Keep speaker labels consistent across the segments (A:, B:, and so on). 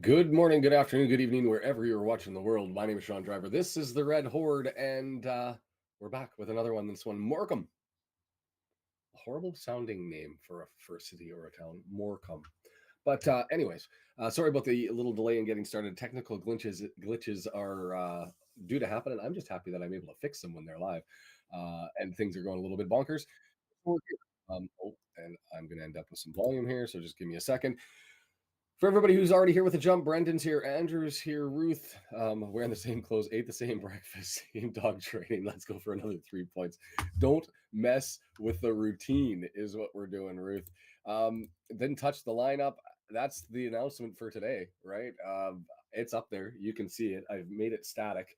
A: Good morning, good afternoon, good evening, wherever you're watching the world. My name is Sean Driver. This is the Red Horde, and we're back with another one. This one, Morecambe. A horrible sounding name for a city or a town, Morecambe. But anyways, sorry about the little delay in getting started. Technical glitches are due to happen, and I'm just happy that I'm able to fix them when they're live, and things are going a little bit bonkers. And I'm going to end up with some volume here, so just give me a second. For everybody who's already here with the jump, Brendan's here, Andrew's here, Ruth, wearing the same clothes, ate the same breakfast, same dog training. Let's go for another 3 points. Don't mess with the routine, is what we're doing, Ruth. Didn't touch the lineup. That's the announcement for today, right? It's up there. You can see it. I've made it static.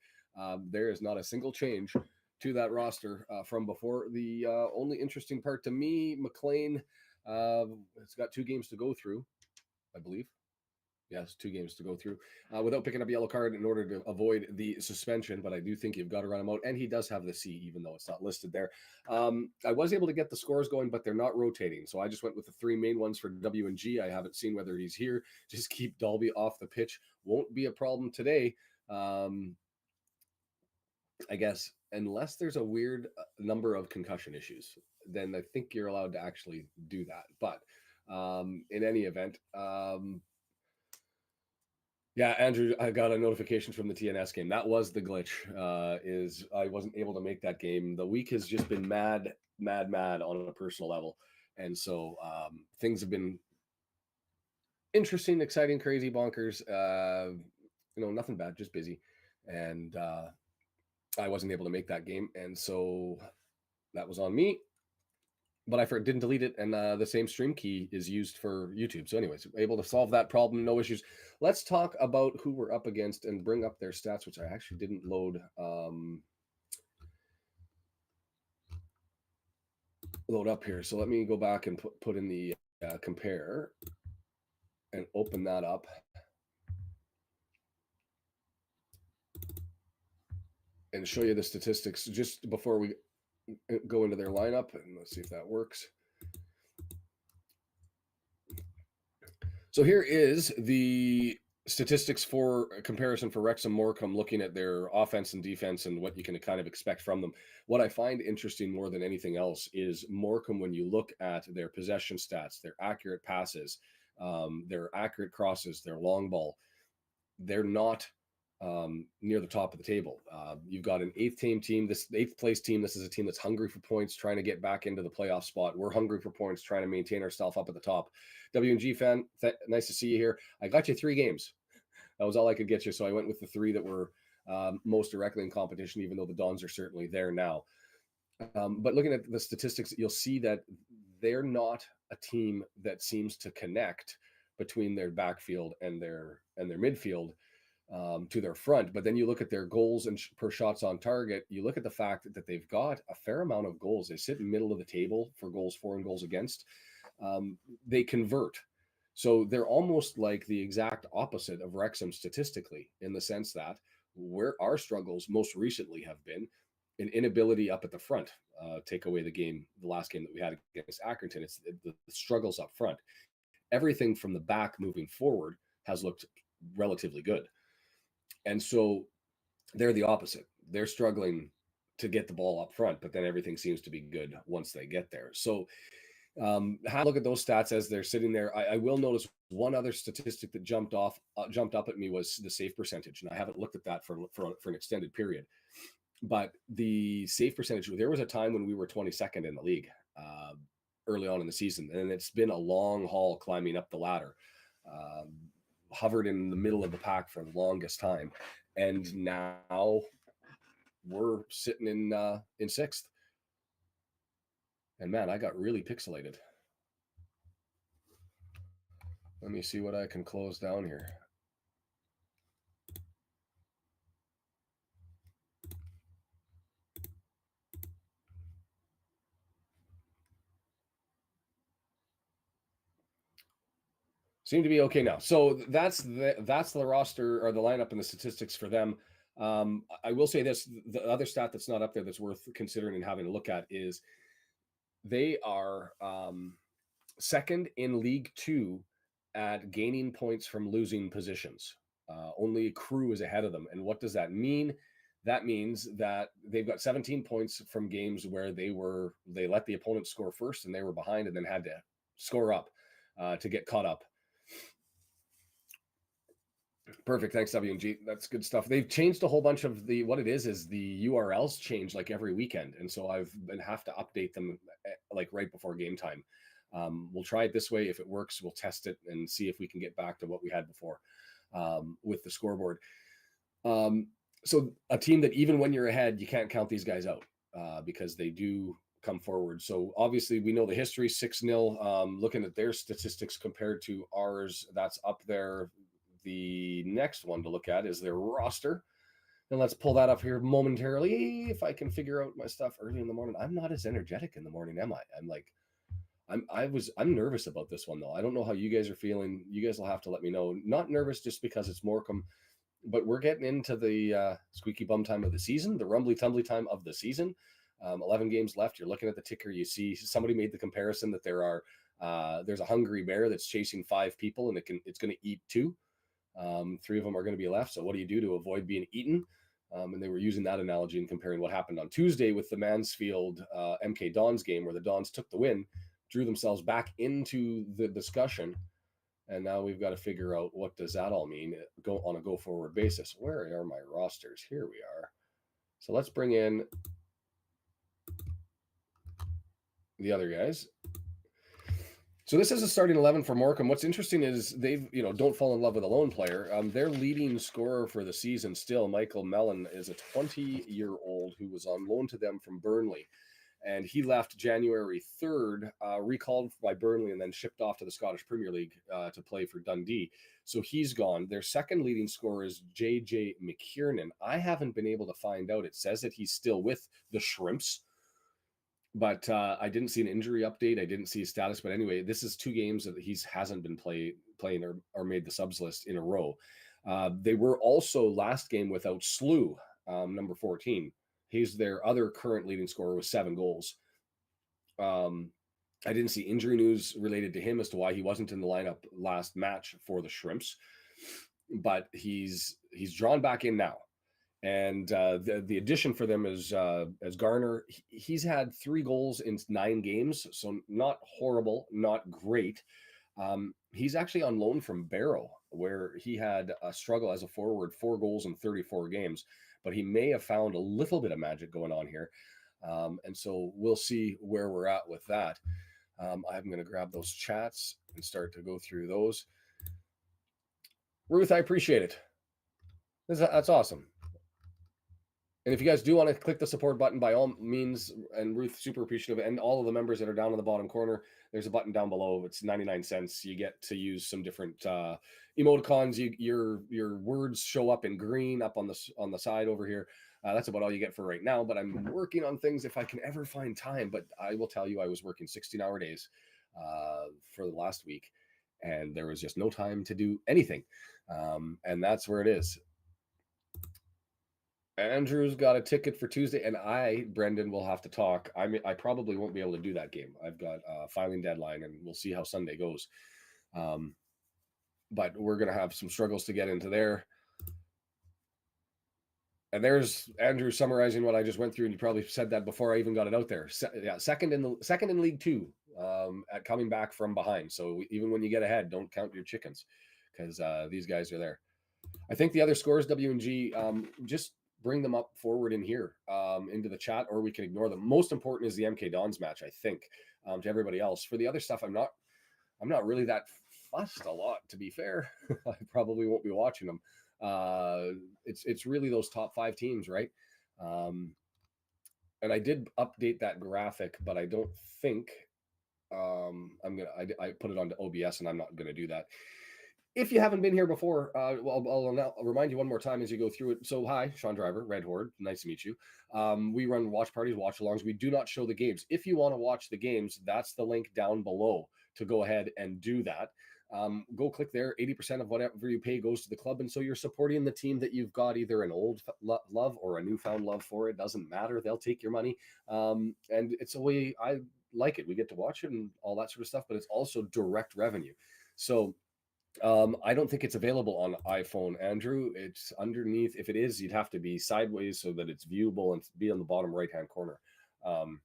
A: There is not a single change to that roster from before. The only interesting part to me, McLean, it's got 2 games to go through, I believe. Yes, 2 games to go through without picking up a yellow card in order to avoid the suspension. But I do think you've got to run him out. And he does have the C, even though it's not listed there. I was able to get the scores going, but they're not rotating. So I just went with the 3 main ones for W and G. I haven't seen whether he's here. Just keep Dalby off the pitch. Won't be a problem today. I guess, unless there's a weird number of concussion issues, then I think you're allowed to actually do that. But in any event, yeah, Andrew, I got a notification from the TNS game. That was the glitch. Is I wasn't able to make that game. The week has just been mad on a personal level, and so things have been interesting, exciting, crazy, bonkers. Nothing bad, just busy, and I wasn't able to make that game, and so that was on me. But I didn't delete it, and the same stream key is used for YouTube. So anyways, able to solve that problem, no issues. Let's talk about who we're up against and bring up their stats, which I actually didn't load up here. So let me go back and put in the compare and open that up. And show you the statistics just before we go into their lineup, and let's see if that works. So here is the statistics for comparison for Wrexham Morecambe, looking at their offense and defense and what you can kind of expect from them. What I find interesting more than anything else is Morecambe, when you look at their possession stats, their accurate passes, their accurate crosses, their long ball, they're not near the top of the table. You've got an this 8th place team. This is a team that's hungry for points, trying to get back into the playoff spot. We're hungry for points, trying to maintain ourselves up at the top. W&G fan, nice to see you here. I got you 3 games. That was all I could get you. So I went with the 3 that were most directly in competition, even though the Dons are certainly there now. But looking at the statistics, you'll see that they're not a team that seems to connect between their backfield and their midfield to their front. But then you look at their goals and per shots on target. You look at the fact that they've got a fair amount of goals. They sit in the middle of the table for goals for and goals against. They convert. So they're almost like the exact opposite of Wrexham statistically, in the sense that where our struggles most recently have been an inability up at the front. Take away the last game that we had against Accrington, it's the struggles up front. Everything from the back moving forward has looked relatively good. And so they're the opposite. They're struggling to get the ball up front, but then everything seems to be good once they get there. So have a look at those stats as they're sitting there. I will notice one other statistic that jumped up at me was the save percentage, and I haven't looked at that for an extended period. But the save percentage, there was a time when we were 22nd in the league early on in the season, and it's been a long haul climbing up the ladder. Hovered in the middle of the pack for the longest time, and now we're sitting in 6th. And man, I got really pixelated. Let me see what I can close down here. Seem to be okay now. So that's the roster or the lineup and the statistics for them. I will say this: the other stat that's not up there that's worth considering and having a look at is they are 2nd in League 2 at gaining points from losing positions. Only Crew is ahead of them. And what does that mean? That means that they've got 17 points from games where they let the opponent score first and they were behind and then had to score up to get caught up. Perfect. Thanks, W&G. That's good stuff. They've changed a whole bunch of what it is the URLs change like every weekend. And so I've been have to update them like right before game time. We'll try it this way. If it works, we'll test it and see if we can get back to what we had before with the scoreboard. So a team that even when you're ahead, you can't count these guys out because they do come forward. So obviously we know the history, 6-0. Looking at their statistics compared to ours, that's up there. The next one to look at is their roster. And let's pull that up here momentarily. If I can figure out my stuff early in the morning. I'm not as energetic in the morning, am I? I'm nervous about this one though. I don't know how you guys are feeling. You guys will have to let me know. Not nervous just because it's Morecambe, but we're getting into the squeaky bum time of the season, the rumbly tumbly time of the season. 11 games left. You're looking at the ticker. You see somebody made the comparison that there's a hungry bear that's chasing 5 people and it's going to eat 2. 3 of them are going to be left. So what do you do to avoid being eaten? And they were using that analogy and comparing what happened on Tuesday with the Mansfield MK Dons game where the Dons took the win, drew themselves back into the discussion. And now we've got to figure out what does that all mean on a go forward basis. Where are my rosters? Here we are. So let's bring in the other guys. So this is a starting 11 for Morecambe. What's interesting is they've, don't fall in love with a lone player. Their leading scorer for the season still, Michael Mellon, is a 20-year-old who was on loan to them from Burnley. And he left January 3rd, recalled by Burnley, and then shipped off to the Scottish Premier League to play for Dundee. So he's gone. Their second leading scorer is JJ McKiernan. I haven't been able to find out. It says that he's still with the Shrimps, but I didn't see an injury update. I didn't see his status. But anyway, this is 2 games that he hasn't been playing or made the subs list in a row. They were also last game without Slew, number 14. He's their other current leading scorer with 7 goals. I didn't see injury news related to him as to why he wasn't in the lineup last match for the Shrimps, but he's drawn back in now. And the addition for them is as Garner. He's had 3 goals in 9 games, so not horrible, not great. He's actually on loan from Barrow, where he had a struggle as a forward, 4 goals in 34 games. But he may have found a little bit of magic going on here. And so we'll see where we're at with that. I'm going to grab those chats and start to go through those. Ruth, I appreciate it. That's awesome. And if you guys do want to click the support button, by all means, and Ruth, super appreciative, and all of the members that are down in the bottom corner, there's a button down below. It's 99 cents. You get to use some different emoticons. Your words show up in green up on the side over here. That's about all you get for right now, but I'm working on things if I can ever find time. But I will tell you, I was working 16-hour days for the last week, and there was just no time to do anything. And that's where it is. Andrew's got a ticket for Tuesday, and Brendan, will have to talk. I probably won't be able to do that game. I've got a filing deadline, and we'll see how Sunday goes. But we're going to have some struggles to get into there. And there's Andrew summarizing what I just went through, and you probably said that before I even got it out there. Second in League 2 at coming back from behind. So even when you get ahead, don't count your chickens, because these guys are there. I think the other scores, W&G, just bring them up forward in here into the chat, or we can ignore them. Most important is the MK Dons match, I think, to everybody else. For the other stuff, I'm not really that fussed a lot, to be fair. I probably won't be watching them. It's really those top 5 teams, right? And I did update that graphic, but I don't think I put it onto OBS, and I'm not gonna do that. If you haven't been here before, I'll remind you one more time as you go through it. So hi, Sean Driver, Red Horde. Nice to meet you. We run watch parties, watch alongs. We do not show the games. If you want to watch the games, that's the link down below to go ahead and do that. Go click there. 80% of whatever you pay goes to the club. And so you're supporting the team that you've got either an old love or a newfound love for. It doesn't matter. They'll take your money. And it's a way I like it. We get to watch it and all that sort of stuff, but it's also direct revenue. So I don't think it's available on iPhone, Andrew. It's underneath. If it is, you'd have to be sideways so that it's viewable and be on the bottom right hand corner. Um,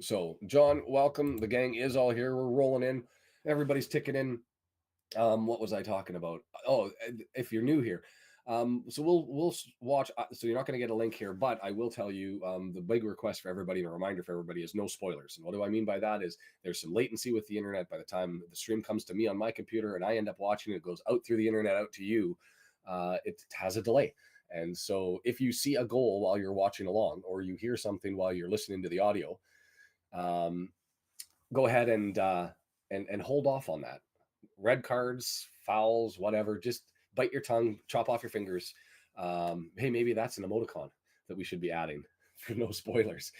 A: so, John, welcome. The gang is all here. We're rolling in. Everybody's ticking in. What was I talking about? Oh, if you're new here, so we'll watch. So you're not going to get a link here, but I will tell you the big request for everybody and a reminder for everybody is no spoilers. And what do I mean by that? Is there's some latency with the internet. By the time the stream comes to me on my computer and I end up watching it, it goes out through the internet out to you. It has a delay. And so if you see a goal while you're watching along, or you hear something while you're listening to the audio, um, go ahead and hold off on that. Red cards, fouls, whatever. Just bite your tongue, chop off your fingers. Hey, maybe that's an emoticon that we should be adding for no spoilers.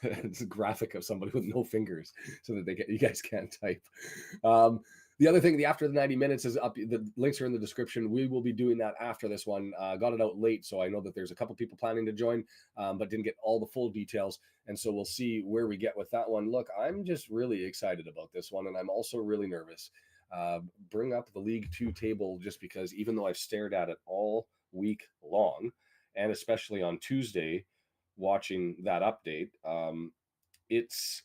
A: It's a graphic of somebody with no fingers so that you guys can't type. The other thing, the after the 90 minutes is up. The links are in the description. We will be doing that after this one. Got it out late, so I know that there's a couple people planning to join, but didn't get all the full details. And so we'll see where we get with that one. Look, I'm just really excited about this one, and I'm also really nervous. Bring up the League Two table just because even though I've stared at it all week long, and especially on Tuesday, watching that update, it's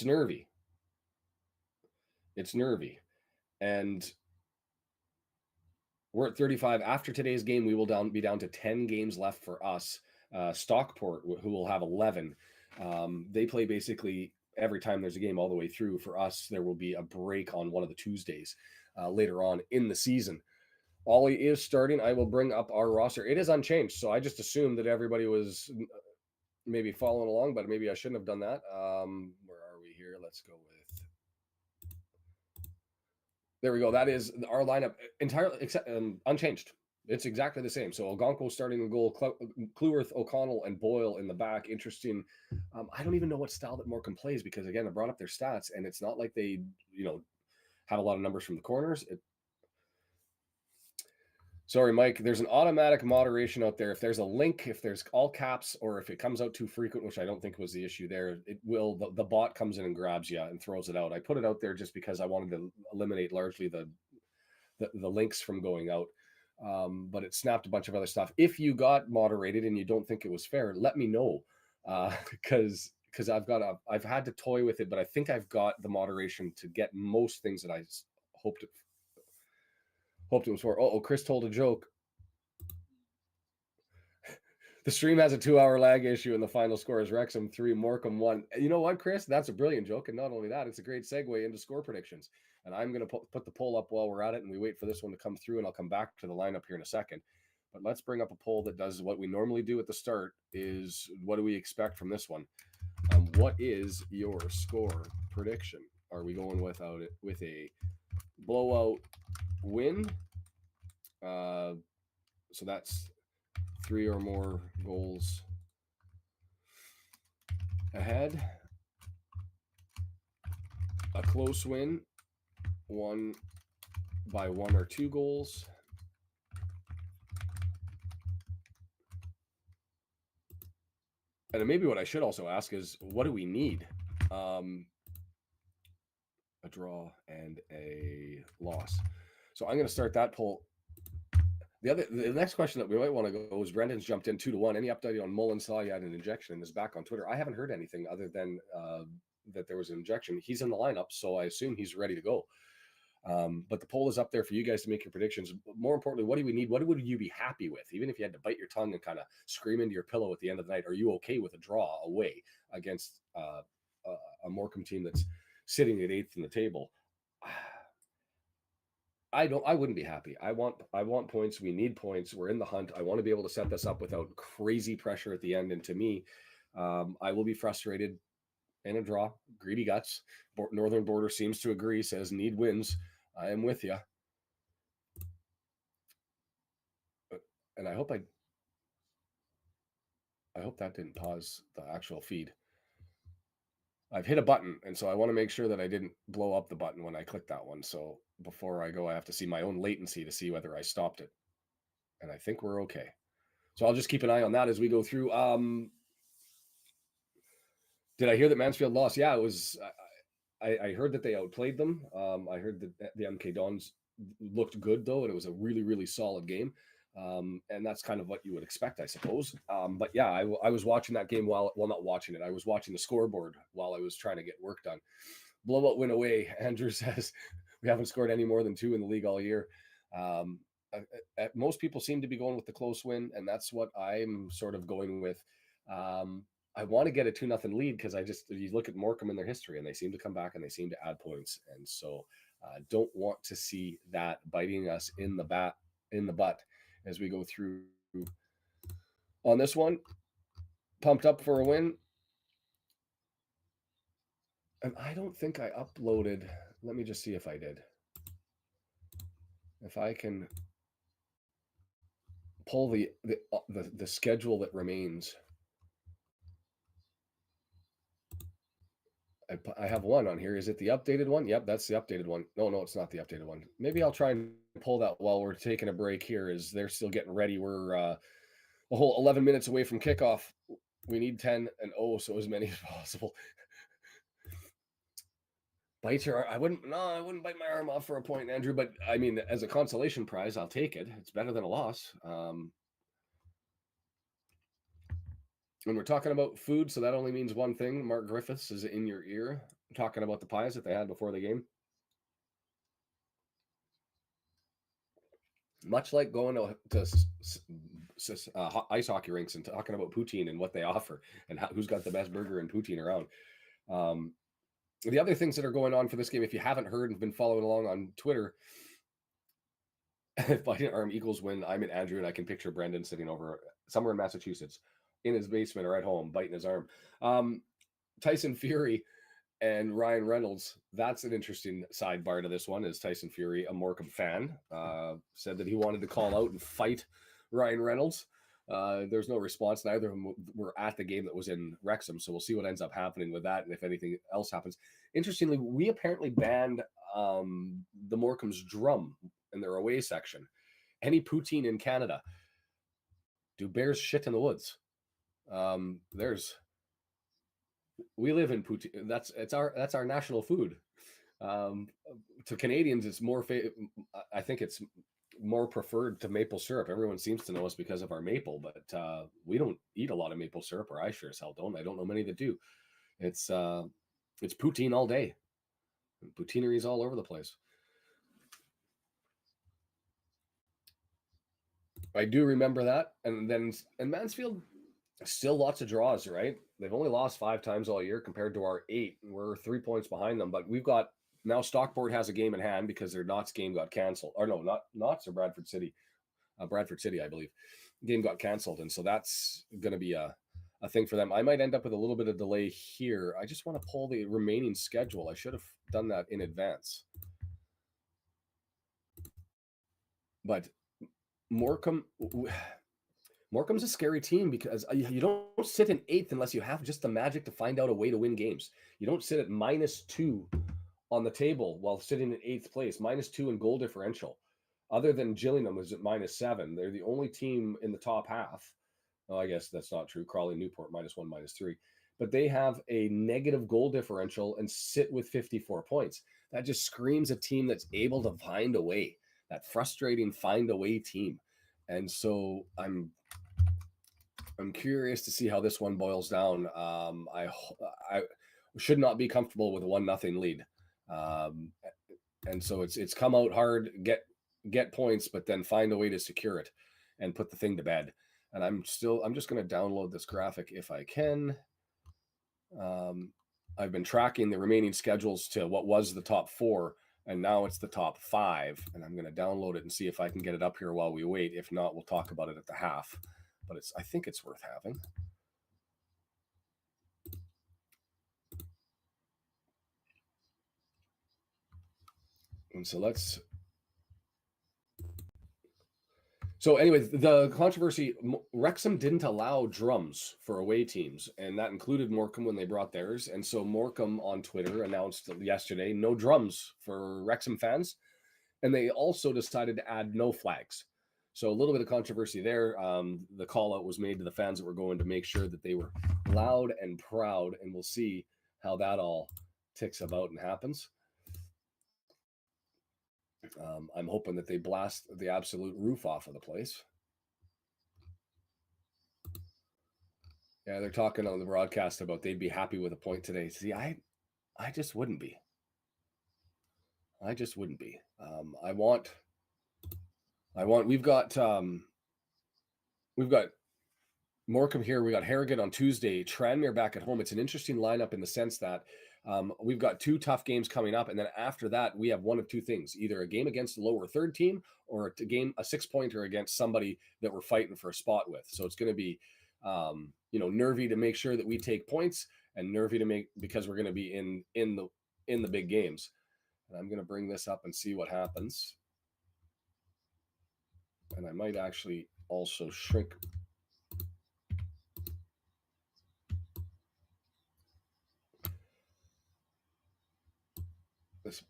A: nervy. It's nervy. And we're at 35. After today's game, we will be down to 10 games left for us. Stockport, who will have 11, they play basically every time there's a game all the way through. For us, there will be a break on one of the Tuesdays later on in the season. Ollie is starting. I will bring up our roster. It is unchanged, so I just assumed that everybody was maybe following along, but maybe I shouldn't have done that. Where are we here? Let's go with. There we go. That is our lineup entirely unchanged. It's exactly the same. So Algonquin starting in goal, Cleworth, O'Connell, and Boyle in the back. Interesting. I don't even know what style that Morecambe plays because again, I brought up their stats, and it's not like they, have a lot of numbers from the corners. Sorry, Mike. There's an automatic moderation out there. If there's a link, if there's all caps, or if it comes out too frequent, which I don't think was the issue there, it will. The bot comes in and grabs you and throws it out. I put it out there just because I wanted to eliminate largely the links from going out. But it snapped a bunch of other stuff. If you got moderated and you don't think it was fair, let me know, because I've had to toy with it, but I think I've got the moderation to get most things that I hoped it was for. Oh, Chris told a joke. The stream has a 2-hour lag issue, and the final score is Wrexham 3, Morecambe 1. You know what, Chris? That's a brilliant joke, and not only that, it's a great segue into score predictions. And I'm going to put the poll up while we're at it, and we wait for this one to come through, and I'll come back to the lineup here in a second. But let's bring up a poll that does what we normally do at the start, is what do we expect from this one? What is your score prediction? Are we going with a blowout win? So that's 3 or more goals ahead. A close win, won by 1 or 2 goals. And maybe what I should also ask is, what do we need? A draw and a loss. So I'm going to start that poll. The next question that we might want to go is Brendan's jumped in 2-1. Any update on Mullen? Saw he had an injection in his back on Twitter. I haven't heard anything other than that there was an injection. He's in the lineup, so I assume he's ready to go. But the poll is up there for you guys to make your predictions. More importantly, what do we need? What would you be happy with? Even if you had to bite your tongue and kind of scream into your pillow at the end of the night, are you okay with a draw away against a Morecambe team that's sitting at 8th in the table? I wouldn't be happy. I want points. We need points. We're in the hunt. I want to be able to set this up without crazy pressure at the end. And to me, I will be frustrated in a draw. Greedy guts. Northern Border seems to agree, says need wins. I am with you. And I hope that didn't pause the actual feed. I've hit a button, and so I want to make sure that I didn't blow up the button when I clicked that one. So before I go, I have to see my own latency to see whether I stopped it. And I think we're okay. So I'll just keep an eye on that as we go through. Did I hear that Mansfield lost? Yeah, it was. I heard that they outplayed them. I heard that the MK Dons looked good though, and it was a really really solid game. And that's kind of what you would expect, I suppose. But yeah, I was watching that game while, well, not watching it. I was watching the scoreboard while I was trying to get work done. Blowout win away. Andrew says we haven't scored any more than 2 in the league all year. Um, Most people seem to be going with the close win, and that's what I'm sort of going with. I want to get a 2-0 lead because you look at Morecambe in their history, and they seem to come back and they seem to add points, and so don't want to see that biting us in the butt as we go through on this one. Pumped up for a win. And I don't think I uploaded. Let me just see if I did. If I can pull the schedule that remains. I have one on here. Is it the updated one? Yep, that's the updated one. No, it's not the updated one. Maybe I'll try and pull that while we're taking a break here, as they're still getting ready. We're a whole 11 minutes away from kickoff. We need 10 and so as many as possible. Bite your, I wouldn't bite my arm off for a point, Andrew, but I mean, as a consolation prize, I'll take it. It's better than a loss. When we're talking about food, so that only means one thing. Mark Griffiths is in your ear talking about the pies that they had before the game. Much like going to ice hockey rinks and talking about poutine and what they offer and who's got the best burger and poutine around. The other things that are going on for this game, if you haven't heard and been following along on Twitter, if biting arm equals win, I'm at Andrew, and I can picture Brendan sitting over somewhere in Massachusetts in his basement or at home biting his arm. Tyson Fury and Ryan Reynolds, that's an interesting sidebar to this one, is Tyson Fury, a Morecambe fan, said that he wanted to call out and fight Ryan Reynolds. There's no response. Neither of them were at the game that was in Wrexham, so we'll see what ends up happening with that and if anything else happens. Interestingly, we apparently banned the Morecambe's drum in their away section. Any poutine in Canada. Do bears shit in the woods? We live in poutine. That's our national food. To Canadians, it's more. I think it's more preferred to maple syrup. Everyone seems to know us because of our maple, but we don't eat a lot of maple syrup, or I sure as hell don't. I don't know many that do. It's poutine all day. Poutineries all over the place. I do remember that, and Mansfield, still lots of draws, right? They've only lost 5 times all year compared to our 8. We're 3 points behind them, but we've got now Stockport has a game in hand because their Knots game got canceled. Or no, not Knots or Bradford City. Bradford City, I believe. Game got canceled, and so that's going to be a thing for them. I might end up with a little bit of delay here. I just want to pull the remaining schedule. I should have done that in advance. But Morecambe's a scary team because you don't sit in 8th unless you have just the magic to find out a way to win games. You don't sit at -2 on the table while sitting in 8th place, -2 in goal differential. Other than Gillingham, is at -7. They're the only team in the top half. Oh, I guess that's not true. Crawley, Newport, -1, -3. But they have a negative goal differential and sit with 54 points. That just screams a team that's able to find a way. That frustrating find a way team. And so I'm curious to see how this one boils down. I should not be comfortable with a 1-0 lead. And so it's come out hard, get points, but then find a way to secure it and put the thing to bed. And I'm just going to download this graphic if I can. I've been tracking the remaining schedules to what was the top 4, and now it's the top 5. And I'm going to download it and see if I can get it up here while we wait. If not, we'll talk about it at the half. But I think it's worth having. And so anyways, the controversy, Wrexham didn't allow drums for away teams, and that included Morecambe when they brought theirs. And so Morecambe on Twitter announced yesterday, no drums for Wrexham fans. And they also decided to add no flags. So a little bit of controversy there. The call out was made to the fans that were going to make sure that they were loud and proud, and we'll see how that all ticks about and happens. I'm hoping that they blast the absolute roof off of the place. Yeah, they're talking on the broadcast about they'd be happy with a point today. See, I just wouldn't be. I just wouldn't be. I want. We've got Morecambe here. We got Harrogate on Tuesday. Tranmere back at home. It's an interesting lineup in the sense that we've got 2 tough games coming up, and then after that, we have one of 2 things: either a game against the lower third team, or a 6-pointer against somebody that we're fighting for a spot with. So it's going to be, nervy to make sure that we take points, and nervy to make because we're going to be in the big games. And I'm going to bring this up and see what happens. And I might actually also shrink this.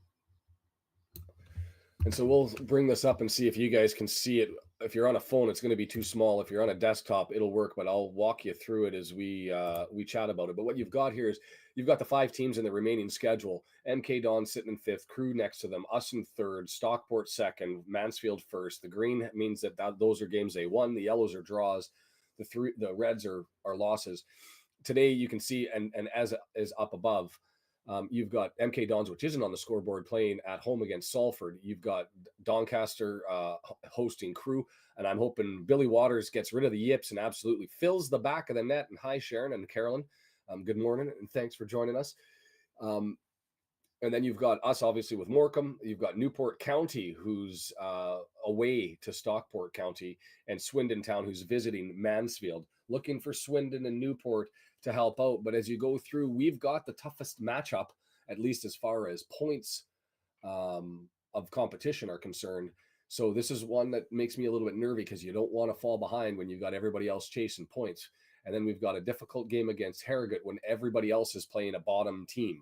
A: And so we'll bring this up and see if you guys can see it. If you're on a phone, it's going to be too small. If you're on a desktop, it'll work, but I'll walk you through it as we chat about it. But what you've got here is you've got the 5 teams in the remaining schedule. MK Don sitting in 5th, Crew next to them, us in 3rd, Stockport 2nd, Mansfield 1st. The green means that those are games they won. The yellows are draws. The reds are losses. Today you can see, and as is up above, you've got MK Dons, which isn't on the scoreboard, playing at home against Salford. You've got Doncaster hosting Crew, and I'm hoping Billy Waters gets rid of the yips and absolutely fills the back of the net. And hi, Sharon and Carolyn. Good morning, and thanks for joining us. And then you've got us, obviously, with Morecambe. You've got Newport County, who's away to Stockport County, and Swindon Town, who's visiting Mansfield. Looking for Swindon and Newport to help out. But as you go through, we've got the toughest matchup, at least as far as points of competition are concerned. So this is one that makes me a little bit nervy because you don't want to fall behind when you've got everybody else chasing points. And then we've got a difficult game against Harrogate when everybody else is playing a bottom team.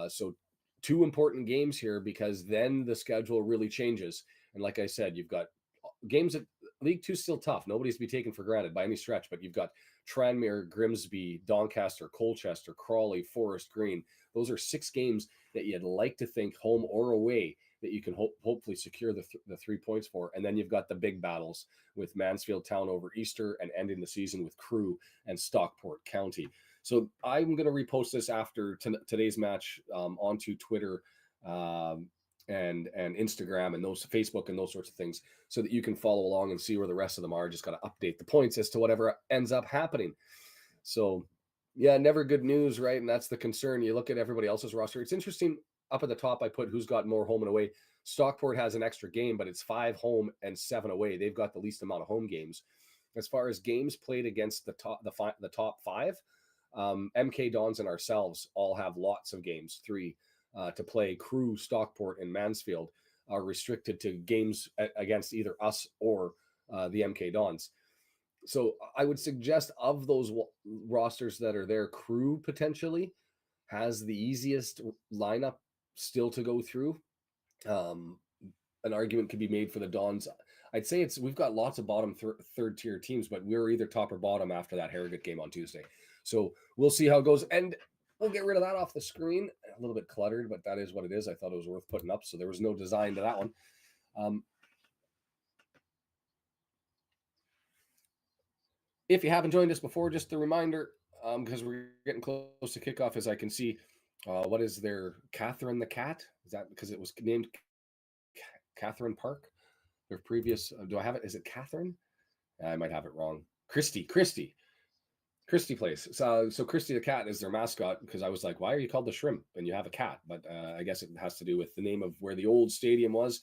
A: So 2 important games here, because then the schedule really changes. And like I said, you've got games at League 2 still tough. Nobody's to be taken for granted by any stretch, but you've got Tranmere, Grimsby, Doncaster, Colchester, Crawley, Forest Green. Those are 6 games that you'd like to think, home or away, that you can hopefully secure the 3 points for. And then you've got the big battles with Mansfield Town over Easter and ending the season with Crew and Stockport County. So I'm going to repost this after today's match onto Twitter and Instagram and those Facebook and those sorts of things, so that you can follow along and see where the rest of them are. Just got to update the points as to whatever ends up happening. So yeah, never good news, right? And that's the concern. You look at everybody else's roster. It's interesting. Up at the top, I put who's got more home and away. Stockport has an extra game, but it's 5 home and 7 away. They've got the least amount of home games. As far as games played against the top 5, MK Dons and ourselves all have lots of games, 3 to play. Crew, Stockport, and Mansfield are restricted to games against either us or the MK Dons. So I would suggest, of those rosters that are there, Crew potentially has the easiest lineup still to go through. An argument could be made for the Dons. I'd say we've got lots of bottom third tier teams, but we're either top or bottom after that Harrogate game on Tuesday. So we'll see how it goes. And we'll get rid of that off the screen. A little bit cluttered, but that is what it is. I thought it was worth putting up, so there was no design to that one. If you haven't joined us before, just a reminder, because we're getting close to kickoff, as I can see, what is there? Catherine the Cat? Is that because it was named Catherine Park? Their previous, do I have it? Is it Catherine? I might have it wrong. Christy Place. So Christy the Cat is their mascot, because I was like, why are you called the Shrimp and you have a cat? But I guess it has to do with the name of where the old stadium was.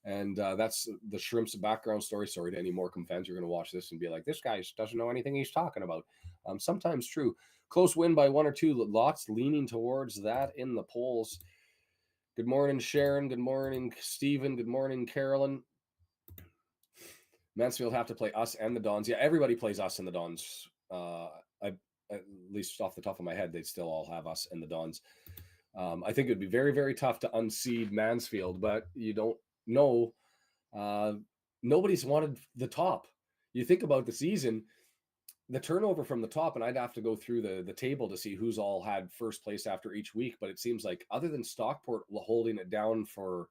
A: And that's the Shrimp's background story. Sorry to any Morecambe fans, you're going to watch this and be like, this guy doesn't know anything he's talking about. Sometimes true. Close win by 1 or 2. Lots leaning towards that in the polls. Good morning, Sharon. Good morning, Stephen. Good morning, Carolyn. Mansfield have to play us and the Dons. Yeah, everybody plays us and the Dons. At least off the top of my head, they'd still all have us and the Dons. I think it'd be very, very tough to unseed Mansfield, but you don't know. Nobody's wanted the top. You think about the season, the turnover from the top, and I'd have to go through the table to see who's all had first place after each week. But it seems like other than Stockport holding it down for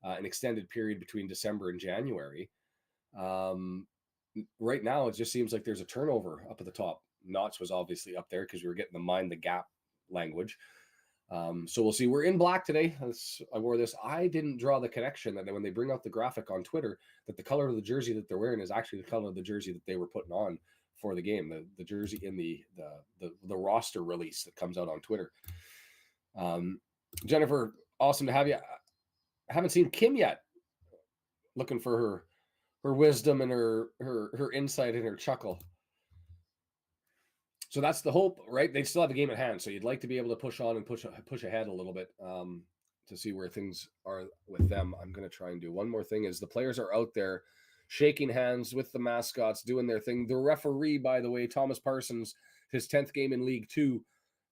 A: an extended period between December and January, right now it just seems like there's a turnover up at the top. Notch was obviously up there because we were getting the mind the gap language. So we'll see. We're in black today. I wore this. I didn't draw the connection that when they bring out the graphic on Twitter, that the color of the jersey that they're wearing is actually the color of the jersey that they were putting on for the game. The jersey in the roster release that comes out on Twitter. Jennifer, awesome to have you. I haven't seen Kim yet. Looking for her wisdom and her insight and her chuckle. So that's the hope, right? They still have a game at hand, so you'd like to be able to push on and push ahead a little bit to see where things are with them. I'm going to try and do one more thing. Is the players are out there shaking hands with the mascots, doing their thing. The referee, by the way, Thomas Parsons, his 10th game in League Two,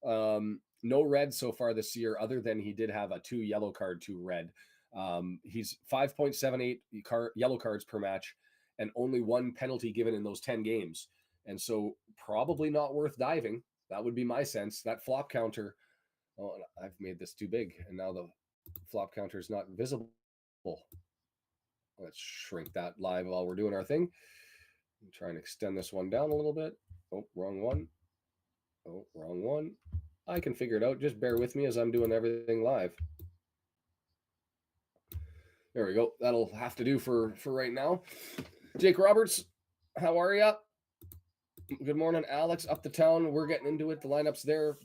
A: no red so far this year, other than he did have a 2 yellow card, 2 red. He's 5.78 yellow cards per match, and only 1 penalty given in those 10 games. And so probably not worth diving. That would be my sense. That flop counter, oh, I've made this too big, and now the flop counter is not visible. Let's shrink that live while we're doing our thing. I'm trying to extend this one down a little bit. Oh, wrong one. Oh, wrong one. I can figure it out. Just bear with me as I'm doing everything live. There we go. That'll have to do for right now. Jake Roberts, how are you? Good morning, Alex. Up the town. We're getting into it. The lineup's there.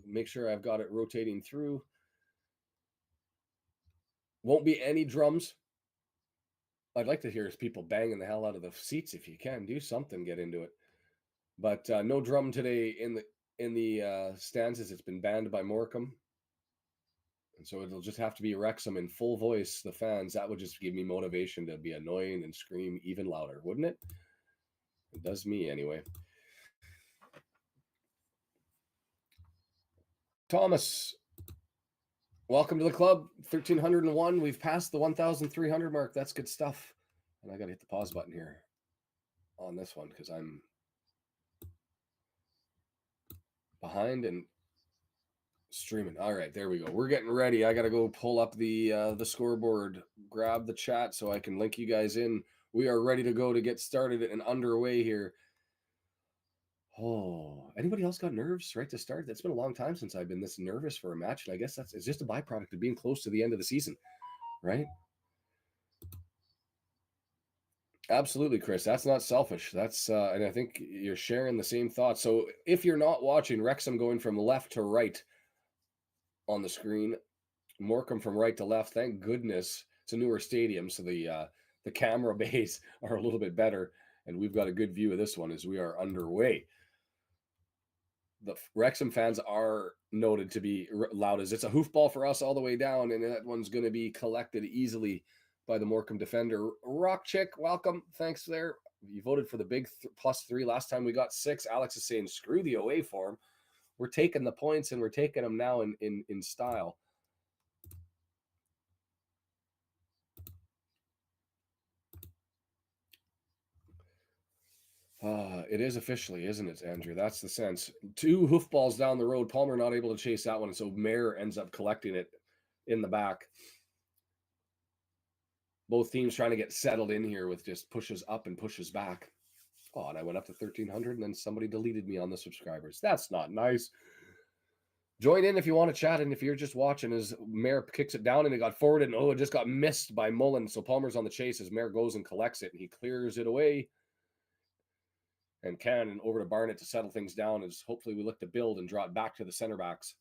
A: Make sure I've got it rotating through. Won't be any drums. I'd like to hear people banging the hell out of the seats if you can. Do something, get into it. But no drum today in the stanzas. It's been banned by Morecambe. And so it'll just have to be Wrexham in full voice, the fans. That would just give me motivation to be annoying and scream even louder, wouldn't it? It does me anyway. Thomas, welcome to the club. 1,301. We've passed the 1,300 mark. That's good stuff. And I got to hit the pause button here on this one because I'm behind and streaming. All right, there we go. We're getting ready. I got to go pull up the scoreboard, grab the chat so I can link you guys in. We are ready to go to get started and underway here. Oh, anybody else got nerves right to start? That's been a long time since I've been this nervous for a match, and I guess it's just a byproduct of being close to the end of the season, right? Absolutely, Chris. That's not selfish. That's and I think you're sharing the same thoughts. So if you're not watching, Wrexham going from left to right on the screen, Morecambe from right to left. Thank goodness it's a newer stadium, so the camera bays are a little bit better, and we've got a good view of this one as we are underway. The Wrexham fans are noted to be loud as it's a hoofball for us all the way down, and that one's going to be collected easily by the Morecambe defender. Rock Chick, welcome. Thanks there. You voted for the big +3 last time. We got 6. Alex is saying screw the away form. We're taking the points, and we're taking them now in style. It is officially, isn't it, Andrew? That's the sense. 2 hoofballs down the road. Palmer not able to chase that one, so Mayer ends up collecting it in the back. Both teams trying to get settled in here with just pushes up and pushes back. Oh, and I went up to 1,300, and then somebody deleted me on the subscribers. That's not nice. Join in if you want to chat, and if you're just watching as Mayer kicks it down, and it got forwarded, and it just got missed by Mullen. So Palmer's on the chase as Mayer goes and collects it, and he clears it away. And Cannon over to Barnett to settle things down as hopefully we look to build and draw it back to the center backs.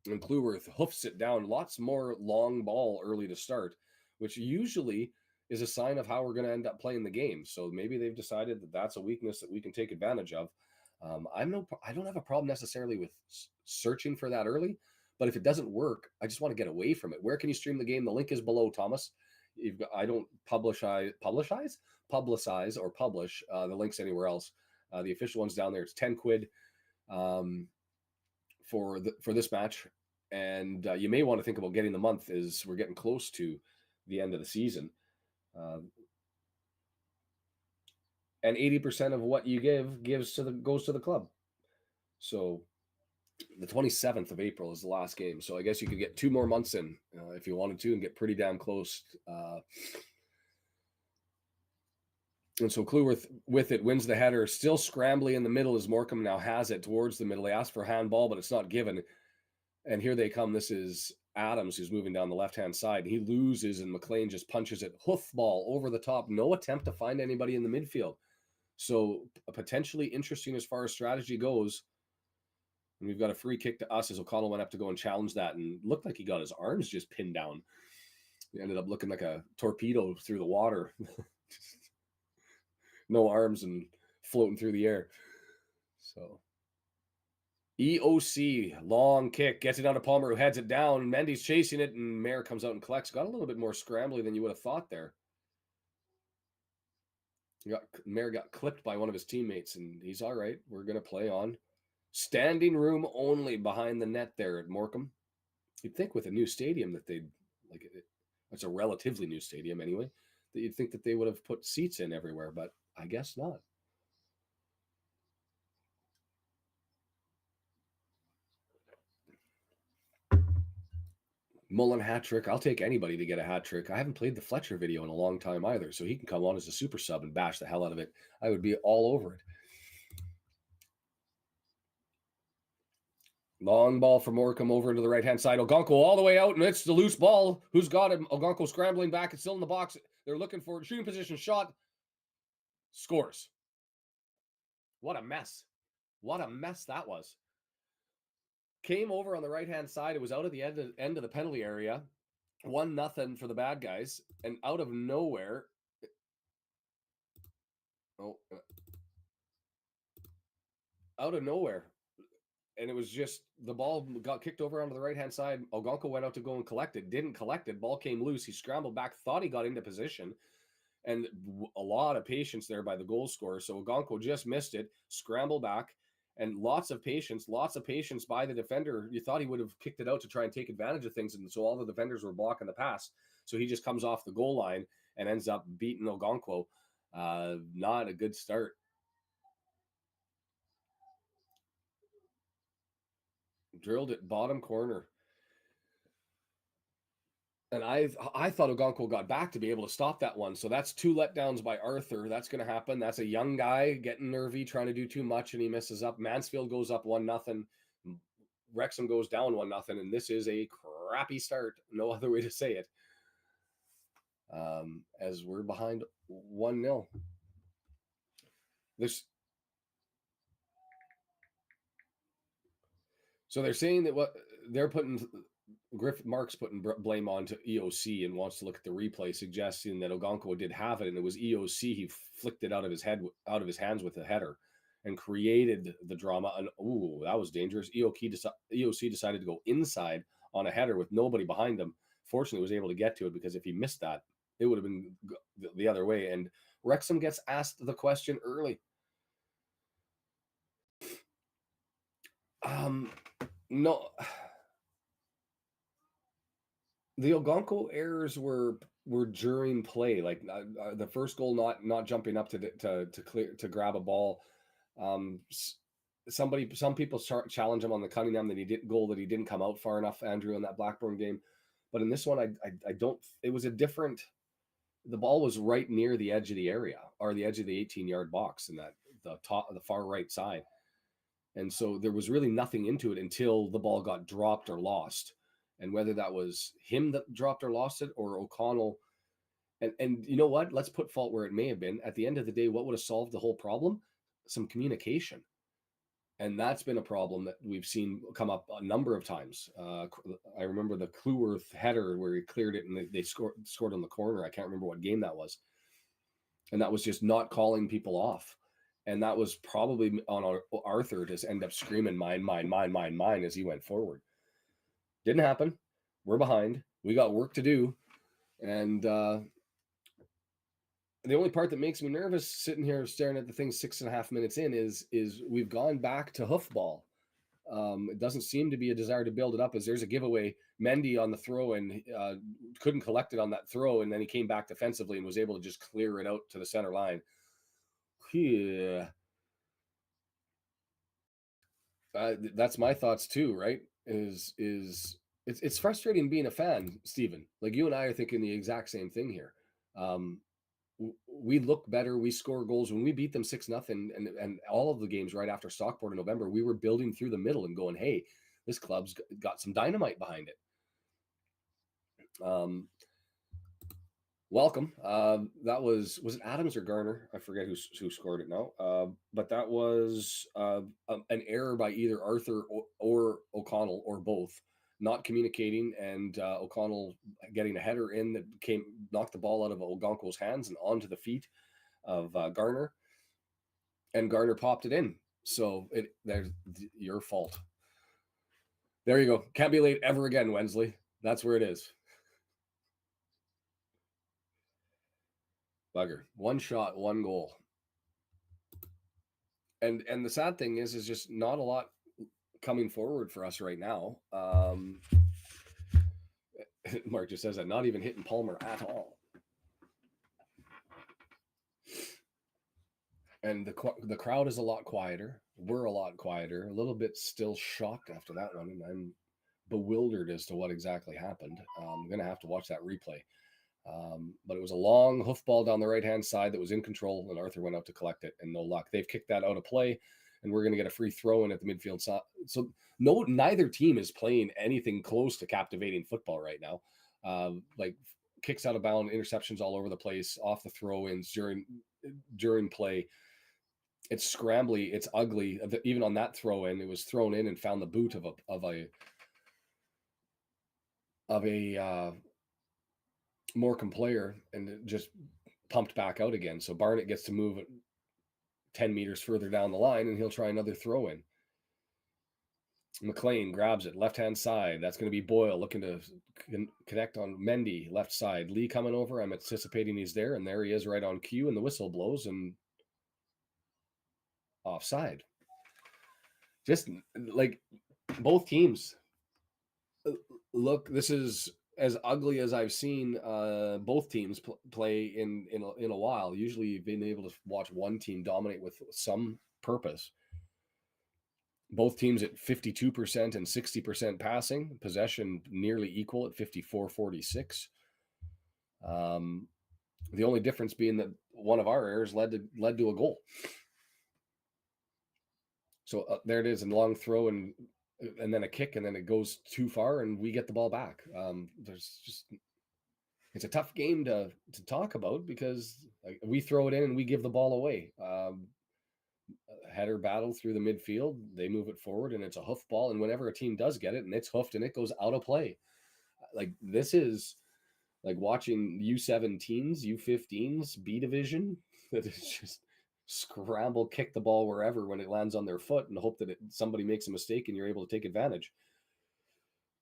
A: And Kluworth hoofs it down. Lots more long ball early to start, which usually is a sign of how we're going to end up playing the game. So maybe they've decided that that's a weakness that we can take advantage of. I don't have a problem necessarily with searching for that early, but if it doesn't work, I just want to get away from it. Where can you stream the game? The link is below, Thomas. I don't publicize or publish the links anywhere else. The official one's down there. It's 10 quid for this match, and you may want to think about getting the month as we're getting close to the end of the season. and 80% of what you goes to the club. So the 27th of April is the last game. So I guess you could get 2 more months in if you wanted to and get pretty damn close. And so Cluworth with it wins the header. Still scrambly in the middle as Morecambe now has it towards the middle. They ask for handball, but it's not given. And here they come. This is Adams who's moving down the left-hand side. He loses, and McLean just punches it. Hoof ball over the top. No attempt to find anybody in the midfield. So potentially interesting as far as strategy goes. And we've got a free kick to us as O'Connell went up to go and challenge that, and looked like he got his arms just pinned down. He ended up looking like a torpedo through the water. No arms and floating through the air. So EOC, long kick, gets it down to Palmer, who heads it down. Mendy's chasing it, and Mayer comes out and collects. Got a little bit more scrambly than you would have thought there. Mayer got clipped by one of his teammates, and he's all right. We're going to play on. Standing room only behind the net there at Morecambe. You'd think with a new stadium that they'd, like, it's a relatively new stadium anyway, that you'd think that they would have put seats in everywhere, but I guess not. Mullen hat trick. I'll take anybody to get a hat trick. I haven't played the Fletcher video in a long time either, so he can come on as a super sub and bash the hell out of it. I would be all over it. Long ball for Morecambe over into the right-hand side. Ogonko all the way out, and it's the loose ball. Who's got him? Ogonko scrambling back. It's still in the box. They're looking for it. Shooting position, shot. Scores. What a mess. What a mess that was. Came over on the right-hand side. It was out of the end of the penalty area. 1-0 for the bad guys. And out of nowhere... out of nowhere. And it was just, the ball got kicked over onto the right-hand side. Ogonko went out to go and collect it. Didn't collect it. Ball came loose. He scrambled back, thought he got into position. And a lot of patience there by the goal scorer. So Ogonko just missed it, scrambled back, and lots of patience by the defender. You thought he would have kicked it out to try and take advantage of things. And so all the defenders were blocking the pass. So he just comes off the goal line and ends up beating Ogonko. Not a good start. Drilled it bottom corner. And I thought Ogonko got back to be able to stop that one. So that's 2 letdowns by Arthur. That's going to happen. That's a young guy getting nervy, trying to do too much, and he messes up. Mansfield goes up 1-0. Wrexham goes down 1-0. And this is a crappy start. No other way to say it. As we're behind 1-0. So they're saying that what they're putting... Mark's putting blame on to EOC and wants to look at the replay, suggesting that Ogonko did have it, and it was EOC. He flicked it out of his hands with a header and created the drama. And that was dangerous. EOC decided to go inside on a header with nobody behind him. Fortunately, was able to get to it, because if he missed that, it would have been the other way. And Wrexham gets asked the question early. No. The Ogonko errors were during play, like the first goal not jumping up to grab a ball. Some people challenge him on the Cunningham that he didn't come out far enough, Andrew, in that Blackburn game. But in this one, I don't. It was a different. The ball was right near the edge of the area, or the edge of the 18-yard box, in the far right side, and so there was really nothing into it until the ball got dropped or lost. And whether that was him that dropped or lost it, or O'Connell. And you know what? Let's put fault where it may have been. At the end of the day, what would have solved the whole problem? Some communication. And that's been a problem that we've seen come up a number of times. I remember the Cluworth header where he cleared it and they scored on the corner. I can't remember what game that was. And that was just not calling people off. And that was probably on Arthur to end up screaming, mine, as he went forward. Didn't happen. We're behind. We got work to do. And the only part that makes me nervous sitting here staring at the thing 6.5 minutes in is we've gone back to hoofball. It doesn't seem to be a desire to build it up, as there's a giveaway. Mendy on the throw and couldn't collect it on that throw. And then he came back defensively and was able to just clear it out to the center line. Yeah. That's my thoughts too, right? It's frustrating being a fan, Stephen. Like you and I are thinking the exact same thing here. Um, we look better, we score goals when we beat them 6-0, and all of the games right after Stockport in November, we were building through the middle and going, hey, this club's got some dynamite behind it. Welcome. That was it Adams or Garner? I forget who scored it now. But that was an error by either Arthur or O'Connell or both, not communicating, and O'Connell getting a header in that knocked the ball out of Ogonko's hands and onto the feet of Garner, and Garner popped it in. So there's your fault. There you go. Can't be late ever again, Wensley. That's where it is. Bugger. One shot, one goal. And the sad thing is just not a lot coming forward for us right now. Mark just says that, not even hitting Palmer at all. And the crowd is a lot quieter. We're a lot quieter. A little bit still shocked after that one, and I'm bewildered as to what exactly happened. I'm going to have to watch that replay. But it was a long hoof ball down the right-hand side that was in control, and Arthur went out to collect it, and no luck. They've kicked that out of play, and we're going to get a free throw in at the midfield side. So neither team is playing anything close to captivating football right now. Like kicks out of bound, interceptions all over the place, off the throw-ins during play. It's scrambly, it's ugly. Even on that throw-in, it was thrown in and found the boot of a Morecambe player, and it just pumped back out again. So Barnett gets to move 10 meters further down the line, and he'll try another throw in. McLean grabs it, left-hand side. That's going to be Boyle looking to connect on Mendy, left side. Lee coming over. I'm anticipating he's there, and there he is right on cue, and the whistle blows, and offside. Just like both teams. Look, this is as ugly as I've seen both teams play in a while. Usually, you've been able to watch one team dominate with some purpose. Both teams at 52% and 60% passing, possession nearly equal at 54-46. The only difference being that one of our errors led to a goal. So there it is, a long throw and then a kick, and then it goes too far, and we get the ball back. It's a tough game to talk about because we throw it in and we give the ball away. Header battle through the midfield, they move it forward, and it's a hoof ball. And whenever a team does get it and it's hoofed and it goes out of play, like this is like watching U17s, U15s, B division that is just scramble, kick the ball wherever when it lands on their foot and hope that somebody makes a mistake and you're able to take advantage.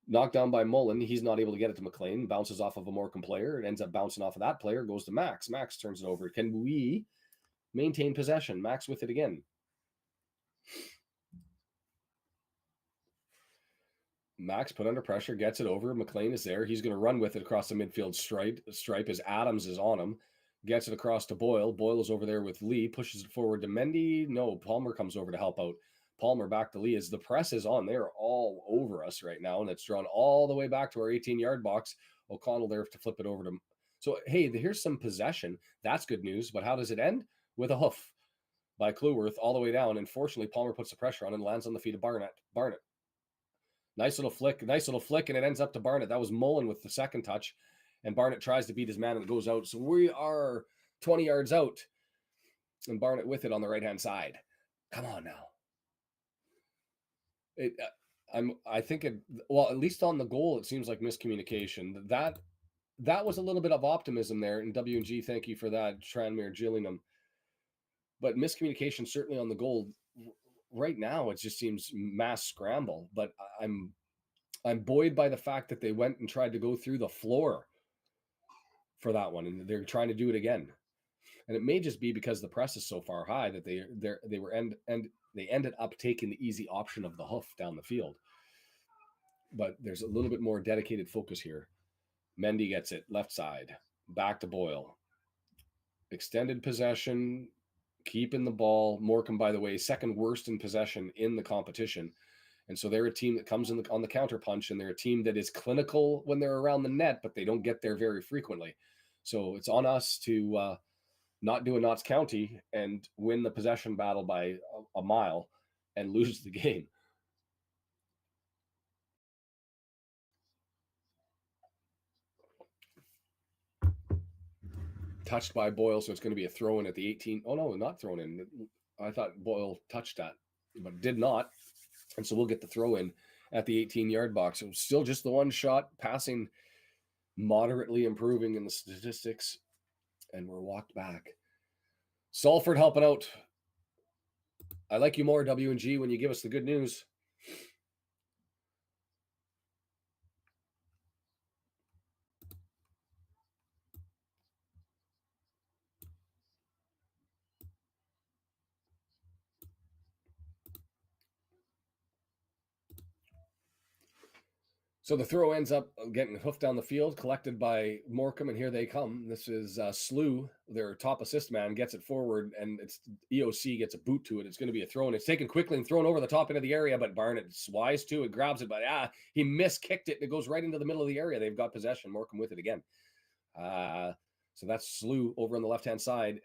A: Knocked down by Mullen, he's not able to get it to McLean, bounces off of a Morecambe player, it ends up bouncing off of that player, goes to Max. Max turns it over. Can we maintain possession? Max with it again. Max put under pressure, gets it over. McLean is there. He's going to run with it across the midfield stripe as Adams is on him. Gets it across to Boyle. Boyle is over there with Lee. Pushes it forward to Mendy. No, Palmer comes over to help out. Palmer back to Lee as the press is on. They're all over us right now, and it's drawn all the way back to our 18-yard box. O'Connell there to flip it over to him. So, hey, here's some possession. That's good news, but how does it end? With a hoof by Clueworth all the way down, and fortunately, Palmer puts the pressure on and lands on the feet of Barnett. Nice little flick, and it ends up to Barnett. That was Mullen with the second touch, and Barnett tries to beat his man, and it goes out. So we are 20 yards out, and Barnett with it on the right-hand side. Come on now. I think at least on the goal, it seems like miscommunication. That was a little bit of optimism there, and W&G, thank you for that, Tranmere Gillingham. But miscommunication certainly on the goal. Right now, it just seems mass scramble. But I'm buoyed by the fact that they went and tried to go through the floor for that one, and they're trying to do it again. And it may just be because the press is so far high that they ended up taking the easy option of the hoof down the field. But there's a little bit more dedicated focus here. Mendy gets it left side, back to Boyle. Extended possession. keeping the ball. Morecambe, by the way, second worst in possession in the competition. And so they're a team that comes on the counter punch, and they're a team that is clinical when they're around the net, but they don't get there very frequently. So it's on us to not do a Notts County and win the possession battle by a mile and lose the game. Touched by Boyle, so it's going to be a throw in at the 18. Oh no, not thrown in. I thought Boyle touched that, but did not. And so we'll get the throw in at the 18-yard box. So still just the one shot, passing moderately improving in the statistics, and we're walked back. Salford helping out. I like you more, W&G, when you give us the good news. So the throw ends up getting hoofed down the field, collected by Morecambe, and here they come. This is Slew, their top assist man, gets it forward, and it's EOC gets a boot to it. It's going to be a throw, and it's taken quickly and thrown over the top into the area, but Barnett's wise too. It grabs it, but he miskicked it, and it goes right into the middle of the area. They've got possession. Morecambe with it again. So that's Slew over on the left-hand side.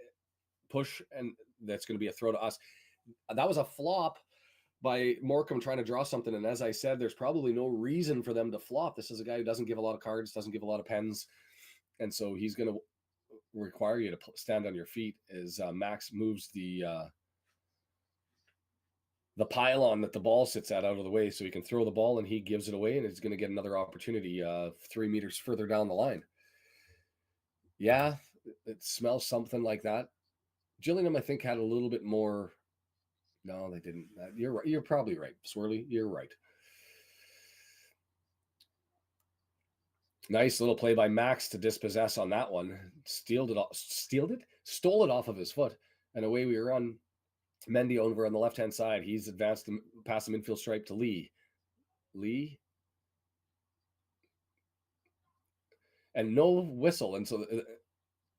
A: Push, and that's going to be a throw to us. That was a flop by Morecambe trying to draw something. And as I said, there's probably no reason for them to flop. This is a guy who doesn't give a lot of cards, doesn't give a lot of pens. And so he's going to require you to stand on your feet as Max moves the pylon that the ball sits at out of the way so he can throw the ball, and he gives it away, and he's going to get another opportunity 3 meters further down the line. Yeah, it smells something like that. Gillingham, I think, had a little bit more. No, they didn't. You're right. You're probably right. Swirly, you're right. Nice little play by Max to dispossess on that one. Stole it off of his foot, and away we run. Mendy over on the left-hand side. He's advanced past the midfield stripe to Lee. And no whistle, and so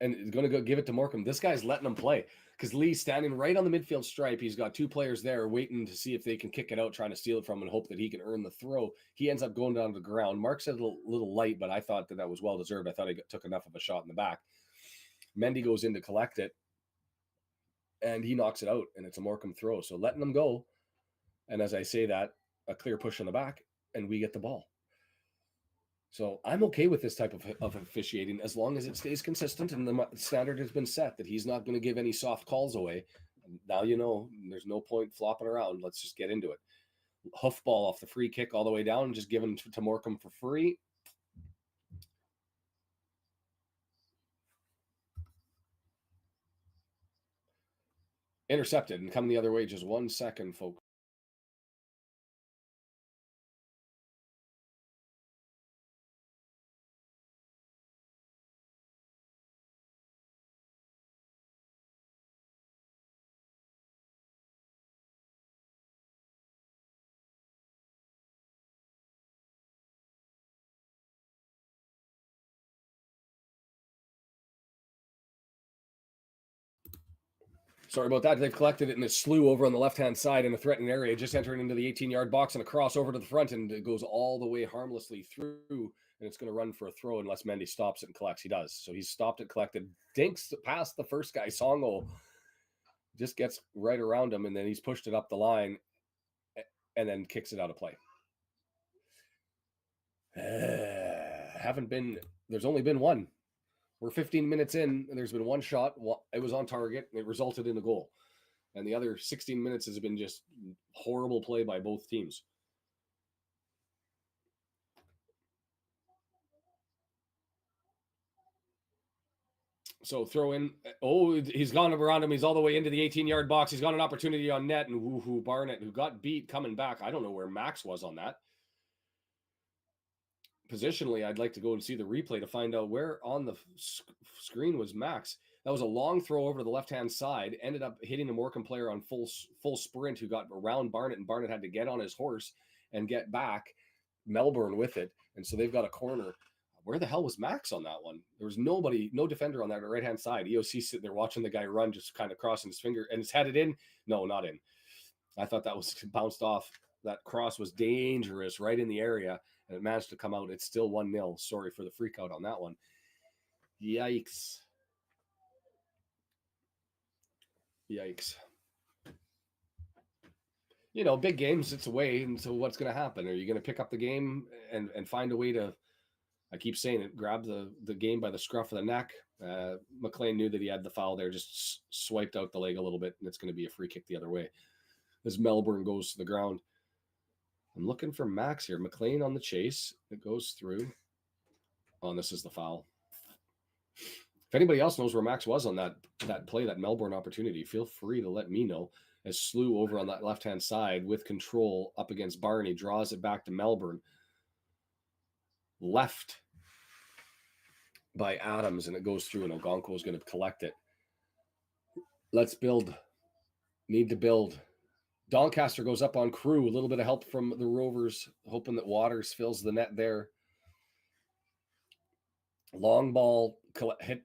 A: and he's going to go give it to Morecambe. This guy's letting him play because Lee's standing right on the midfield stripe. He's got two players there waiting to see if they can kick it out, trying to steal it from him and hope that he can earn the throw. He ends up going down to the ground. Mark said a little light, but I thought that was well-deserved. I thought he took enough of a shot in the back. Mendy goes in to collect it, and he knocks it out, and it's a Morecambe throw. So letting them go, and as I say that, a clear push in the back, and we get the ball. So I'm okay with this type of officiating as long as it stays consistent and the standard has been set that he's not going to give any soft calls away. Now you know there's no point flopping around. Let's just get into it. Hoof ball off the free kick all the way down, just given to Morecambe for free. Intercepted and coming the other way. Just 1 second, folks. Sorry about that. They've collected it in a slew over on the left-hand side in a threatened area, just entering into the 18-yard box and a cross over to the front, and it goes all the way harmlessly through, and it's going to run for a throw unless Mendy stops it and collects. He does. So he's stopped it, collected, dinks past the first guy. Songo just gets right around him, and then he's pushed it up the line and then kicks it out of play. There's only been one. We're 15 minutes in, and there's been one shot. It was on target, and it resulted in a goal. And the other 16 minutes has been just horrible play by both teams. So throw in. Oh, he's gone around him. He's all the way into the 18-yard box. He's got an opportunity on net, and woohoo, Barnett, who got beat coming back. I don't know where Max was on that. Positionally, I'd like to go and see the replay to find out where on the screen was Max. That was a long throw over to the left-hand side, ended up hitting a Morecambe player on full sprint who got around Barnett, and Barnett had to get on his horse and get back. Melbourne with it, and so they've got a corner. Where the hell was Max on that one? There was nobody, no defender on that right-hand side. EOC sitting there watching the guy run, just kind of crossing his finger, and it's headed in. No, not in. I thought that was bounced off. That cross was dangerous right in the area, and it managed to come out. It's still 1-0. Sorry for the freak out on that one. Yikes. Yikes. You know, big games, it's away. And so what's going to happen? Are you going to pick up the game and find a way to, I keep saying it, grab the game by the scruff of the neck? McLean knew that he had the foul there, just swiped out the leg a little bit, and it's going to be a free kick the other way as Melbourne goes to the ground. I'm looking for Max here. McLean on the chase. It goes through. Oh, and this is the foul. If anybody else knows where Max was on that play, that Melbourne opportunity, feel free to let me know. As Slew over on that left-hand side with control up against Barney, draws it back to Melbourne. Left by Adams, and it goes through, and Ogonko is going to collect it. Let's build. Need to build. Doncaster goes up on Crew. A little bit of help from the Rovers, hoping that Waters fills the net there. Long ball hit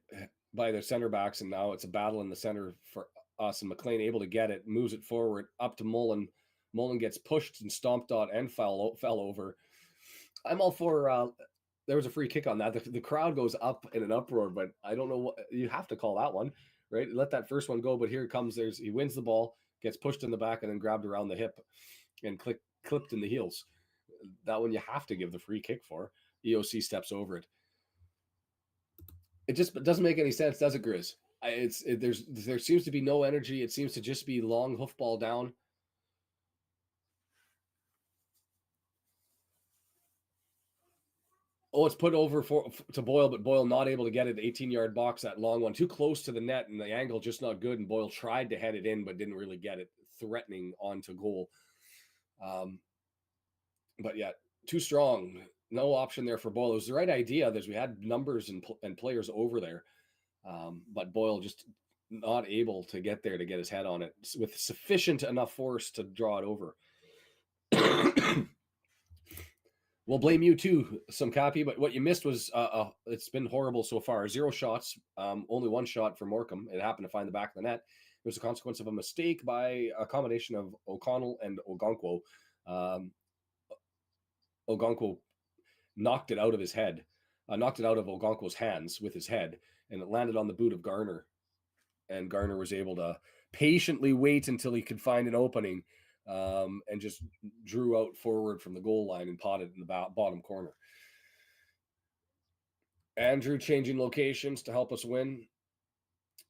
A: by their center backs, and now it's a battle in the center for us. And McLean able to get it, moves it forward up to Mullen. Mullen gets pushed and stomped on and fell over. I'm all for. There was a free kick on that. The crowd goes up in an uproar, but I don't know what you have to call that one, right? Let that first one go, but here it comes. He wins the ball, gets pushed in the back, and then grabbed around the hip and clipped in the heels. That one you have to give the free kick for. EOC steps over it. It just doesn't make any sense, does it, Grizz? There seems to be no energy. It seems to just be long hoofball down. Oh, it's put over to Boyle, but Boyle not able to get it. 18-yard box, that long one, too close to the net, and the angle just not good. And Boyle tried to head it in, but didn't really get it, threatening onto goal. But yeah, too strong. No option there for Boyle. It was the right idea. We had numbers and players over there, but Boyle just not able to get there to get his head on it with sufficient enough force to draw it over. We'll blame you too, some copy, but what you missed was it's been horrible so far. 0 shots, only 1 shot for Morecambe. It happened to find the back of the net. It was a consequence of a mistake by a combination of O'Connell and Ogonko. Ogonko knocked it out of his head, knocked it out of Ogonko's hands with his head, and it landed on the boot of Garner. And Garner was able to patiently wait until he could find an opening and just drew out forward from the goal line and potted in the bottom corner. Andrew changing locations to help us win.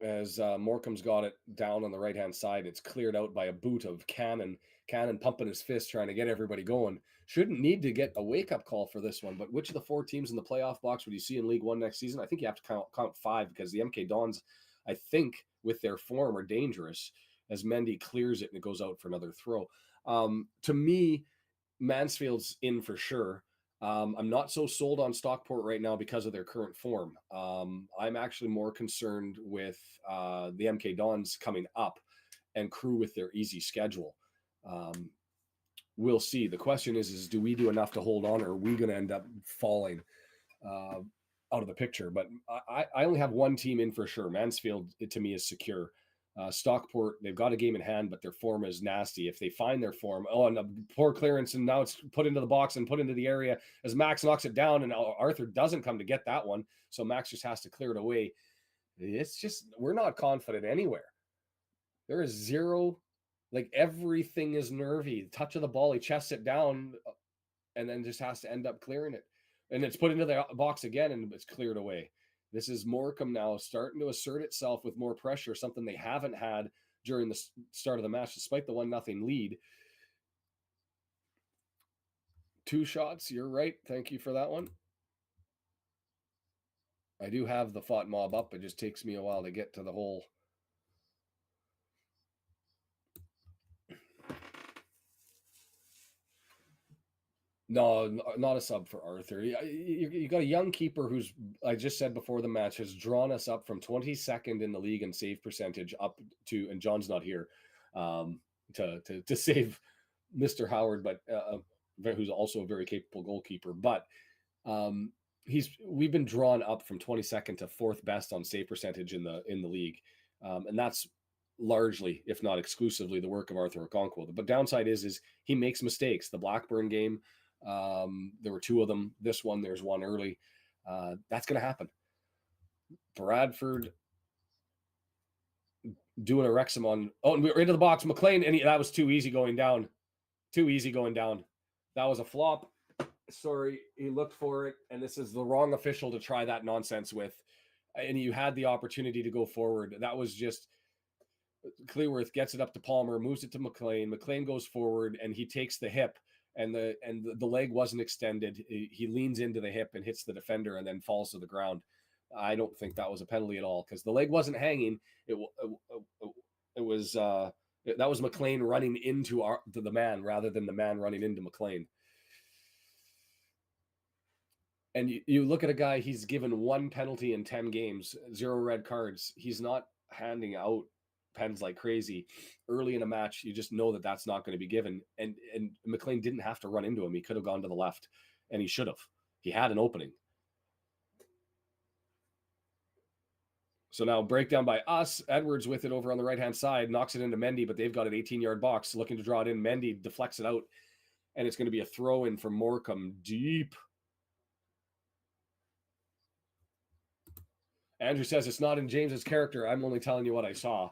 A: As Morecambe's got it down on the right-hand side, it's cleared out by a boot of Cannon. Cannon pumping his fist, trying to get everybody going. Shouldn't need to get a wake-up call for this one, but which of the 4 teams in the playoff box would you see in League One next season? I think you have to count 5, because the MK Dons, I think, with their form, are dangerous, as Mendy clears it and it goes out for another throw. To me, Mansfield's in for sure. I'm not so sold on Stockport right now because of their current form. I'm actually more concerned with the MK Dons coming up and Crew with their easy schedule. We'll see. The question is do we do enough to hold on, or are we going to end up falling out of the picture? But I only have one team in for sure. Mansfield, to me, is secure. Stockport, they've got a game in hand, but their form is nasty. If they find their form, and a poor clearance, and now it's put into the box and put into the area as Max knocks it down, and Arthur doesn't come to get that one, so Max just has to clear it away. It's just, we're not confident anywhere. There is zero, like everything is nervy. Touch of the ball, he chests it down, and then just has to end up clearing it. And it's put into the box again, and it's cleared away. This is Morecambe now starting to assert itself with more pressure, something they haven't had during the start of the match, despite the 1-0 lead. 2 shots, you're right. Thank you for that one. I do have the fought mob up. It just takes me a while to get to the whole. No, not a sub for Arthur. You got a young keeper who's, I just said before the match, has drawn us up from 22nd in the league in save percentage up to, and John's not here to save Mr. Howard, but who's also a very capable goalkeeper. But we've been drawn up from 22nd to 4th best on save percentage in the league, and that's largely, if not exclusively, the work of Arthur Okonkwo. But downside is he makes mistakes. The Blackburn game, there were 2 of them. This one, there's one early. That's going to happen. Bradford doing a Wrexham on. Oh, and we were into the box. McLean, and that was too easy going down. Too easy going down. That was a flop. Sorry, he looked for it, and this is the wrong official to try that nonsense with. And you had the opportunity to go forward. That was just Clearworth gets it up to Palmer, moves it to McLean. McLean goes forward, and he takes the hip, and the leg wasn't extended. He leans into the hip and hits the defender, and then falls to the ground. I don't think that was a penalty at all because the leg wasn't hanging. It was that was McLean running into the man rather than the man running into McLean. And you look at a guy, he's given 1 penalty in 10 games, 0 red cards. He's not handing out pens like crazy. Early in a match, you just know that that's not going to be given. And McLean didn't have to run into him. He could have gone to the left, and he should have. He had an opening. So now breakdown by us. Edwards with it over on the right-hand side, knocks it into Mendy, but they've got an 18-yard box looking to draw it in. Mendy deflects it out, and it's going to be a throw-in from Morecambe deep. Andrew says it's not in James's character. I'm only telling you what I saw.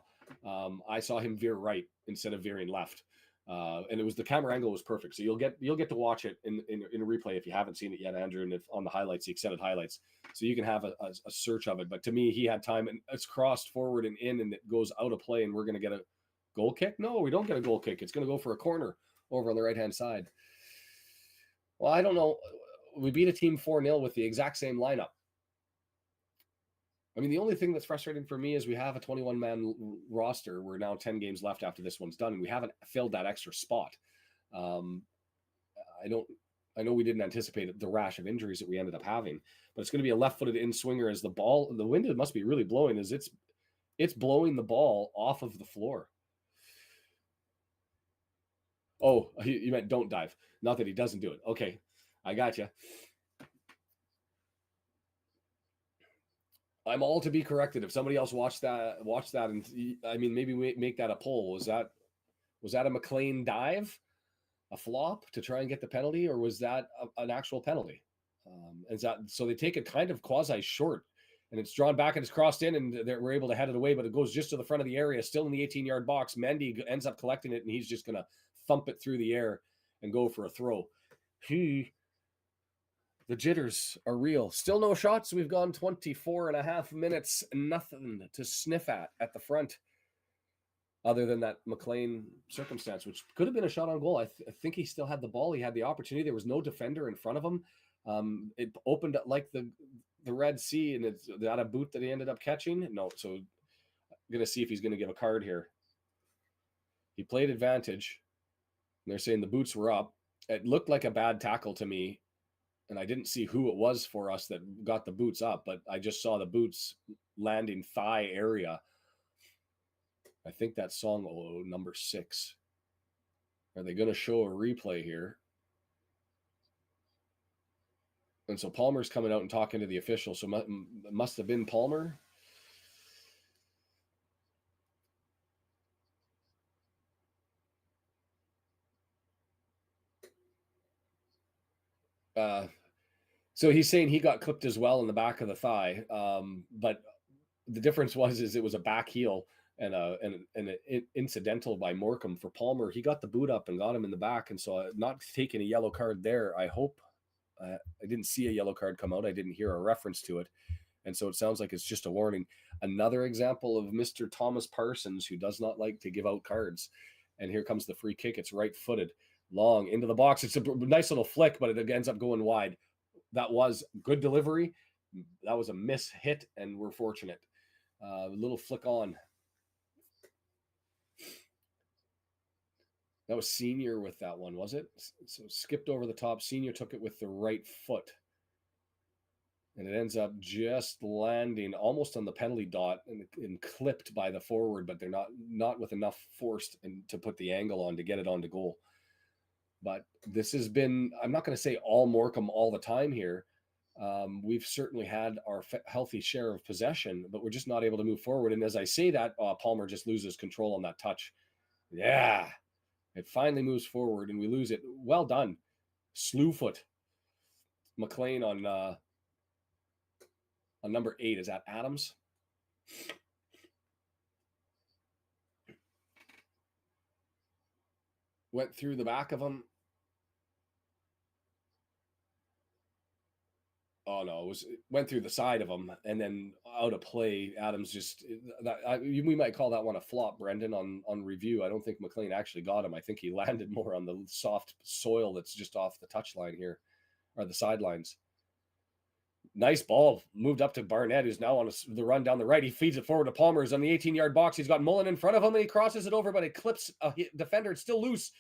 A: I saw him veer right instead of veering left, and it was the camera angle was perfect. So you'll get to watch it in a replay if you haven't seen it yet, Andrew. And if on the highlights, the extended highlights, so you can have a search of it. But to me, he had time, and it's crossed forward and in, and it goes out of play, and we're going to get a goal kick. No, we don't get a goal kick. It's going to go for a corner over on the right hand side. Well, I don't know. We beat a team 4-0 with the exact same lineup. I mean, the only thing that's frustrating for me is we have a 21-man roster. We're now 10 games left after this one's done, and we haven't filled that extra spot. I know we didn't anticipate the rash of injuries that we ended up having, but it's going to be a left-footed in-swinger as the wind must be really blowing as it's blowing the ball off of the floor. Oh, you meant don't dive. Not that he doesn't do it. Okay, I got you. I'm all to be corrected. If somebody else watched that, and I mean, maybe we make that a poll. Was that a McLean dive, a flop to try and get the penalty, or was that an actual penalty? So they take it kind of quasi short, and it's drawn back and it's crossed in, and we're able to head it away, but it goes just to the front of the area, still in the 18-yard box. Mendy ends up collecting it, and he's just going to thump it through the air and go for a throw. The jitters are real. Still no shots. We've gone 24 and a half minutes. Nothing to sniff at the front other than that McLean circumstance, which could have been a shot on goal. I think he still had the ball. He had the opportunity. There was no defender in front of him. It opened up like the Red Sea, and it's that a boot that he ended up catching? No. So I'm going to see if he's going to give a card here. He played advantage. They're saying the boots were up. It looked like a bad tackle to me. And I didn't see who it was for us that got the boots up, but I just saw the boots landing thigh area. I think that's song number 6. Are they going to show a replay here? And so Palmer's coming out and talking to the official. So it must have been Palmer. So he's saying he got clipped as well in the back of the thigh. But the difference is it was a back heel and an incidental by Morecambe. For Palmer, he got the boot up and got him in the back. And so not taking a yellow card there, I hope. I didn't see a yellow card come out. I didn't hear a reference to it. And so it sounds like it's just a warning. Another example of Mr. Thomas Parsons, who does not like to give out cards. And here comes the free kick. It's right-footed, long into the box. It's a nice little flick, but it ends up going wide. That was good delivery. That was a miss hit, and we're fortunate. A little flick on. That was Senior with that one, was it? So skipped over the top. Senior took it with the right foot. And it ends up just landing almost on the penalty dot and clipped by the forward, but they're not with enough force to put the angle on to get it onto goal. But this has been, I'm not going to say all Morecambe all the time here, We've certainly had our healthy share of possession, but we're just not able to move forward. And as I say that, Palmer just loses control on that touch. Yeah, it finally moves forward and we lose it. Well done. Slewfoot. McLean on number 8. Is that Adams? Went through the back of him. Oh no, it went through the side of him and then out of play. Adams just we might call that one a flop, Brendan, on review. I don't think McLean actually got him. I think he landed more on the soft soil that's just off the touchline here, or the sidelines. Nice ball, moved up to Barnett, who's now on the run down the right. He feeds it forward to Palmer, who's on the 18-yard box. He's got Mullen in front of him, and he crosses it over, but it clips a defender. It's still loose.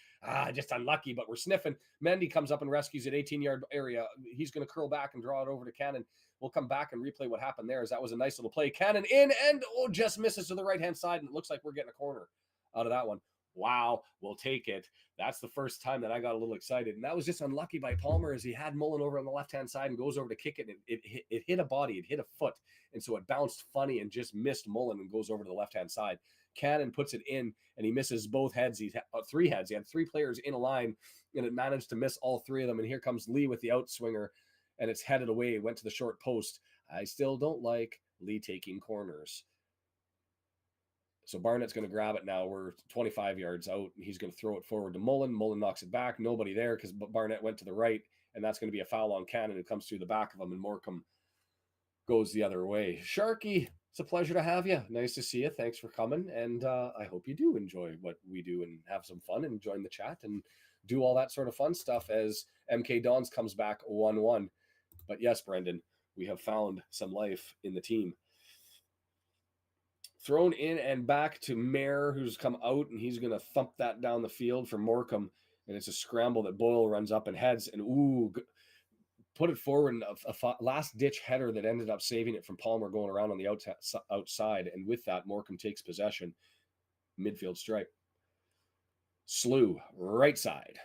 A: Just unlucky, but we're sniffing. Mendy comes up and rescues it, 18-yard area. He's going to curl back and draw it over to Cannon. We'll come back and replay what happened there, as that was a nice little play. Cannon in, and just misses to the right-hand side, and it looks like we're getting a corner out of that one. Wow, we'll take it. That's the first time that I got a little excited. And that was just unlucky by Palmer, as he had Mullen over on the left-hand side and goes over to kick it. And it hit a body. It hit a foot. And so it bounced funny and just missed Mullen and goes over to the left-hand side. Cannon puts it in, and he misses both heads. He had 3 heads. He had 3 players in a line, and it managed to miss all 3 of them. And here comes Lee with the outswinger, and it's headed away. It went to the short post. I still don't like Lee taking corners. So Barnett's going to grab it now. We're 25 yards out, and he's going to throw it forward to Mullen. Mullen knocks it back. Nobody there because Barnett went to the right, and that's going to be a foul on Cannon, who comes through the back of him, and Morecambe goes the other way. Sharky, it's a pleasure to have you. Nice to see you. Thanks for coming, and I hope you do enjoy what we do and have some fun and join the chat and do all that sort of fun stuff as MK Dons comes back 1-1. But yes, Brendan, we have found some life in the team. Thrown in and back to Mayer, who's come out, and he's going to thump that down the field for Morecambe. And it's a scramble that Boyle runs up and heads, and put it forward in a last-ditch header that ended up saving it from Palmer going around on the outside. And with that, Morecambe takes possession. Midfield stripe. Slew, right side.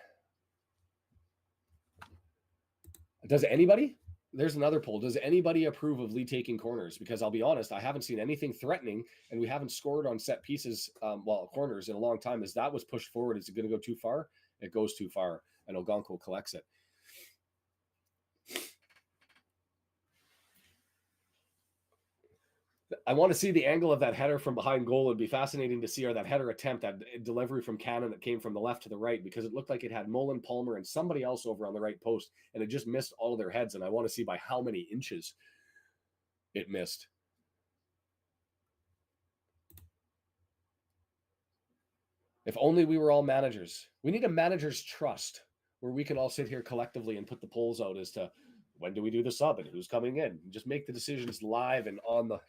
A: Does anybody? There's another poll. Does anybody approve of Lee taking corners? Because I'll be honest, I haven't seen anything threatening, and we haven't scored on set pieces, corners in a long time. As that was pushed forward, is it going to go too far? It goes too far, and Ogonko collects it. I want to see the angle of that header from behind goal. It'd be fascinating to see, or that header attempt, that delivery from Cannon that came from the left to the right, because it looked like it had Mullen, Palmer, and somebody else over on the right post, and it just missed all of their heads. And I want to see by how many inches it missed. If only we were all managers. We need a manager's trust where we can all sit here collectively and put the polls out as to when do we do the sub and who's coming in. Just make the decisions live and on the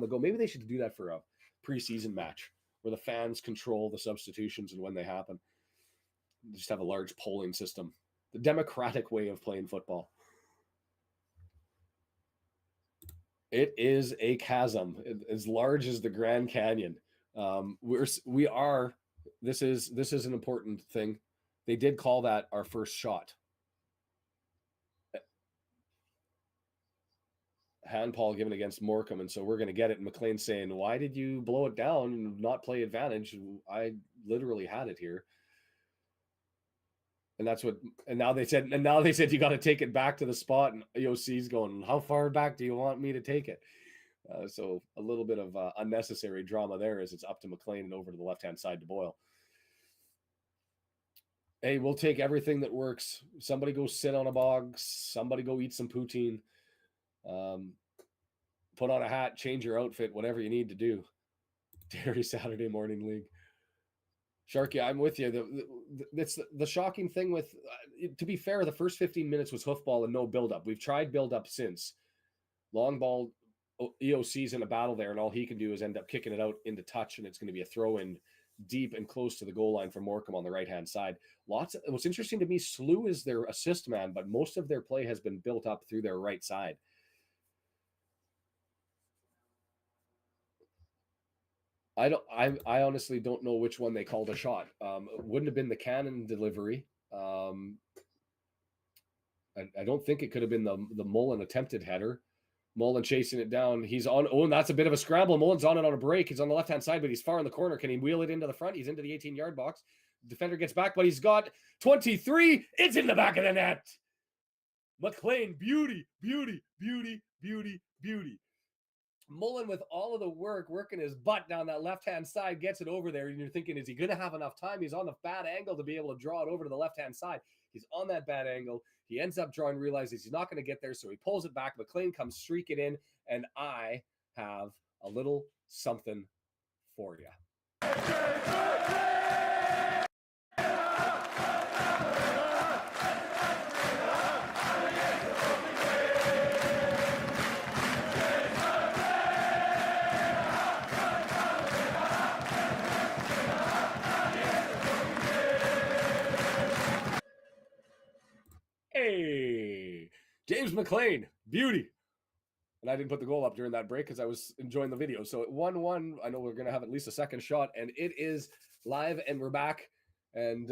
A: go. Maybe they should do that for a preseason match where the fans control the substitutions and when they happen. Just have a large polling system. The democratic way of playing football. It is a chasm as large as the Grand Canyon. This is an important thing. They did call that our first shot. Handball given against Morecambe, and so we're going to get it. And McLean's saying, why did you blow it down and not play advantage? I literally had it here. And now they said you got to take it back to the spot. And EOC's going, how far back do you want me to take it? So a little bit of unnecessary drama there as it's up to McLean and over to the left-hand side to Boyle. Hey, we'll take everything that works. Somebody go sit on a bog. Somebody go eat some poutine. Put on a hat, change your outfit, whatever you need to do. Dairy Saturday Morning League. Sharky, I'm with you. That's the shocking thing with, to be fair, the first 15 minutes was hoofball and no build-up. We've tried build-up since. Long ball, EOC's in a battle there, and all he can do is end up kicking it out into touch, and it's going to be a throw-in deep and close to the goal line for Morecambe on the right-hand side. What's interesting to me, Slew is their assist man, but most of their play has been built up through their right side. I honestly don't know which one they called a shot. It wouldn't have been the Cannon delivery. I I don't think it could have been the Mullen attempted header. Mullen chasing it down. He's on. Oh, and that's a bit of a scramble. Mullen's on it on a break. He's on the left-hand side, but he's far in the corner. Can he wheel it into the front? He's into the 18-yard box. Defender gets back, but he's got 23. It's in the back of the net. McLean, beauty. Mullen, with all of the work, working his butt down that left-hand side, gets it over there, and you're thinking, is he going to have enough time? He's on the bad angle to be able to draw it over to the left-hand side. He's on that bad angle. He ends up drawing, realizes he's not going to get there, so he pulls it back. McLean comes streaking in, and I have a little something for you. Hey, James McLean, beauty. And I didn't put the goal up during that break because I was enjoying the video. So at 1-1, I know we're going to have at least a second shot, and it is live, and we're back. And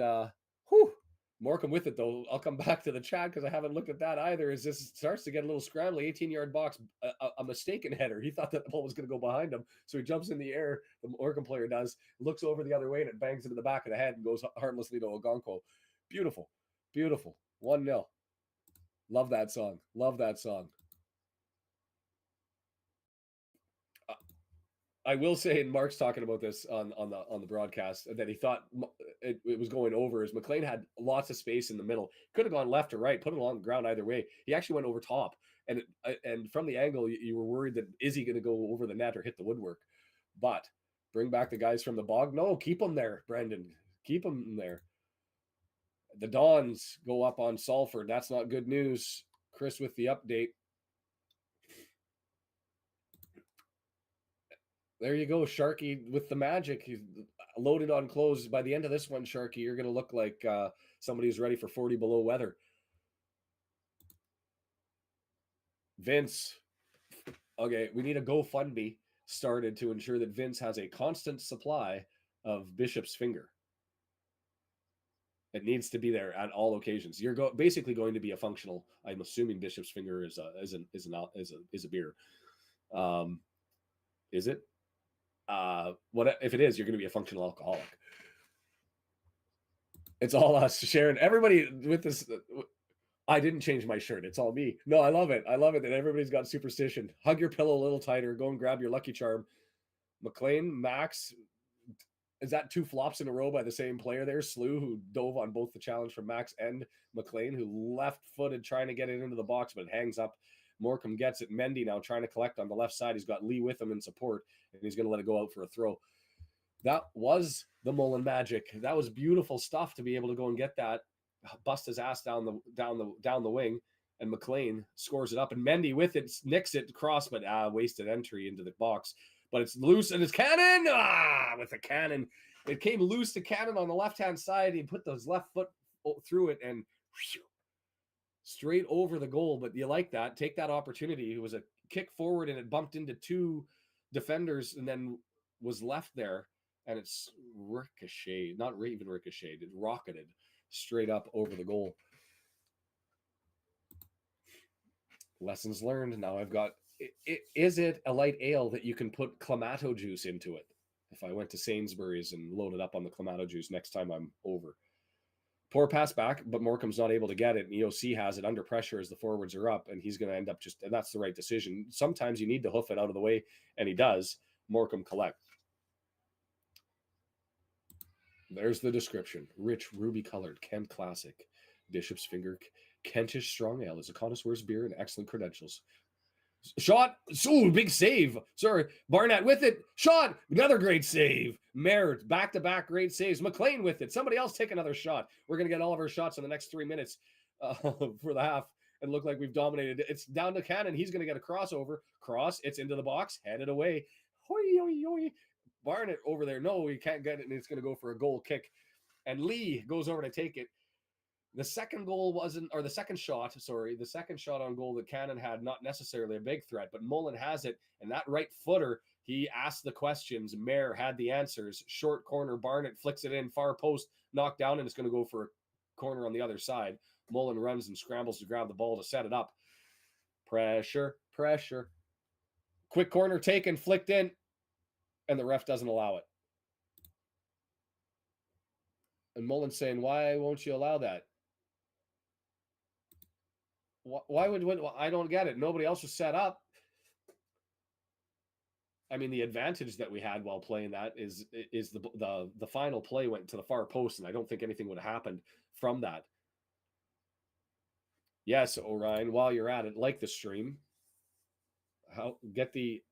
A: Morecambe with it, though. I'll come back to the chat because I haven't looked at that either. As this starts to get a little scrambly, 18-yard box, a mistaken header. He thought that the ball was going to go behind him, so he jumps in the air. The Morecambe player does, looks over the other way, and it bangs into the back of the head and goes harmlessly to Ogonko. Beautiful. 1-0. Love that song. I will say, and Mark's talking about this on the broadcast, that he thought it was going over, as McLean had lots of space in the middle. Could have gone left or right, put it along the ground either way. He actually went over top, and from the angle, you were worried that is he going to go over the net or hit the woodwork? But bring back the guys from the bog. No, keep them there, Brendan. Keep them there. The Dons go up on Salford. That's not good news. Chris with the update. There you go, Sharky with the magic. He's loaded on clothes. By the end of this one, Sharky, you're going to look like somebody who's ready for 40 below weather. Vince. Okay, we need a GoFundMe started to ensure that Vince has a constant supply of Bishop's Finger. It needs to be there at all occasions. You're basically going to be a functional. I'm assuming Bishop's Finger is a beer. Is it? What if it is? You're going to be a functional alcoholic. It's all us, Sharon. Everybody with this. I didn't change my shirt. It's all me. No, I love it. That everybody's got superstition. Hug your pillow a little tighter. Go and grab your Lucky Charm. McLean, Max. Is that two flops in a row by the same player there? Slew, who dove on both the challenge from Max and McLean, who left-footed trying to get it into the box, but it hangs up. Morecambe gets it. Mendy now trying to collect on the left side. He's got Lee with him in support, and he's going to let it go out for a throw. That was the Mullen magic. That was beautiful stuff to be able to go and get that, bust his ass down the wing, and McLean scores it up. And Mendy with it, nicks it across, but wasted entry into the box. But it's loose, and it's Cannon! With the cannon. It came loose to Cannon on the left-hand side. He put his left foot through it and straight over the goal. But you like that. Take that opportunity. It was a kick forward, and it bumped into two defenders and then was left there. And it's ricocheted. Not even ricocheted. It rocketed straight up over the goal. Lessons learned. Now I've got... Is it a light ale that you can put Clamato juice into it? If I went to Sainsbury's and loaded up on the Clamato juice next time I'm over. Poor pass back, but Morecambe's not able to get it. And EOC has it under pressure as the forwards are up, and he's going to end up and that's the right decision. Sometimes you need to hoof it out of the way, and he does. Morecambe collect. There's the description. Rich, ruby-colored, Kent Classic. Bishop's Finger. Kentish Strong Ale is a connoisseur's beer and excellent credentials. Shot. Ooh, big save. Sorry. Barnett with it. Shot. Another great save. Mayer, back-to-back great saves. McLean with it. Somebody else take another shot. We're going to get all of our shots in the next 3 minutes for the half and look like we've dominated. It's down to Cannon. He's going to get a crossover. Cross. It's into the box. Headed away. Hoi, hoi, hoi. Barnett over there. No, he can't get it, and it's going to go for a goal kick. And Lee goes over to take it. The second shot on goal that Cannon had, not necessarily a big threat, but Mullen has it, and that right footer, he asked the questions. Mayer had the answers. Short corner, Barnett flicks it in, far post, knocked down, and it's going to go for a corner on the other side. Mullen runs and scrambles to grab the ball to set it up. Pressure. Quick corner taken, flicked in, and the ref doesn't allow it. And Mullen's saying, why won't you allow that? Why would I don't get it. Nobody else was set up. I mean, the advantage that we had while playing that is the final play went to the far post, and I don't think anything would have happened from that. Yes, Orion, while you're at it, like the stream, get the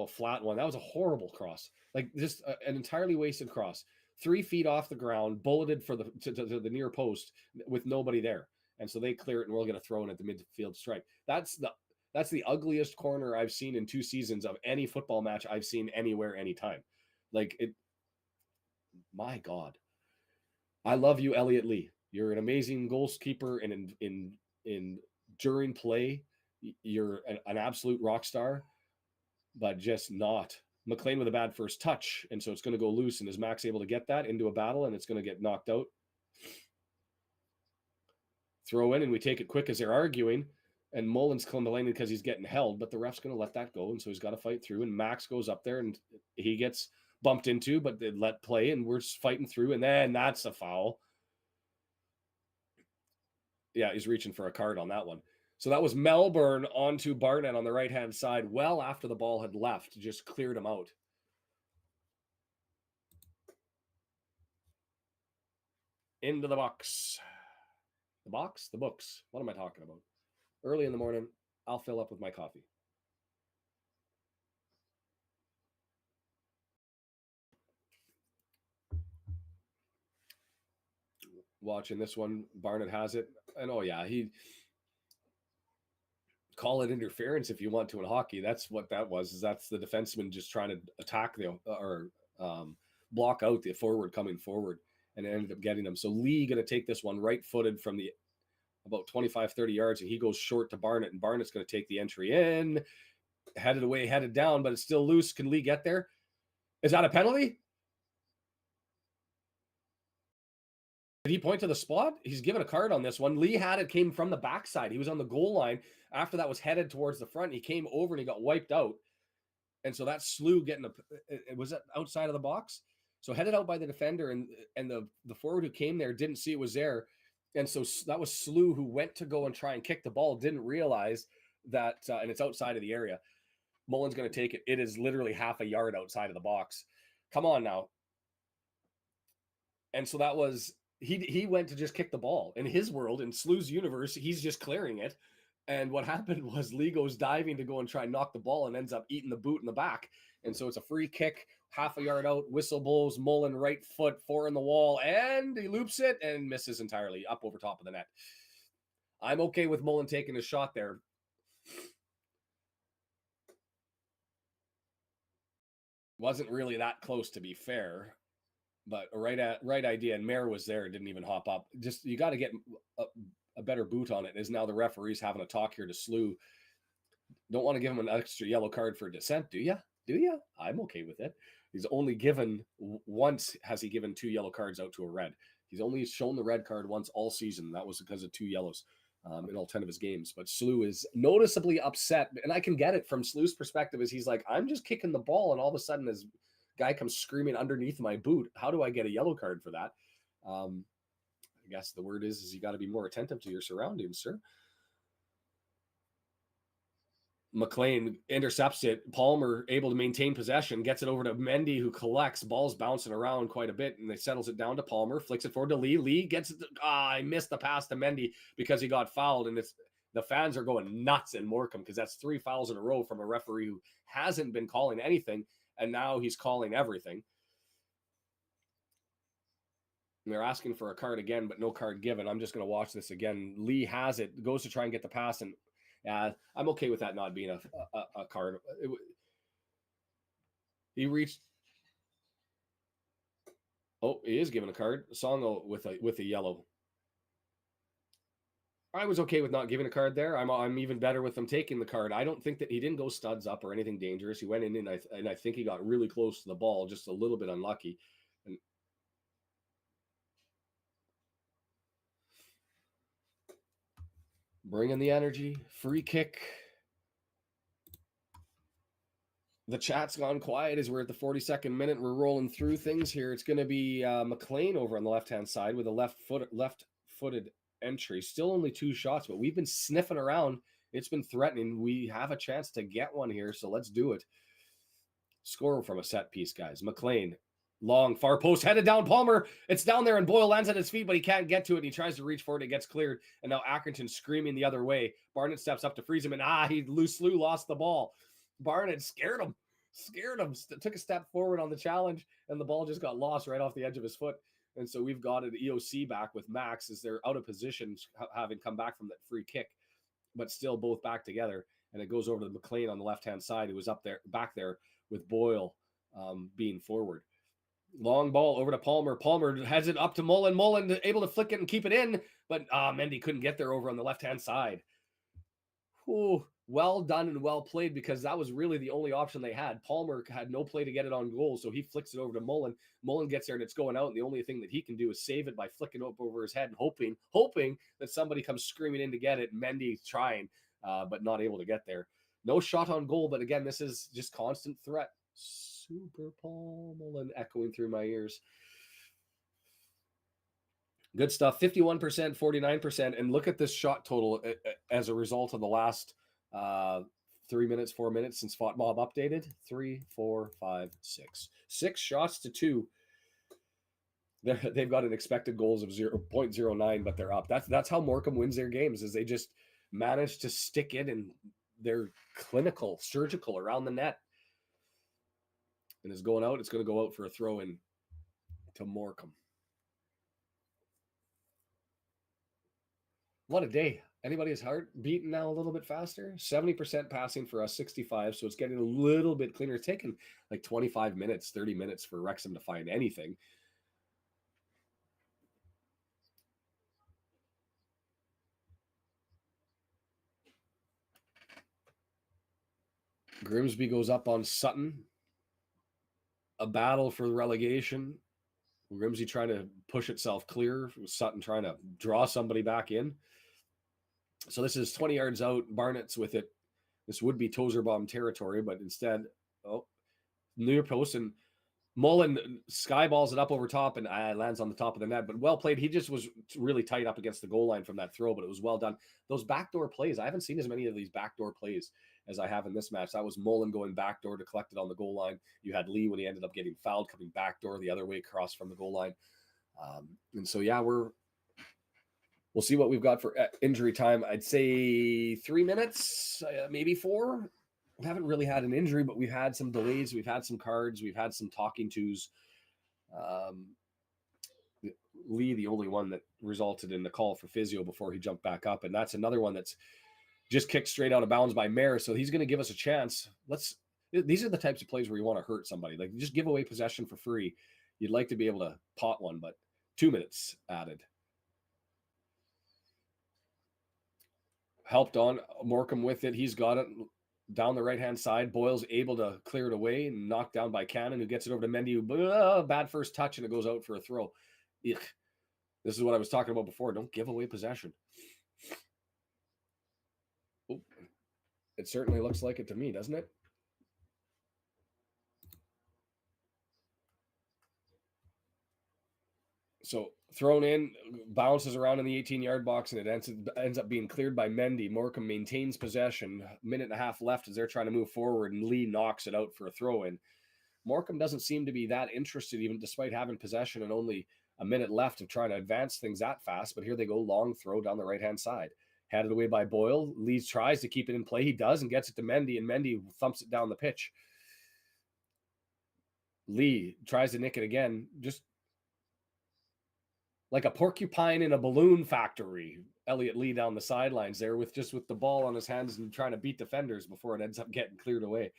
A: flat one. That was a horrible cross. Like just an entirely wasted cross. 3 feet off the ground, bulleted for to the near post with nobody there. And so they clear it, and we're going to throw in at the midfield stripe. That's the ugliest corner I've seen in 2 seasons of any football match I've seen anywhere, anytime. Like it. My God, I love you, Elliot Lee. You're an amazing goalkeeper, and in during play, you're an absolute rock star. But just not. McLean with a bad first touch, and so it's going to go loose, and is Max able to get that into a battle, and it's going to get knocked out. Throw in, and we take it quick as they're arguing, and Mullen's complaining because he's getting held, but the ref's going to let that go, and so he's got to fight through, and Max goes up there, and he gets bumped into, but they let play, and we're fighting through, and then that's a foul. Yeah, he's reaching for a card on that one. So that was Melbourne onto Barnett on the right-hand side, well after the ball had left, just cleared him out. Into the box. The box? The books. What am I talking about? Early in the morning, I'll fill up with my coffee. Watching this one, Barnett has it. And he call it interference if you want to in hockey. That's what that was. Is that's the defenseman just trying to attack block out the forward coming forward, and it ended up getting him. So Lee going to take this one right-footed from the about 25, 30 yards, and he goes short to Barnett, and Barnett's going to take the entry in, headed away, headed down, but it's still loose. Can Lee get there? Is that a penalty? Did he point to the spot? He's given a card on this one. Lee had it, came from the backside. He was on the goal line. After that was headed towards the front. He came over and he got wiped out. And so that slew getting was it outside of the box? So headed out by the defender, and the forward who came there didn't see it was there. And so that was Slew, who went to go and try and kick the ball, didn't realize that, and it's outside of the area. Mullen's going to take it. It is literally half a yard outside of the box. Come on now. And so that was, he went to just kick the ball. In his world, in Slew's universe, he's just clearing it. And what happened was Lee goes diving to go and try and knock the ball and ends up eating the boot in the back. And so it's a free kick, half a yard out, whistle blows, Mullen right foot, 4 in the wall, and he loops it and misses entirely up over top of the net. I'm okay with Mullen taking a shot there. Wasn't really that close, to be fair, but a right idea, and Mayer was there, didn't even hop up. Just, you got to get a better boot on it. Is now the referee's having a talk here to Slew. Don't want to give him an extra yellow card for dissent, do you? Do you? I'm okay with it. He's only given once, has he given 2 yellow cards out to a red. He's only shown the red card once all season. That was because of 2 yellows in all 10 of his games. But Slew is noticeably upset, and I can get it from Slew's perspective. Is he's like, I'm just kicking the ball, and all of a sudden this guy comes screaming underneath my boot. How do I get a yellow card for that? I guess the word is you got to be more attentive to your surroundings, sir. McLean intercepts it. Palmer able to maintain possession, gets it over to Mendy, who collects. Ball's bouncing around quite a bit, and they settles it down to Palmer. Flicks it forward to Lee. Lee gets it. I missed the pass to Mendy because he got fouled, and the fans are going nuts in Morecambe because that's 3 fouls in a row from a referee who hasn't been calling anything, and now he's calling everything. And they're asking for a card again, but no card given. I'm just going to watch this again. Lee has it, goes to try and get the pass, and I'm okay with that not being a card. He reached. Oh, he is given a card. Songo with a yellow. I was okay with not giving a card there. I'm even better with him taking the card. I don't think that he didn't go studs up or anything dangerous. He went in, and I think he got really close to the ball, just a little bit unlucky. And Bringing the energy. Free kick. The chat's gone quiet as we're at the 42nd minute. We're rolling through things here. It's going to be McLean over on the left-hand side with a left-footed entry. Still only 2 shots, but we've been sniffing around. It's been threatening. We have a chance to get one here, so let's do it. Score from a set piece, guys. McLean, long, far post, headed down. Palmer, it's down there, and Boyle lands at his feet, but he can't get to it. And he tries to reach for it. It gets cleared, and now Accrington screaming the other way. Barnett steps up to freeze him, and he lost the ball. Barnett scared him, took a step forward on the challenge, and the ball just got lost right off the edge of his foot. And so we've got an EOC back with Max as they're out of position, having come back from that free kick, but still both back together. And it goes over to McLean on the left-hand side, who was back there with Boyle being forward. Long ball over to Palmer. Palmer heads it up to Mullen. Mullen able to flick it and keep it in, but Mendy couldn't get there over on the left-hand side. Ooh, well done and well played, because that was really the only option they had. Palmer had no play to get it on goal, so he flicks it over to Mullen. Mullen gets there and it's going out, and the only thing that he can do is save it by flicking it up over his head and hoping that somebody comes screaming in to get it. Mendy trying, but not able to get there. No shot on goal, but again, this is just constant threat. Super Paul Mullen echoing through my ears. Good stuff. 51%, 49%. And look at this shot total as a result of the last 3 minutes, 4 minutes since FOTMob updated. 3, 4, 5, 6. 6 shots to 2. They've got an expected goals of 0.09, but they're up. That's how Morecambe wins their games, is they just manage to stick it, and they're clinical, surgical around the net. And it's going out. It's going to go out for a throw in to Morecambe. What a day. Anybody's heart beating now a little bit faster? 70% passing for us, 65. So it's getting a little bit cleaner. It's taken like 25 minutes, 30 minutes for Wrexham to find anything. Grimsby goes up on Sutton. A battle for relegation. Grimsby trying to push itself clear. Sutton trying to draw somebody back in. So this is 20 yards out. Barnett's with it. This would be Tozerbaum territory, but instead, near post, and Mullen skyballs it up over top and lands on the top of the net. But well played. He just was really tight up against the goal line from that throw, but it was well done. Those backdoor plays, I haven't seen as many of these backdoor plays as I have in this match. That was Mullen going backdoor to collect it on the goal line. You had Lee, when he ended up getting fouled, coming backdoor the other way across from the goal line. And so, yeah, we'll see what we've got for injury time. I'd say 3 minutes, maybe 4. We haven't really had an injury, but we've had some delays. We've had some cards. We've had some talking tos. Lee, the only one that resulted in the call for physio before he jumped back up. And that's another one that's just kicked straight out of bounds by Mayer. So he's going to give us a chance. These are the types of plays where you want to hurt somebody. Like, just give away possession for free. You'd like to be able to pot one, but 2 minutes added. Helped on Morecambe with it. He's got it down the right-hand side. Boyle's able to clear it away and knocked down by Cannon, who gets it over to Mendy. Bad first touch, and it goes out for a throw. Ugh. This is what I was talking about before. Don't give away possession. Oop. It certainly looks like it to me, doesn't it? So thrown in, bounces around in the 18-yard box, and it ends up being cleared by Mendy. Morecambe maintains possession. Minute and a half left as they're trying to move forward, and Lee knocks it out for a throw-in. Morecambe doesn't seem to be that interested, even despite having possession and only a minute left, of trying to advance things that fast. But here they go, long throw down the right-hand side. Headed away by Boyle. Lee tries to keep it in play. He does, and gets it to Mendy, and Mendy thumps it down the pitch. Lee tries to nick it again, just like a porcupine in a balloon factory. Elliot Lee down the sidelines there with the ball on his hands and trying to beat defenders before it ends up getting cleared away.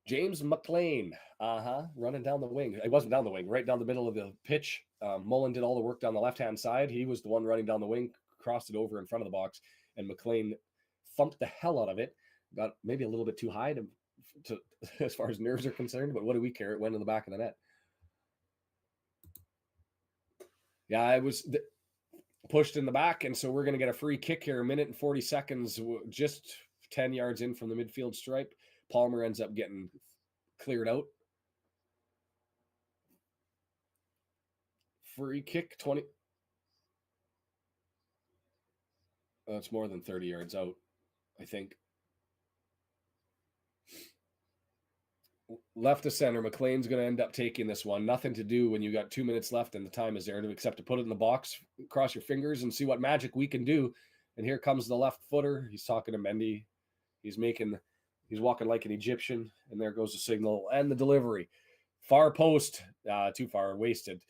A: James McLean, running down the wing. It wasn't down the wing, right down the middle of the pitch. Mullen did all the work down the left-hand side. He was the one running down the wing, crossed it over in front of the box, and McLean thumped the hell out of it. Got maybe a little bit too high to as far as nerves are concerned, but what do we care? It went in the back of the net. Yeah, I was pushed in the back, and so we're going to get a free kick here. A minute and 40 seconds, just 10 yards in from the midfield stripe. Palmer ends up getting cleared out. Free kick, 20. It's more than 30 yards out, I think. Left to center. McLean's going to end up taking this one. Nothing to do when you got 2 minutes left and the time is there except to put it in the box, cross your fingers, and see what magic we can do. And here comes the left footer. He's talking to Mendy. He's walking like an Egyptian. And there goes the signal and the delivery. Far post, too far, wasted.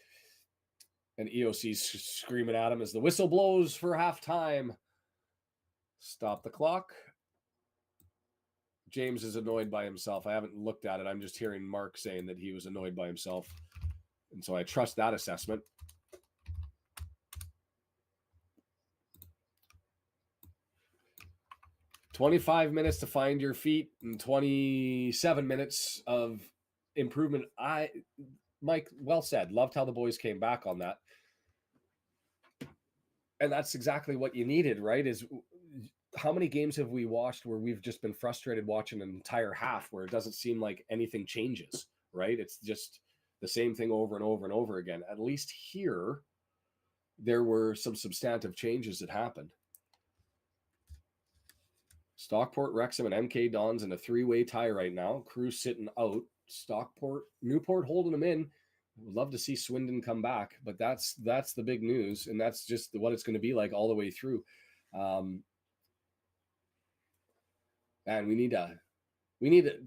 A: And EOC's screaming at him as the whistle blows for halftime. Stop the clock. James is annoyed by himself. I haven't looked at it. I'm just hearing Mark saying that he was annoyed by himself. And so I trust that assessment. "25 minutes to find your feet and 27 minutes of improvement." Mike, well said. Loved how the boys came back on that. And that's exactly what you needed, right? Is how many games have we watched where we've just been frustrated watching an entire half where it doesn't seem like anything changes, right? It's just the same thing over and over and over again. At least here, there were some substantive changes that happened. Stockport, Wrexham, and MK Dons in a three-way tie right now. Crew sitting out. Stockport, Newport holding them in. Would love to see Swindon come back, but that's the big news, and that's just what it's going to be like all the way through. And we need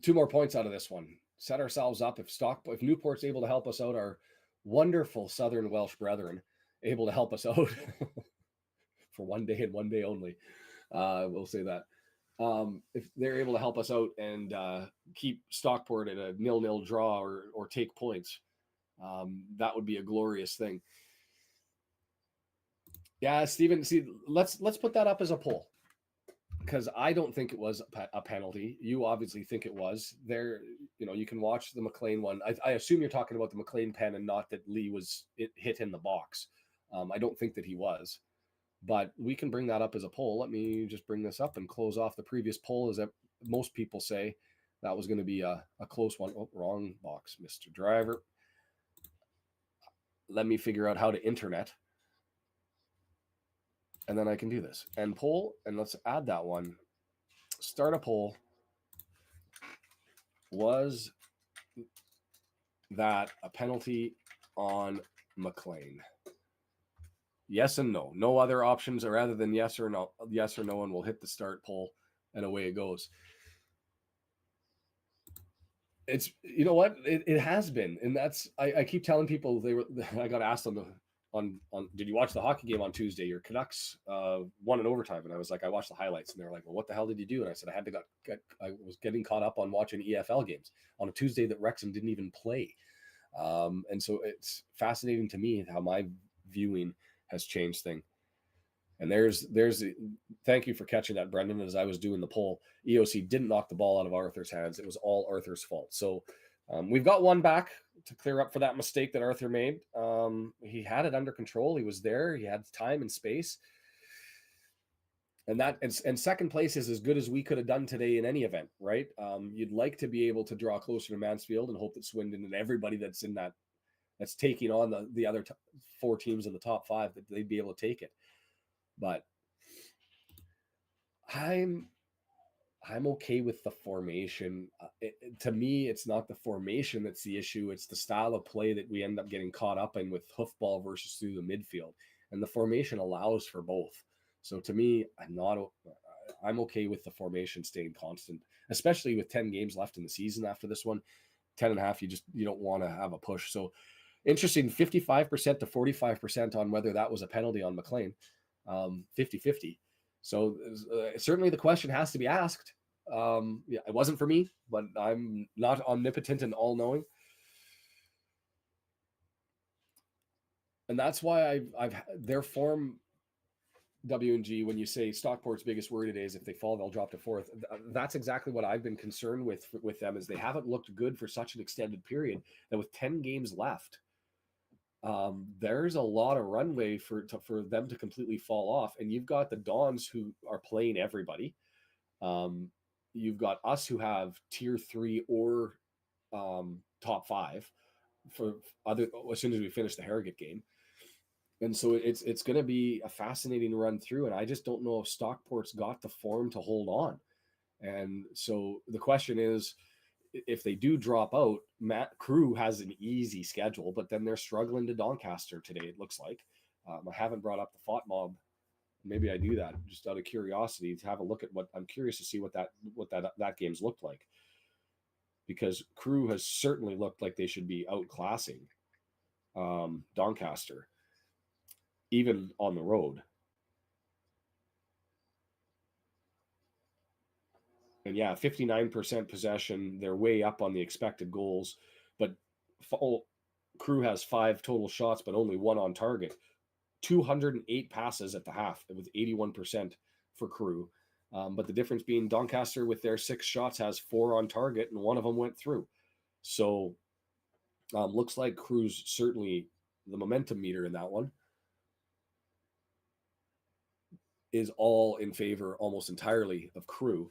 A: 2 more points out of this one. Set ourselves up. If Newport's able to help us out, our wonderful Southern Welsh brethren able to help us out for one day and one day only. We'll say that. If they're able to help us out and keep Stockport at a 0-0 draw or take points, that would be a glorious thing. Yeah, Stephen, see, let's put that up as a poll, because I don't think it was a penalty. You obviously think it was. There, you can watch the McLean one. I assume you're talking about the McLean pen and not that Lee hit in the box. I don't think that he was. But we can bring that up as a poll. Let me just bring this up and close off the previous poll. As most people say, that was going to be a close one. Oh, wrong box, Mr. Driver. Let me figure out how to internet. And then I can do this. End poll, and let's add that one. Start a poll. Was that a penalty on McLean? Yes and no. No other options rather than yes or no, and we'll hit the start poll, and away it goes. It's, you know what, it has been, and that's I keep telling people I got asked on did you watch the hockey game on Tuesday? Your Canucks won in overtime, and I was like, I watched the highlights, and they were like, well, what the hell did you do? And I said, I was getting caught up on watching EFL games on a Tuesday that Wrexham didn't even play, and so it's fascinating to me how my viewing has changed things. And there's thank you for catching that, Brendan. As I was doing the poll, EOC didn't knock the ball out of Arthur's hands. It was all Arthur's fault. So we've got one back to clear up for that mistake that Arthur made. He had it under control. He was there. He had time and space. And second place is as good as we could have done today in any event, right? You'd like to be able to draw closer to Mansfield and hope that Swindon and everybody that's in that's taking on the other 4 teams in the top 5, that they'd be able to take it. But I'm okay with the formation. To me, it's not the formation that's the issue. It's the style of play that we end up getting caught up in with hoofball versus through the midfield. And the formation allows for both. So to me, I'm okay with the formation staying constant, especially with 10 games left in the season after this one. 10.5, you don't want to have a push. So interesting, 55% to 45% on whether that was a penalty on McLean. 50-50. So certainly the question has to be asked. Yeah, it wasn't for me, but I'm not omnipotent and all-knowing. And that's why I've their form, W&G, when you say Stockport's biggest worry today is if they fall, they'll drop to 4th. That's exactly what I've been concerned with them, is they haven't looked good for such an extended period that with 10 games left, there's a lot of runway for them to completely fall off. And you've got the Dons who are playing everybody. You've got us who have tier 3 or top 5 for other as soon as we finish the Harrogate game. And so it's going to be a fascinating run through. And I just don't know if Stockport's got the form to hold on. And so the question is, if they do drop out, Matt Crew has an easy schedule, but then they're struggling to Doncaster today, it looks like. I haven't brought up the Fought Mob. Maybe I do that just out of curiosity to have a look at what I'm curious to see what that game's looked like. Because Crew has certainly looked like they should be outclassing Doncaster, even on the road. And yeah, 59% possession. They're way up on the expected goals, but Crew has 5 total shots, but only 1 on target. 208 passes at the half with 81% for Crew. But the difference being Doncaster with their 6 shots has 4 on target and 1 of them went through. So looks like Crew's certainly the momentum meter in that one is all in favor almost entirely of Crew.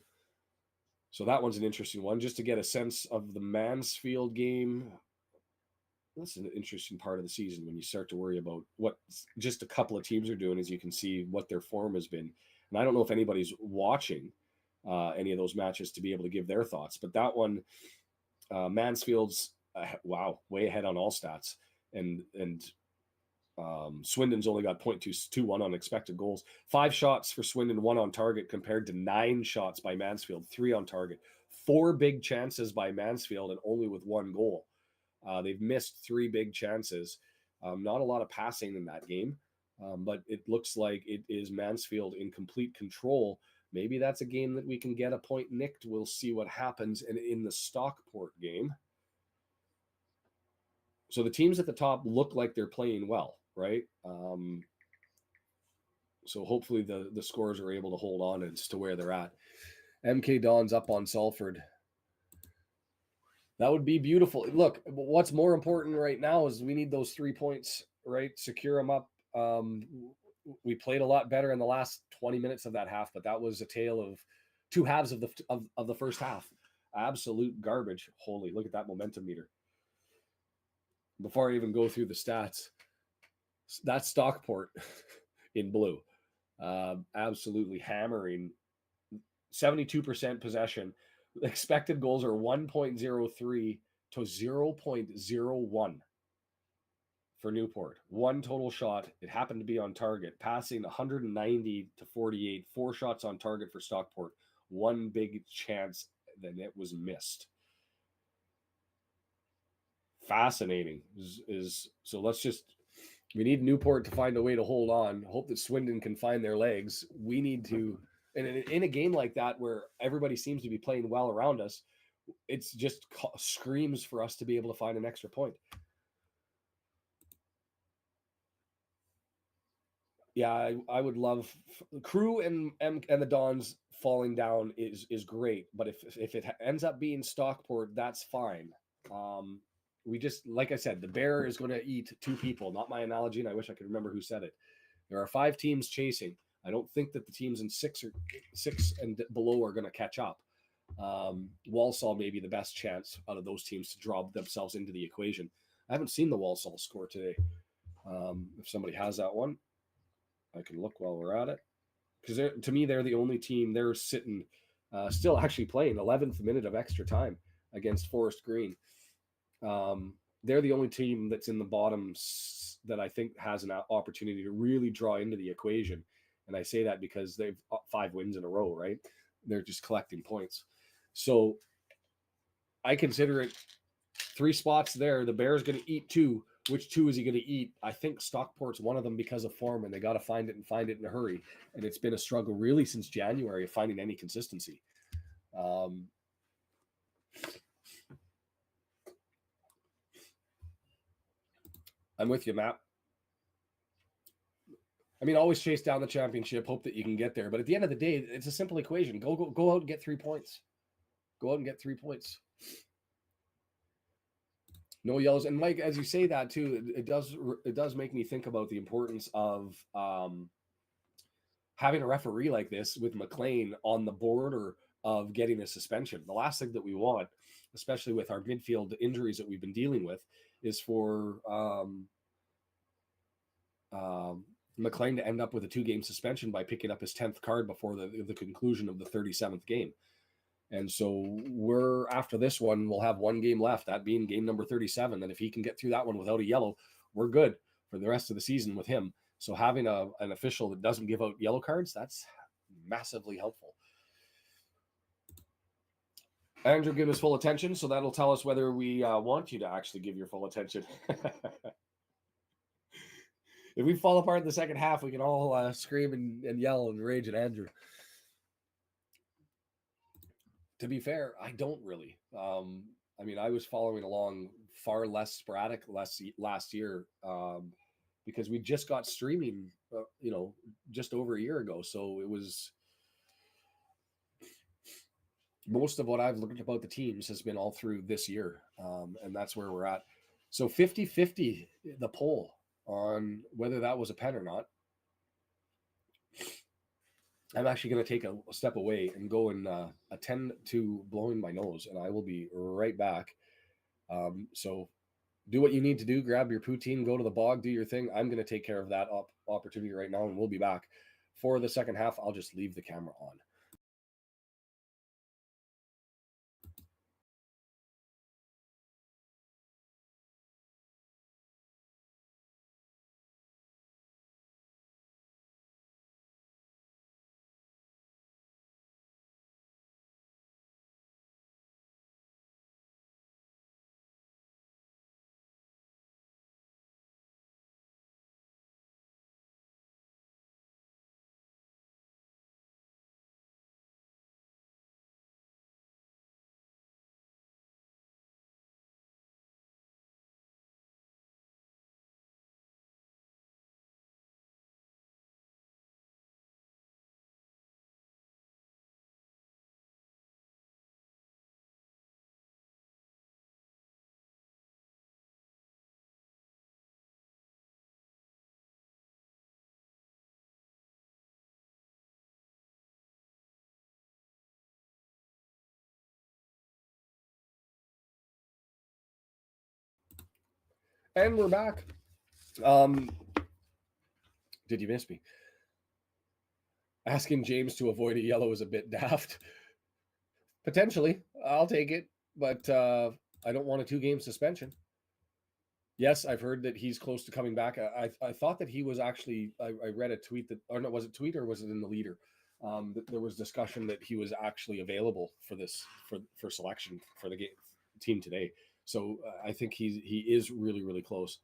A: So that one's an interesting one. Just to get a sense of the Mansfield game, that's an interesting part of the season when you start to worry about what just a couple of teams are doing, as you can see what their form has been. And I don't know if anybody's watching any of those matches to be able to give their thoughts. But that one, Mansfield's, way ahead on all stats. And Swindon's only got 0.221 on expected goals. 5 shots for Swindon, 1 on target, compared to 9 shots by Mansfield, 3 on target. 4 big chances by Mansfield and only with 1 goal. They've missed 3 big chances. Not a lot of passing in that game, but it looks like it is Mansfield in complete control. Maybe that's a game that we can get a point nicked. We'll see what happens. And in the Stockport game, so the teams at the top look like they're playing well, right? So hopefully the scores are able to hold on as to where they're at. MK Dons up on Salford. That would be beautiful. Look, what's more important right now is we need those 3 points, right? Secure them up. We played a lot better in the last 20 minutes of that half, but that was a tale of 2 halves of the first half. Absolute garbage. Holy, look at that momentum meter. Before I even go through the stats, that's Stockport in blue. Absolutely hammering. 72% possession. Expected goals are 1.03 to 0.01 for Newport. 1 total shot. It happened to be on target. Passing 190 to 48. 4 shots on target for Stockport. 1 big chance, then it was missed. Fascinating. So let's just, we need Newport to find a way to hold on. Hope that Swindon can find their legs. We need to, and in a game like that where everybody seems to be playing well around us, it's just screams for us to be able to find an extra point. Yeah, I would love Crew and the Dons falling down is great, but if it ends up being Stockport, that's fine. We just, like I said, the bear is going to eat 2 people. Not my analogy, and I wish I could remember who said it. There are 5 teams chasing. I don't think that the teams in 6 and below are going to catch up. Walsall may be the best chance out of those teams to draw themselves into the equation. I haven't seen the Walsall score today. If somebody has that one, I can look while we're at it. Because to me, they're the only team. They're sitting, still actually playing 11th minute of extra time against Forest Green. They're the only team that's in the bottom that I think has an opportunity to really draw into the equation. And I say that because they've 5 wins in a row, right? They're just collecting points. So I consider it 3 spots there. The Bear's going to eat 2. Which 2 is he going to eat? I think Stockport's one of them because of form, and they got to find it in a hurry. And it's been a struggle really since January of finding any consistency. I'm with you, Matt. I mean, always chase down the championship, hope that you can get there. But at the end of the day, it's a simple equation. Go out and get 3 points. Go out and get 3 points. No yellows. And Mike, as you say that too, it does make me think about the importance of having a referee like this with McLean on the border of getting a suspension. The last thing that we want, especially with our midfield injuries that we've been dealing with, is for McLean to end up with a 2-game suspension by picking up his 10th card before the conclusion of the 37th game. And so we're after this one, we'll have 1 game left, that being game number 37. And if he can get through that one without a yellow, we're good for the rest of the season with him. So having an official that doesn't give out yellow cards, that's massively helpful. Andrew, give us full attention, so that'll tell us whether we want you to actually give your full attention. If we fall apart in the second half, we can all scream and yell and rage at Andrew. To be fair, I don't really. I mean, I was following along far less sporadic last year because we just got streaming, just over a year ago. So it was most of what I've learned about the teams has been all through this year. And that's where we're at. So 50-50, the poll on whether that was a pen or not. I'm actually going to take a step away and go and attend to blowing my nose, and I will be right back. So do what you need to do. Grab your poutine, go to the bog, do your thing. I'm going to take care of that opportunity right now, and we'll be back. For the second half, I'll just leave the camera on. And we're back. Did you miss me? Asking James to avoid a yellow is a bit daft. Potentially, I'll take it, but I don't want a 2-game suspension. Yes, I've heard that he's close to coming back. I thought that he was actually. I read a tweet that, or no, was it tweet or was it in the leader? That there was discussion that he was actually available for this for selection for the team today. So I think he is really close.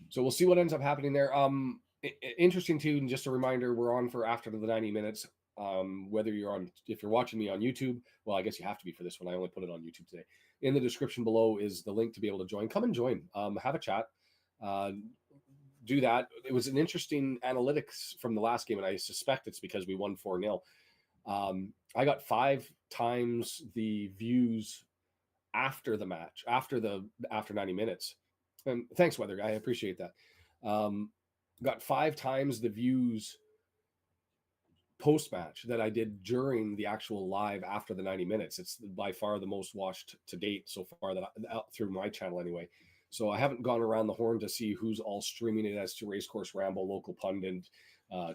A: So we'll see what ends up happening there. Interesting too, and just a reminder, we're on for after the 90 minutes. Whether if you're watching me on YouTube, well, I guess you have to be for this one. I only put it on YouTube today. In the description below is the link to be able to join. Come and join. Have a chat. Do that. It was an interesting analytics from the last game, and I suspect it's because we won 4-0. I got 5 times the views after the match, after 90 minutes. And thanks, Weather Guy. I appreciate that. Got 5 times the views post match that I did during the actual live after the 90 minutes. It's by far the most watched to date so far through my channel anyway. So I haven't gone around the horn to see who's all streaming it as to Racecourse Ramble, Local Pundit,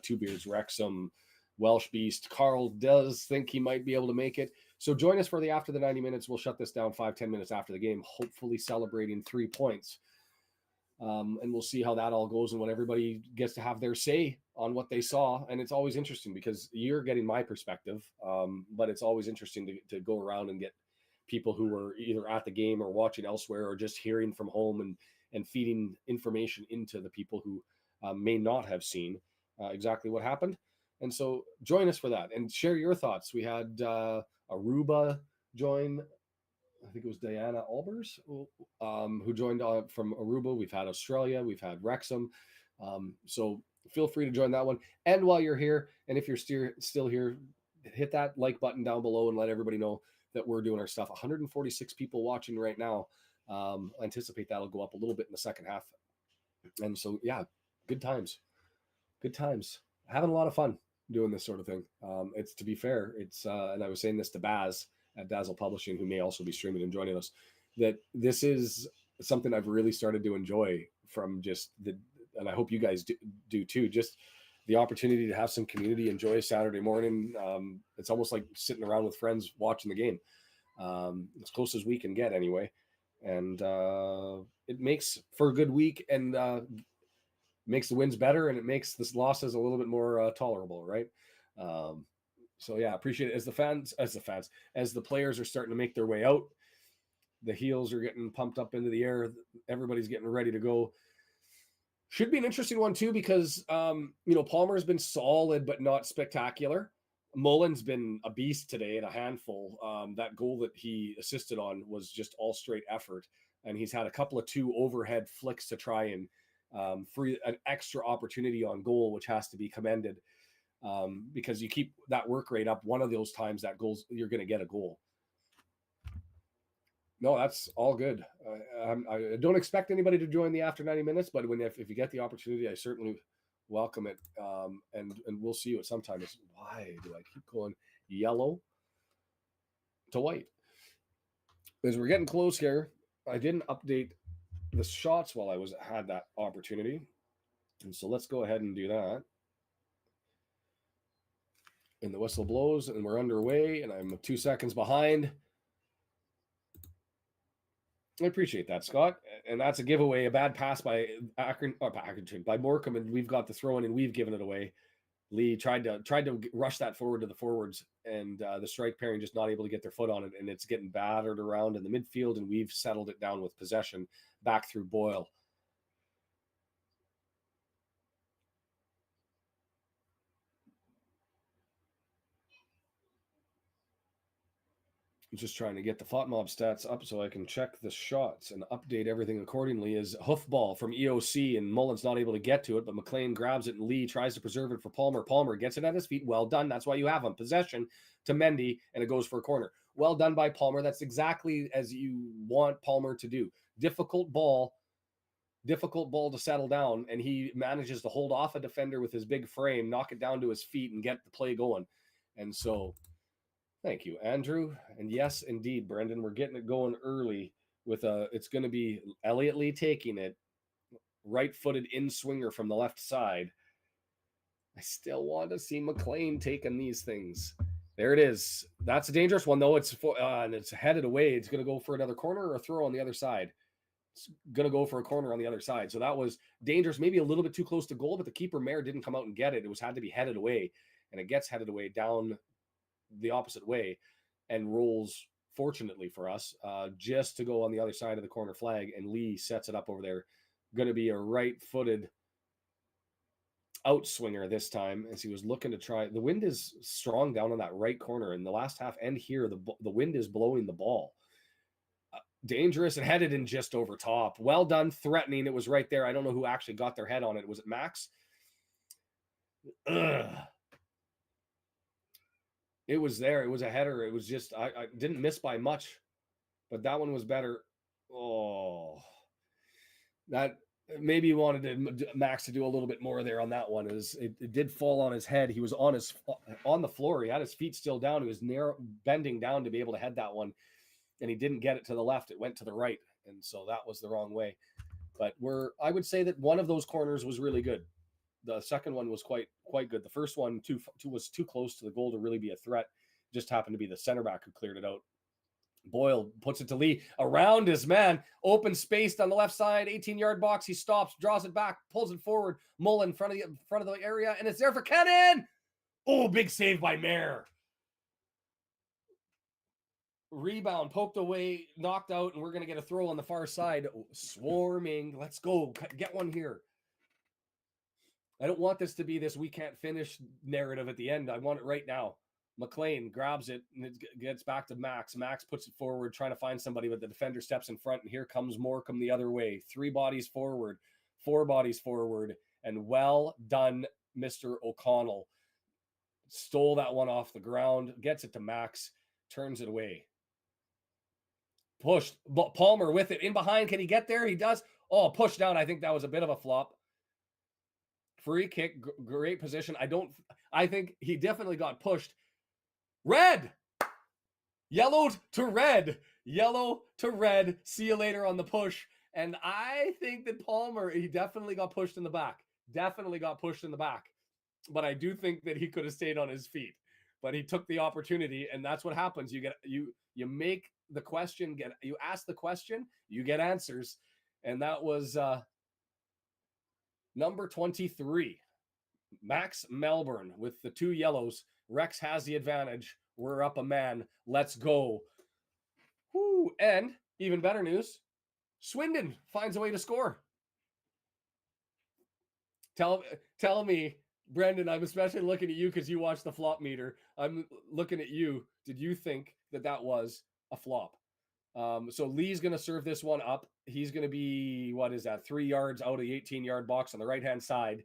A: Two Beards Wrexham, Welsh Beast. Carl does think he might be able to make it. So join us for the after the 90 minutes. We'll shut this down 5-10 minutes after the game, hopefully celebrating 3 points. And we'll see how that all goes and when everybody gets to have their say on what they saw. And it's always interesting because you're getting my perspective, but it's always interesting to go around and get people who were either at the game or watching elsewhere or just hearing from home and feeding information into the people who may not have seen exactly what happened. And so join us for that and share your thoughts. We had Aruba join. I think it was Diana Albers who joined from Aruba. We've had Australia. We've had Wrexham. So feel free to join that one. And while you're here, and if you're still here, hit that like button down below and let everybody know that we're doing our stuff. 146 people watching right now. I anticipate that'll go up a little bit in the second half. And so, yeah, good times. Good times. Having a lot of fun doing this sort of thing. It's, to be fair, it's and I was saying this to Baz at Dazzle Publishing, who may also be streaming and joining us, that this is something I've really started to enjoy from just the, and I hope you guys do too, just the opportunity to have some community, enjoy a Saturday morning. It's almost like sitting around with friends watching the game, as close as we can get anyway. And it makes for a good week, and makes the wins better, and it makes this losses a little bit more tolerable, right? So yeah, appreciate it. As the players are starting to make their way out, the heels are getting pumped up into the air. Everybody's getting ready to go. Should be an interesting one too, because Palmer's been solid but not spectacular. Mullen's been a beast today and a handful. That goal that he assisted on was just all straight effort, and he's had a couple of 2 overhead flicks to try and free an extra opportunity on goal, which has to be commended, because you keep that work rate up. One of those times that goals, you're going to get a goal. No, that's all good. I don't expect anybody to join the after 90 minutes, but if you get the opportunity, I certainly welcome it. And we'll see you at some time. Why do I keep going yellow to white? As we're getting close here, I didn't update the shots while I had that opportunity, and so let's go ahead and do that. And the whistle blows, and we're underway, and I'm 2 seconds behind. I appreciate that, Scott. And that's a giveaway, a bad pass by by Morecambe, and we've got the throw in, and we've given it away. Lee tried to rush that forward to the forwards, and the strike pairing just not able to get their foot on it, and it's getting battered around in the midfield, and we've settled it down with possession back through Boyle. I'm just trying to get the FOTMob stats up so I can check the shots and update everything accordingly. Is hoofball from EOC, and Mullen's not able to get to it, but McLean grabs it, and Lee tries to preserve it for Palmer. Palmer gets it at his feet. Well done. That's why you have him. Possession to Mendy, and it goes for a corner. Well done by Palmer. That's exactly as you want Palmer to do. Difficult ball to settle down, and he manages to hold off a defender with his big frame, knock it down to his feet, and get the play going. And so, thank you, Andrew. And yes, indeed, Brendan, we're getting it going early with it's going to be Elliott Lee taking it, right-footed in-swinger from the left side. I still want to see McLean taking these things. There it is. That's a dangerous one, though. And it's headed away. It's going to go for another corner or a throw on the other side. It's going to go for a corner on the other side. So that was dangerous, maybe a little bit too close to goal, but the keeper, Mayer, didn't come out and get it. It had to be headed away, and it gets headed away down the opposite way and rolls, fortunately for us, just to go on the other side of the corner flag, and Lee sets it up over there. Going to be a right-footed outswinger this time, as he was looking to try. The wind is strong down on that right corner in the last half, and here the wind is blowing the ball. Dangerous and headed in just over top. Well done, threatening. It was right there. I don't know who actually got their head on it. Was it Max? Ugh. It was there. It was a header. It was just, I didn't miss by much, but that one was better. Oh, that maybe you wanted Max to do a little bit more there on that one. It did fall on his head. He was on the floor. He had his feet still down. He was bending down to be able to head that one, and he didn't get it to the left. It went to the right, and so that was the wrong way. But I would say that one of those corners was really good. The second one was quite good. The first one was too close to the goal to really be a threat. Just happened to be the center back who cleared it out. Boyle puts it to Lee around his man, open spaced on the left side, 18-yard box. He stops, draws it back, pulls it forward. Mullen in front of the area, and it's there for Kennan. Oh, big save by Mayer. Rebound, poked away, knocked out, and we're going to get a throw on the far side. Oh, swarming. Let's go. Get one here. I don't want this to be this we can't finish narrative at the end. I want it right now. McLean grabs it, and it gets back to Max. Max puts it forward, trying to find somebody, but the defender steps in front, and here comes Morecambe the other way. 3 bodies forward, 4 bodies forward, and well done, Mr. O'Connell. Stole that one off the ground, gets it to Max, turns it away. Pushed. Palmer with it in behind. Can he get there? He does. Oh, push down. I think that was a bit of a flop. Free kick. Great position. I think he definitely got pushed. Red. Yellowed to red. Yellow to red. See you later on the push. And I think that Palmer, he definitely got pushed in the back. Definitely got pushed in the back. But I do think that he could have stayed on his feet. But he took the opportunity, and that's what happens. You make the question, you ask the question, you get answers. And that was number 23. Max Melbourne with the 2 yellows. Rex has the advantage. We're up a man. Let's go. Woo. And even better news, Swindon finds a way to score. Tell me, Brendan, I'm especially looking at you because you watched the flop meter. I'm looking at you. Did you think that was a flop? So Lee's going to serve this one up. He's going to be, 3 yards out of the 18-yard box on the right-hand side.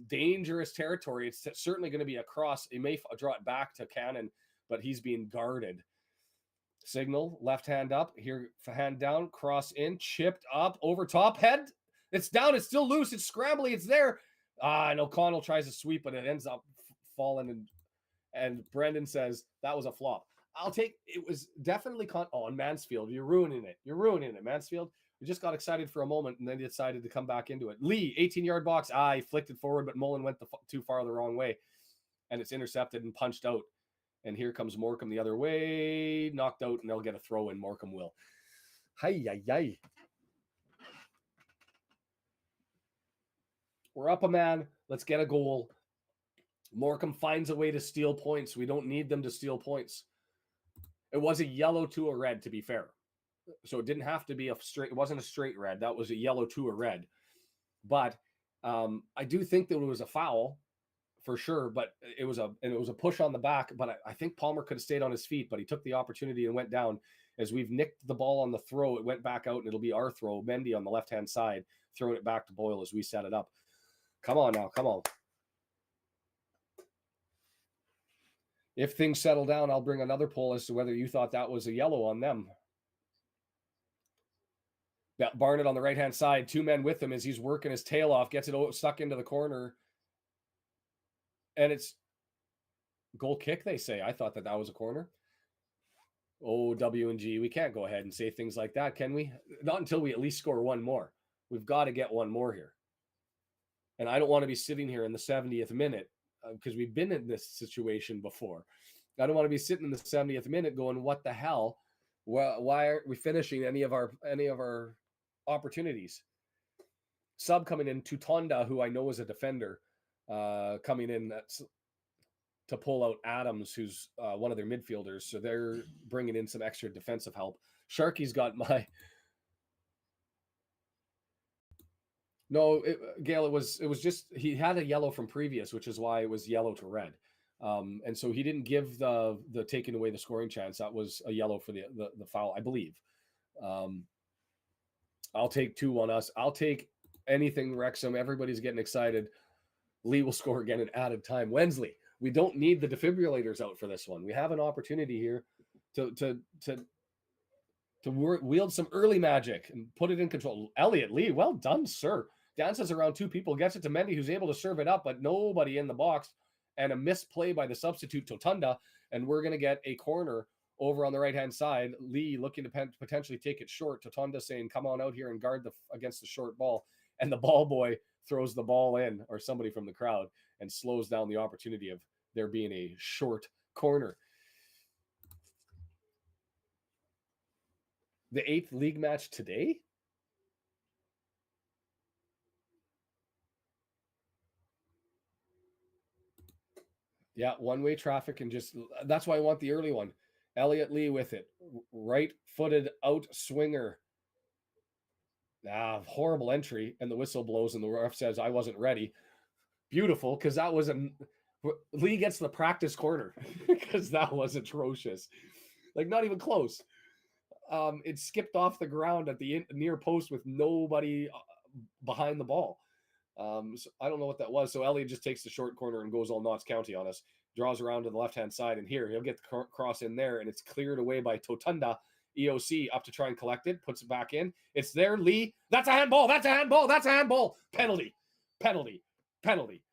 A: Dangerous territory. It's certainly going to be a cross. He may draw it back to Cannon, but he's being guarded. Signal, left hand up. Here, hand down, cross in, chipped up, over top, head. It's down. It's still loose. It's scrambly. It's there. And O'Connell tries to sweep, but it ends up falling. And Brendan says that was a flop. It was definitely and Mansfield. You're ruining it, Mansfield. We just got excited for a moment and then decided to come back into it. Lee, 18-yard box. He flicked it forward, but Mullen went too far the wrong way. And it's intercepted and punched out. And here comes Morecambe the other way. Knocked out, and they'll get a throw in. Morecambe will. Hi. We're up a man. Let's get a goal. Morecambe finds a way to steal points. We don't need them to steal points. It was a yellow to a red, to be fair. So it didn't have to be it wasn't a straight red. That was a yellow to a red. But I do think that it was a foul for sure, but it was a push on the back. But I think Palmer could have stayed on his feet, but he took the opportunity and went down. As we've nicked the ball on the throw, it went back out, and it'll be our throw. Mendy on the left-hand side, throwing it back to Boyle as we set it up. Come on now, come on. If things settle down, I'll bring another poll as to whether you thought that was a yellow on them. Barnett on the right-hand side, 2 men with him as he's working his tail off, gets it stuck into the corner. And it's goal kick, they say. I thought that was a corner. Oh, W&G. We can't go ahead and say things like that, can we? Not until we at least score one more. We've got to get one more here. And I don't want to be sitting here in the 70th minute because we've been in this situation before. I don't want to be sitting in the 70th minute going, what the hell? Why aren't we finishing any of our opportunities? Sub coming in, Tutonda, who I know is a defender, coming in to pull out Adams, who's one of their midfielders. So they're bringing in some extra defensive help. Sharky's got my... No, Gail, it was just he had a yellow from previous, which is why it was yellow to red. And so he didn't give the taking away the scoring chance. That was a yellow for the foul, I believe. I'll take 2 on us. I'll take anything Wrexham. Everybody's getting excited. Lee will score again in added time. Wensley, we don't need the defibrillators out for this one. We have an opportunity here to wield some early magic and put it in control. Elliot Lee, well done, sir. Dances around 2 people, gets it to Mendy, who's able to serve it up, but nobody in the box. And a misplay by the substitute Totunda, and we're going to get a corner over on the right-hand side. Lee looking to potentially take it short. Totunda saying, come on out here and guard against the short ball. And the ball boy throws the ball in, or somebody from the crowd, and slows down the opportunity of there being a short corner. The 8th league match today? Yeah, one-way traffic, and that's why I want the early one. Elliot Lee with it. Right-footed out swinger. Horrible entry, and the whistle blows, and the ref says, I wasn't ready. Beautiful, because that was Lee gets the practice corner, because that was atrocious. Like, not even close. It skipped off the ground at the near post with nobody behind the ball. So I don't know what that was. So Elliott just takes the short corner and goes all Notts County on us, draws around to the left-hand side, and here he'll get the cross in there, and it's cleared away by Totunda, EOC up to try and collect it, puts it back in. It's there, Lee. That's a handball. That's a handball. That's a handball. Penalty. Penalty. Penalty.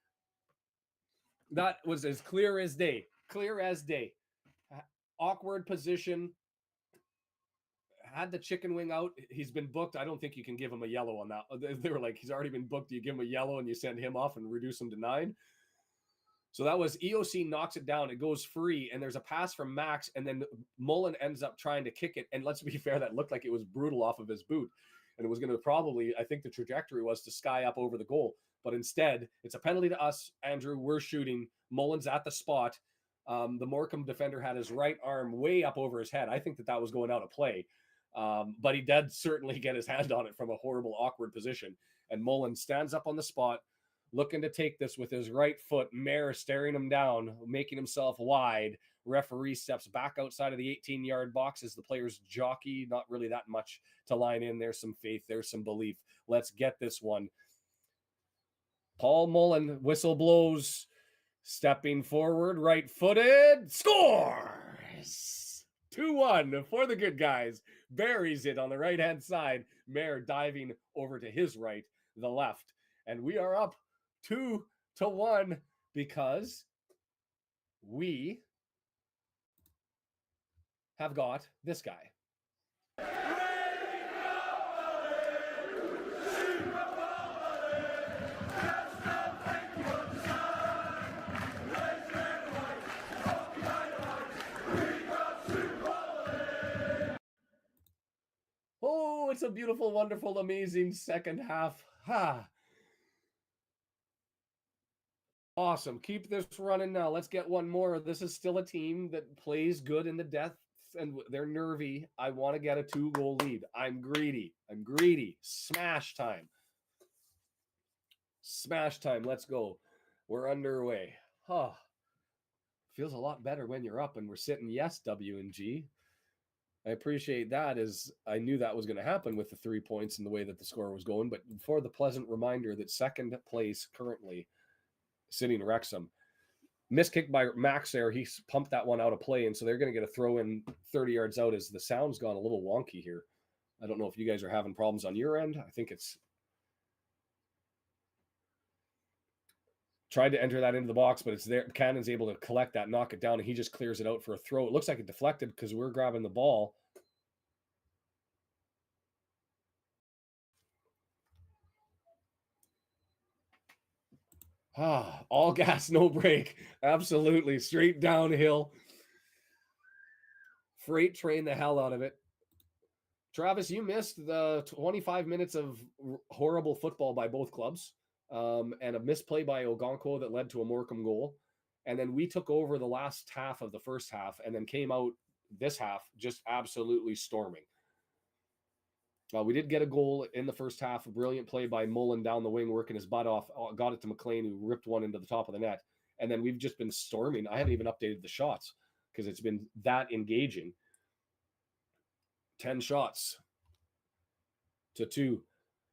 A: That was as clear as day. Clear as day. Awkward position. Had the chicken wing out. He's been booked. I don't think you can give him a yellow on that. They were like, he's already been booked. You give him a yellow and you send him off and reduce him to 9. So that was EOC knocks it down. It goes free, and there's a pass from Max, and then Mullen ends up trying to kick it. And let's be fair, that looked like it was brutal off of his boot. And it was going to probably, I think the trajectory was to sky up over the goal. But instead, it's a penalty to us, Andrew. We're shooting. Mullen's at the spot. The Morecambe defender had his right arm way up over his head. I think that was going out of play. But he did certainly get his hand on it from a horrible, awkward position. And Mullen stands up on the spot, looking to take this with his right foot. Mayer staring him down, making himself wide. Referee steps back outside of the 18-yard box as the players jockey. Not really that much to line in. There's some faith. There's some belief. Let's get this one. Paul Mullen, whistle blows. Stepping forward, right-footed. Scores! 2-1 for the good guys. Buries it on the right-hand side. Mayer diving over to his right, the left. And we are up 2-1 because we have got this guy. Oh, it's a beautiful, wonderful, amazing second half. Awesome. Keep this running now. Let's get one more. This is still a team that plays good in the depth, and they're nervy. I want to get a 2-goal lead. I'm greedy. Smash time. Smash time. Let's go. We're underway. Feels a lot better when you're up and we're sitting yes, W and G. I appreciate that, as I knew that was going to happen with the 3 points and the way that the score was going. But for the pleasant reminder that second place currently sitting Wrexham. Missed kick by Max there. He pumped that one out of play, and so they're going to get a throw in 30 yards out as the sound's gone a little wonky here. I don't know if you guys are having problems on your end. I think it's tried to enter that into the box, but it's there. Cannon's able to collect that, knock it down, and he just clears it out for a throw. It looks like it deflected because we're grabbing the ball. All gas, no brake. Absolutely. Straight downhill. Freight train the hell out of it. Travis, you missed the 25 minutes of horrible football by both clubs, and a misplay by Ogonko that led to a Morecambe goal. And then we took over the last half of the first half and then came out this half just absolutely storming. We did get a goal in the first half. A brilliant play by Mullen down the wing, working his butt off. Got it to McLean, who ripped one into the top of the net. And then we've just been storming. I haven't even updated the shots because it's been that engaging. 10 shots to 2.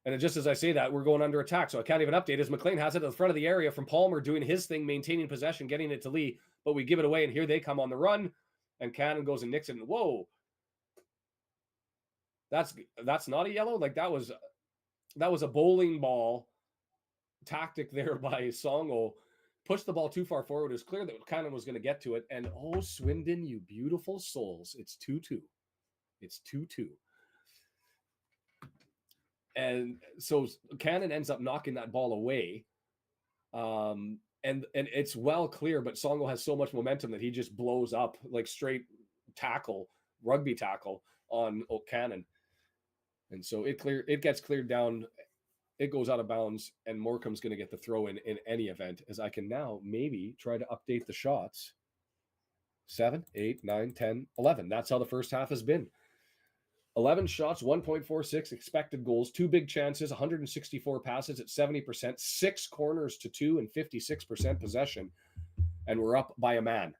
A: And just as I say that, we're going under attack. So I can't even update as McLean has it at the front of the area from Palmer, doing his thing, maintaining possession, getting it to Lee. But we give it away, and here they come on the run. And Cannon goes and nicks it. And whoa. That's not a yellow. Like that was a bowling ball tactic there by Songo. Pushed the ball too far forward. It was clear that Cannon was going to get to it. And oh, Swindon, you beautiful souls. It's 2-2. It's 2-2. And so Cannon ends up knocking that ball away. And it's well clear, but Songo has so much momentum that he just blows up like straight tackle, rugby tackle on Cannon. And so it gets cleared down, it goes out of bounds, and Morecambe's going to get the throw in any event, as I can now maybe try to update the shots. 7, 8, 9, 10, 11. That's how the first half has been. 11 shots, 1.46 expected goals, 2 big chances, 164 passes at 70%, 6 corners to 2, and 56% possession. And we're up by a man.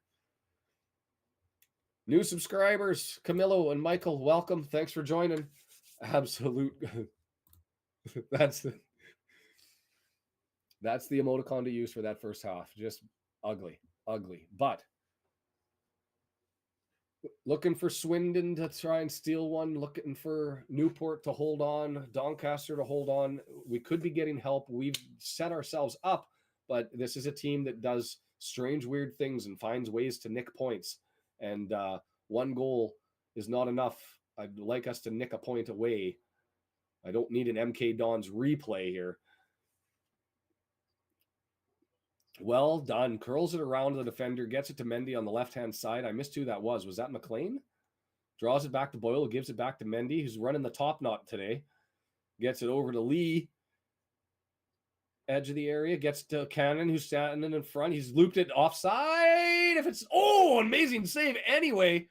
A: New subscribers, Camillo and Michael, welcome. Thanks for joining. Absolute. That's the emoticon to use for that first half. Just ugly. But Looking for Swindon to try and steal one. Looking for Newport to hold on. Doncaster to hold on. We could be getting help. We've set ourselves up, but this is a team that does strange, weird things and finds ways to nick points. And one goal is not enough. I'd like us to nick a point away. I don't need an MK Dons replay here. Well done. Curls it around the defender, gets it to Mendy on the left-hand side. I missed who that was. Was that McLean? Draws it back to Boyle, gives it back to Mendy, who's running the top knot today. Gets it over to Lee. Edge of the area, gets to Cannon, who's standing in front. He's looped it offside. If it's, amazing save anyway.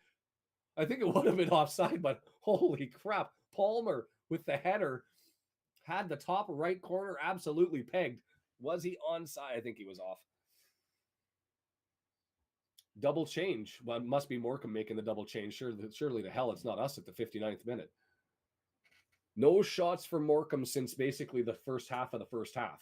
A: I think it would have been offside, but holy crap. Palmer with the header had the top right corner absolutely pegged. Was he onside? I think he was off. Double change. Well, it must be Morecambe making the double change. Surely the hell it's not us at the 59th minute. No shots for Morecambe since basically the first half of the first half.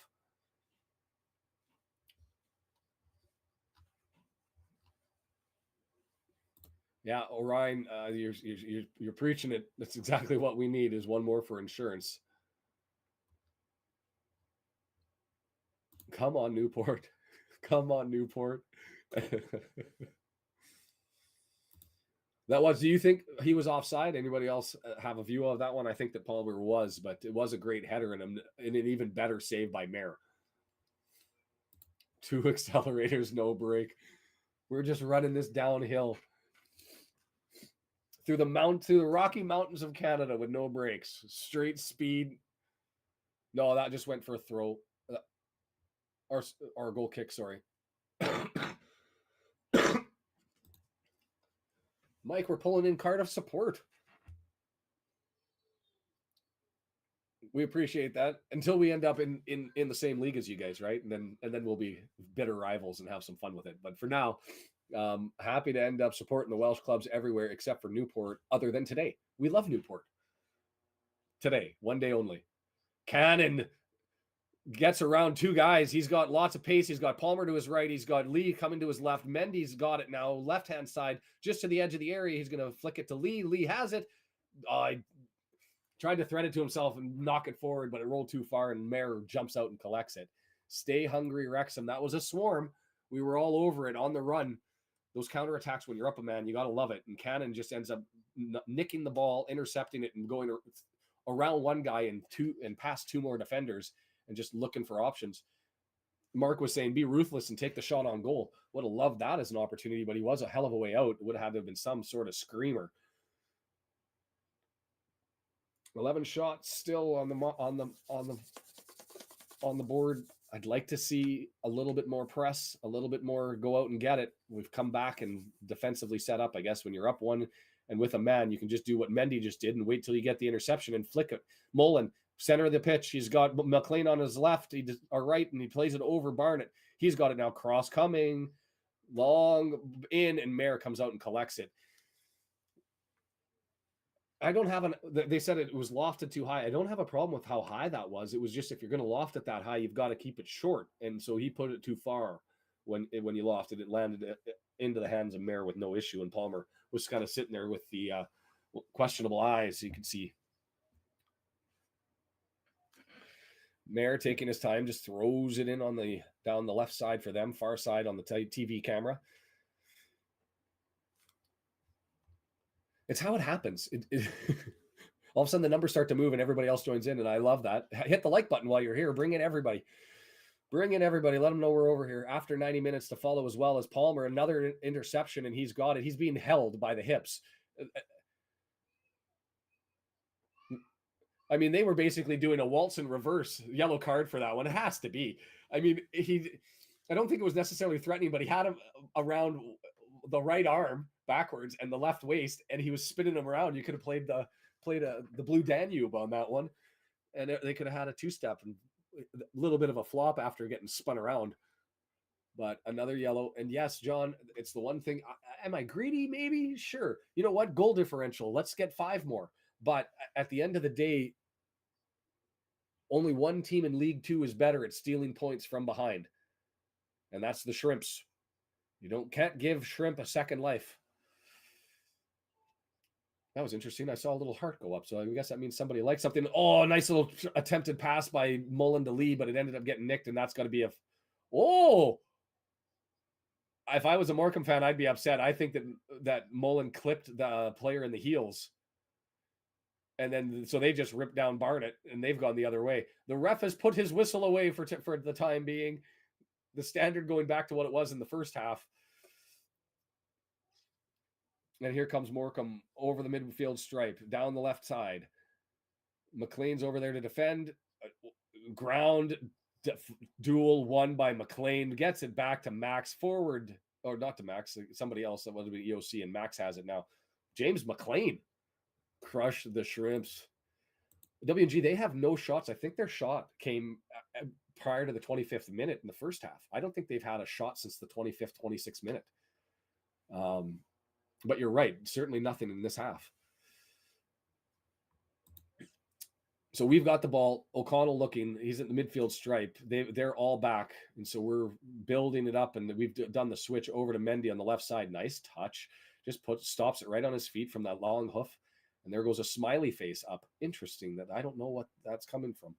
A: Yeah, Orion, you're preaching it. That's exactly what we need, is one more for insurance. Come on, Newport. Come on, Newport. That was, do you think he was offside? Anybody else have a view of that one? I think that Palmer was, but it was a great header and an even better save by Mayer. 2 accelerators, no break. We're just running this downhill through the Rocky Mountains of Canada with no brakes. Straight speed. No, that just went for a throw. Or goal kick, sorry. Mike, we're pulling in Cardiff support. We appreciate that until we end up in the same league as you guys, right? And then we'll be bitter rivals and have some fun with it. But for now, happy to end up supporting the Welsh clubs everywhere except for Newport, other than today. We love Newport. Today, one day only. Cannon gets around 2 guys. He's got lots of pace. He's got Palmer to his right. He's got Lee coming to his left. Mendy's got it now, left-hand side, just to the edge of the area. He's going to flick it to Lee. Lee has it. I tried to thread it to himself and knock it forward, but it rolled too far, and Mayer jumps out and collects it. Stay hungry, Wrexham. That was a swarm. We were all over it on the run. Those counterattacks, when you're up a man, you got to love it. And Cannon just ends up nicking the ball, intercepting it, and going around one guy and past 2 more defenders, and just looking for options. Mark was saying, be ruthless and take the shot on goal. Would have loved that as an opportunity, but he was a hell of a way out. It would have had to have been some sort of screamer. 11 shots still on the board. I'd like to see a little bit more press, a little bit more go out and get it. We've come back and defensively set up. I guess when you're up 1 and with a man, you can just do what Mendy just did and wait till you get the interception and flick it. Mullen, center of the pitch. He's got McLean on his left, or right, and he plays it over Barnett. He's got it now. Cross coming, long in, and Mayer comes out and collects it. I don't have they said it was lofted too high. I don't have a problem with how high that was. It was just, if you're going to loft it that high, you've got to keep it short. And so he put it too far when you lofted it, landed into the hands of Mayer with no issue. And Palmer was kind of sitting there with the questionable eyes. You could see Mayer taking his time, just throws it in down the left side for them, far side on the TV camera. It's how it happens. All of a sudden, the numbers start to move and everybody else joins in, and I love that. Hit the like button while you're here. Bring in everybody. Let them know we're over here. After 90 minutes to follow, as well as Palmer, another interception, and he's got it. He's being held by the hips. I mean, they were basically doing a waltz in reverse. Yellow card for that one. It has to be. I mean, I don't think it was necessarily threatening, but he had him around the right arm backwards and the left waist, and he was spinning him around. You could have played the Blue Danube on that one, and they could have had a 2-step and a little bit of a flop after getting spun around. But another yellow. And yes, John, it's the one thing. Am I greedy? Maybe. Sure. You know what? Goal differential. Let's get 5 more. But at the end of the day, only one team in League 2 is better at stealing points from behind, and that's the Shrimps. You can't give Shrimp a second life. That was interesting. I saw a little heart go up, so I guess that means somebody likes something. Oh, nice little attempted pass by Mullen to Lee, but it ended up getting nicked, and that's got to be a... Oh! If I was a Morecambe fan, I'd be upset. I think that Mullen clipped the player in the heels. And then, so they just ripped down Barnett, and they've gone the other way. The ref has put his whistle away for the time being. The standard going back to what it was in the first half. And here comes Morecambe over the midfield stripe, down the left side. McLean's over there to defend. Ground duel won by McLean. Gets it back to Max forward. Or not to Max, somebody else. That would be EOC, and Max has it now. James McLean crushed the Shrimps. WG, they have no shots. I think their shot came prior to the 25th minute in the first half. I don't think they've had a shot since the 25th, 26th minute. But you're right. Certainly nothing in this half. So we've got the ball. O'Connell looking. He's at the midfield stripe. They're all back. And so we're building it up, and we've done the switch over to Mendy on the left side. Nice touch. Just stops it right on his feet from that long hoof. And there goes a smiley face up. Interesting that I don't know what that's coming from.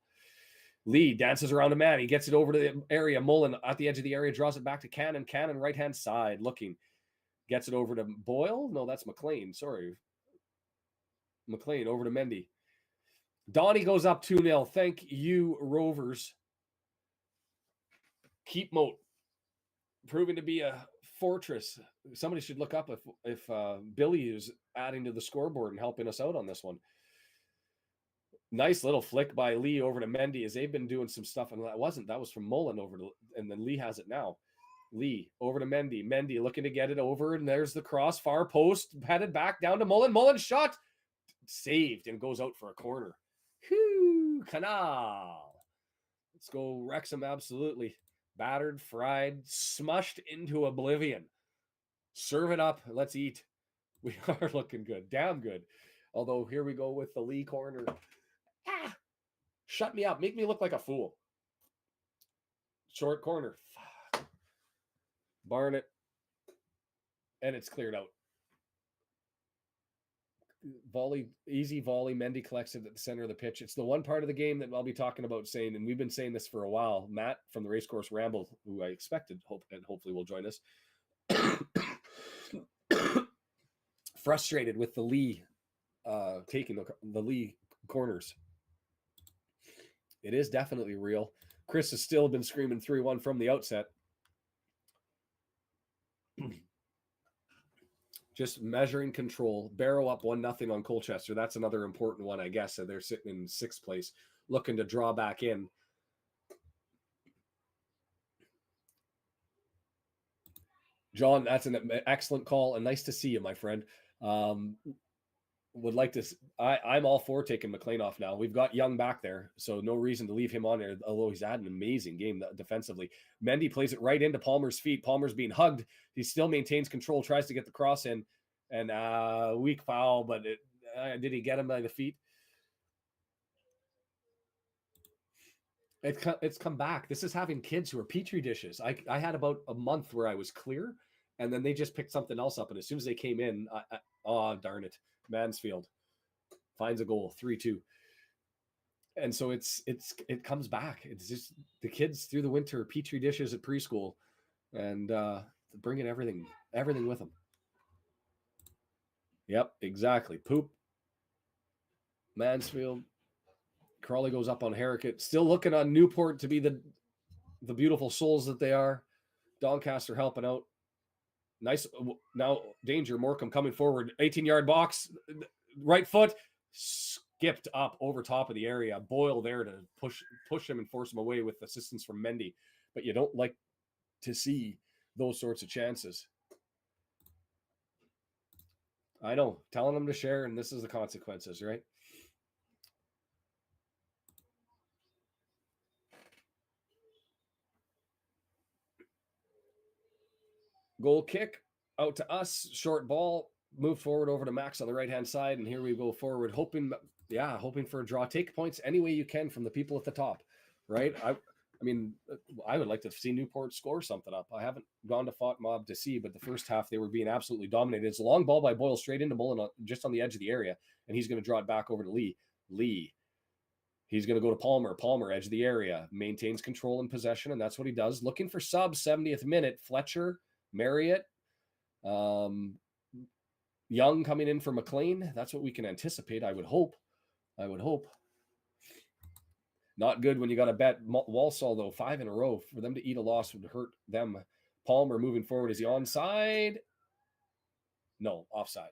A: Lee dances around a man. He gets it over to the area. Mullen at the edge of the area draws it back to Cannon. Cannon right-hand side looking. Gets it over to Boyle. No, that's McLean. Sorry. McLean over to Mendy. Donnie goes up 2-0. Thank you, Rovers. Keep Moat. Proving to be a fortress. Somebody should look up if Billy is adding to the scoreboard and helping us out on this one. Nice little flick by Lee over to Mendy as they've been doing some stuff. And that was from Mullen over to, and then Lee has it now. Lee over to Mendy. Mendy looking to get it over, and there's the cross, far post, headed back down to Mullen. Mullen shot, saved, and goes out for a corner. Whew, Canal. Let's go Wrexham, absolutely. Battered, fried, smushed into oblivion. Serve it up. Let's eat. We are looking good. Damn good. Although here we go with the Lee corner. Shut me up. Make me look like a fool. Short corner. Barnett. And it's cleared out. Volley, easy volley. Mendy collects it at the center of the pitch. It's the one part of the game that I'll be talking about saying, and we've been saying this for a while. Matt from the Racecourse Ramble, who I expected, and hopefully will join us, frustrated with the Lee taking the Lee corners. It is definitely real. Chris has still been screaming 3-1 from the outset. Just measuring control. Barrow up 1-0 on Colchester. That's another important one, I guess. So they're sitting in 6th place, looking to draw back in. John, that's an excellent call, and nice to see you, my friend. Would like to. I'm all for taking McLean off now. We've got Young back there, so no reason to leave him on there, although he's had an amazing game defensively. Mendy plays it right into Palmer's feet. Palmer's being hugged. He still maintains control, tries to get the cross in, and weak foul, but did he get him by the feet? It's come back. This is having kids who are Petri dishes. I had about a month where I was clear, and then they just picked something else up, and as soon as they came in, darn it. Mansfield finds a goal, 3-2. And so it comes back. It's just the kids through the winter, Petri dishes at preschool, and bringing everything with them. Yep, exactly. Poop. Mansfield. Crawley goes up on Harricott. Still looking on Newport to be the beautiful souls that they are. Doncaster helping out. Nice. Now, danger. Morecambe coming forward. 18-yard box. Right foot. Skipped up over top of the area. Boyle there to push him and force him away with assistance from Mendy. But you don't like to see those sorts of chances. I know. Telling them to share, and this is the consequences, right? Goal kick out to us. Short ball. Move forward over to Max on the right-hand side, and here we go forward, hoping for a draw. Take points any way you can from the people at the top, right? I mean, I would like to see Newport score something up. I haven't gone to Fought Mob to see, but the first half they were being absolutely dominated. It's a long ball by Boyle straight into Mullen, just on the edge of the area, and he's going to draw it back over to Lee. He's going to go to Palmer. Palmer, edge of the area, maintains control and possession, and that's what he does. Looking for subs, 70th minute. Fletcher, Marriott, Young coming in for McLean. That's what we can anticipate, I would hope. Not good when you got to bet Walsall, though. 5 in a row. For them to eat a loss would hurt them. Palmer moving forward. Is he onside? No, offside.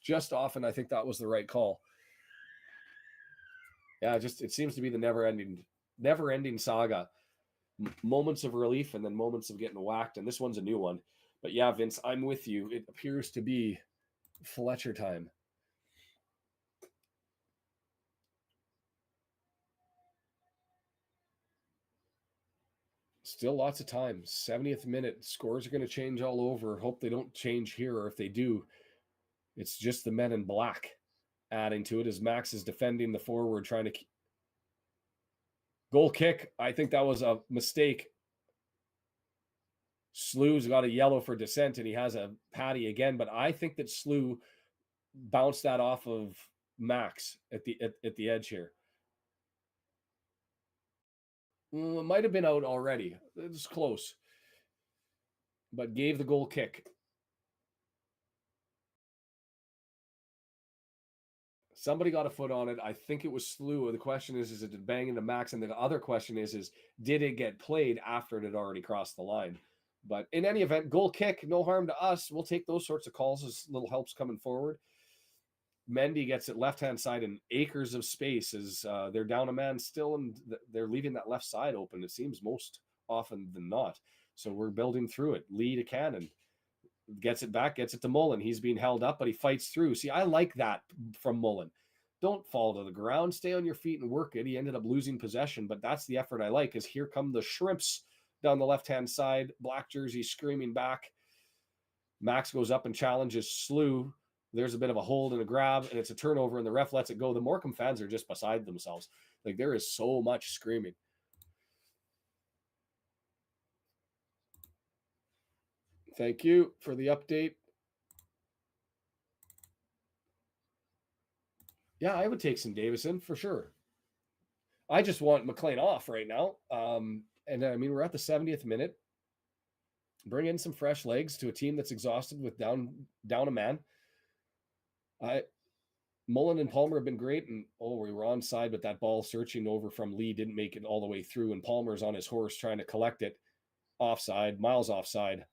A: Just off, and I think that was the right call. Yeah, it seems to be the never-ending saga. Moments of relief and then moments of getting whacked, and this one's a new one. But yeah, Vince, I'm with you. It appears to be Fletcher time. Still lots of time. 70th minute. Scores are going to change all over. Hope they don't change here, or if they do, it's just the men in black adding to it as Max is defending the forward, trying to goal kick. I think that was a mistake. Slew's got a yellow for dissent, and he has a patty again, but I think that Slew bounced that off of Max at the edge here. It might have been out already. It's close. But gave the goal kick. Somebody got a foot on it. I think it was Slew. The question is it bang into Max? And the other question is did it get played after it had already crossed the line? But in any event, goal kick, no harm to us. We'll take those sorts of calls as little helps coming forward. Mendy gets it left-hand side in acres of space as they're down a man still, and they're leaving that left side open, it seems, most often than not. So we're building through it. Lee to Cannon. Gets it back, gets it to Mullen. He's being held up, but he fights through. See, I like that from Mullen. Don't fall to the ground. Stay on your feet and work it. He ended up losing possession, but that's the effort I like, is here come the Shrimps down the left-hand side. Black jersey screaming back. Max goes up and challenges Slew. There's a bit of a hold and a grab, and it's a turnover, and the ref lets it go. The Morecambe fans are just beside themselves. Like, there is so much screaming. Thank you for the update. Yeah, I would take some Davison for sure. I just want McLean off right now. And I mean, we're at the 70th minute. Bring in some fresh legs to a team that's exhausted with down a man. Mullen and Palmer have been great, and we were onside, but that ball searching over from Lee didn't make it all the way through, and Palmer's on his horse trying to collect it. Offside, miles offside.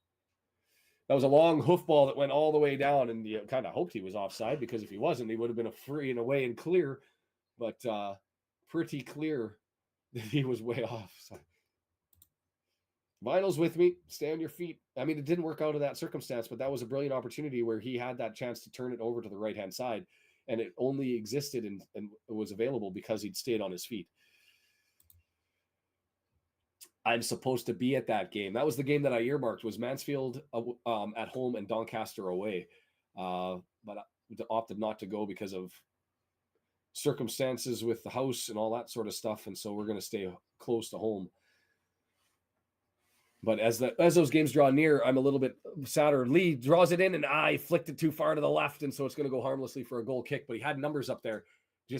A: That was a long hoof ball that went all the way down, and you kind of hoped he was offside, because if he wasn't, he would have been a free and away and clear, but pretty clear that he was way off. Vinyl's with me. Stay on your feet. I mean, it didn't work out in that circumstance, but that was a brilliant opportunity where he had that chance to turn it over to the right-hand side, and it only existed and was available because he'd stayed on his feet. I'm supposed to be at that game. That was the game that I earmarked, was Mansfield at home and Doncaster away. But I opted not to go because of circumstances with the house and all that sort of stuff, and so we're going to stay close to home. But as those games draw near, I'm a little bit sadder. Lee draws it in, and I flicked it too far to the left, and so it's going to go harmlessly for a goal kick. But he had numbers up there.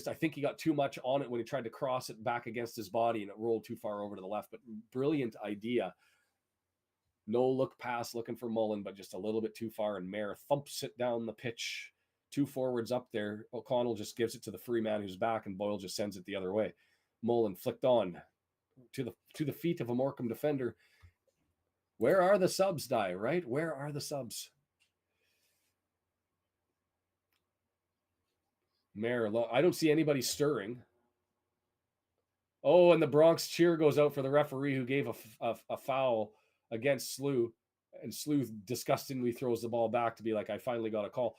A: I think he got too much on it when he tried to cross it back against his body, and it rolled too far over to the left. But brilliant idea. No look pass looking for Mullen, but just a little bit too far, and Mayer thumps it down the pitch. 2 forwards up there. O'Connell just gives it to the free man who's back, and Boyle just sends it the other way. Mullen flicked on to the feet of a Morecambe defender. Where are the subs, Di, right? Where are the subs? Mayer, I don't see anybody stirring. Oh, and the Bronx cheer goes out for the referee who gave a foul against Slew. And Slew disgustingly throws the ball back to be like, I finally got a call.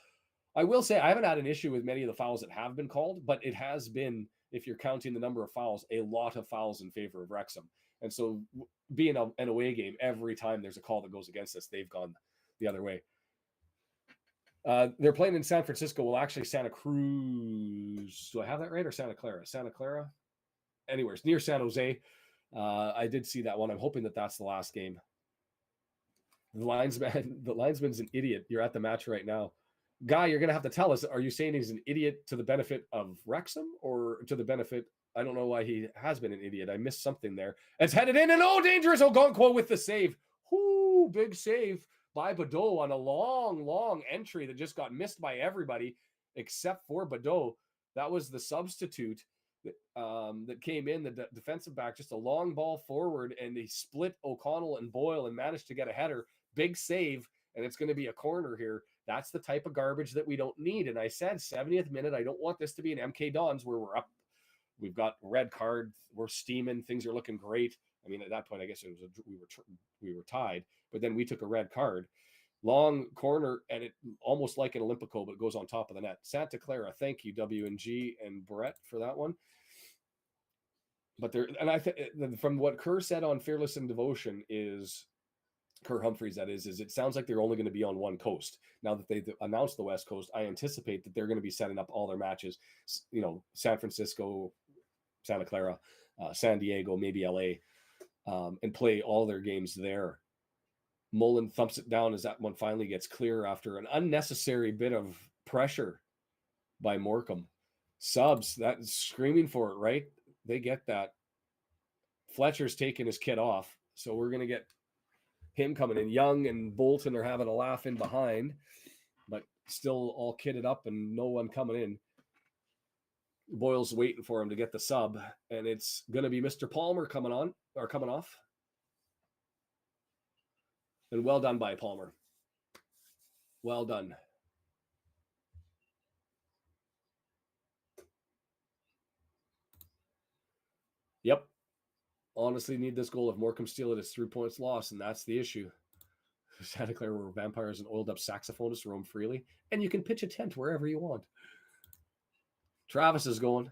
A: I will say I haven't had an issue with many of the fouls that have been called, but it has been, if you're counting the number of fouls, a lot of fouls in favor of Wrexham. And so being an away game, every time there's a call that goes against us, they've gone the other way. They're playing in San Francisco. Well, actually, Santa Cruz. Do I have that right? Or Santa Clara? Santa Clara? Anywhere. It's near San Jose. I did see that one. I'm hoping that that's the last game. The linesman's an idiot. You're at the match right now. Guy, you're going to have to tell us, are you saying he's an idiot to the benefit of Wrexham or to the benefit? I don't know why he has been an idiot. I missed something there. It's headed in and dangerous. Ogonkwo with the save. Whoo, big save by Badeau on a long entry that just got missed by everybody except for Badeau. That was the substitute that came in, the defensive back, just a long ball forward, and they split O'Connell and Boyle and managed to get a header. Big save, and it's going to be a corner here. That's the type of garbage that we don't need. And I said 70th minute, I don't want this to be an MK Dons where we're up. We've got red card. We're steaming. Things are looking great. I mean, at that point, I guess it was we were tied, but then we took a red card. Long corner, and it almost like an Olympico, but it goes on top of the net. Santa Clara, thank you, W&G and Brett, for that one. But there, and I think from what Kerr said on Fearless and Devotion is Kerr Humphreys, that is it sounds like they're only going to be on one coast. Now that they've announced the West Coast, I anticipate that they're going to be setting up all their matches, San Francisco, Santa Clara, San Diego, maybe LA, and play all their games there. Mullen thumps it down as that one finally gets clear after an unnecessary bit of pressure by Morecambe. Subs, that's screaming for it, right? They get that. Fletcher's taking his kit off, so we're going to get him coming in. Young and Bolton are having a laugh in behind, but still all kitted up and no one coming in. Boyle's waiting for him to get the sub, and it's going to be Mr. Palmer coming off. And well done by Palmer. Well done. Yep. Honestly, need this goal. If Morecambe steal it, it's 3 points lost, and that's the issue. Santa Clara, where vampires and oiled-up saxophonists roam freely, and you can pitch a tent wherever you want. Travis is going.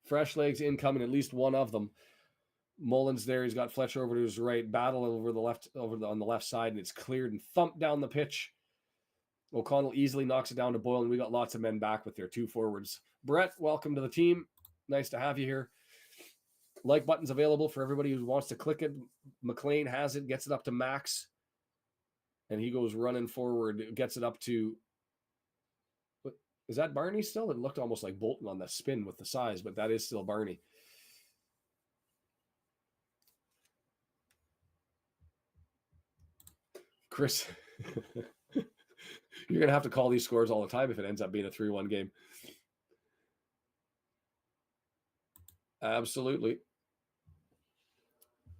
A: Fresh legs incoming, at least one of them. Mullen's there. He's got Fletcher over to his right. Battle over the left, on the left side, and it's cleared and thumped down the pitch. O'Connell easily knocks it down to Boyle, and we got lots of men back with their two forwards. Brett, welcome to the team. Nice to have you here. Like button's available for everybody who wants to click it. McLean has it, gets it up to Max, and he goes running forward, gets it up to... Is that Barney still? It looked almost like Bolton on the spin with the size, but that is still Barney. Chris, you're going to have to call these scores all the time if it ends up being a 3-1 game. Absolutely.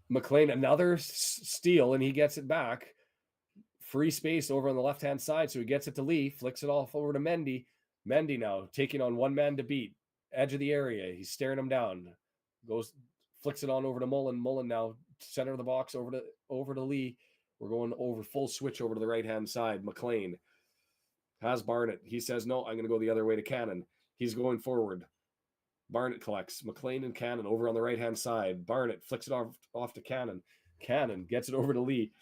A: McLean, another steal, and he gets it back. Free space over on the left-hand side, so he gets it to Lee, flicks it off over to Mendy. Mendy now taking on one man to beat. Edge of the area. He's staring him down. Flicks it on over to Mullen. Mullen now center of the box over to Lee. We're going over full switch over to the right-hand side. McLean has Barnett. He says, no, I'm going to go the other way to Cannon. He's going forward. Barnett collects. McLean and Cannon over on the right-hand side. Barnett flicks it off to Cannon. Cannon gets it over to Lee.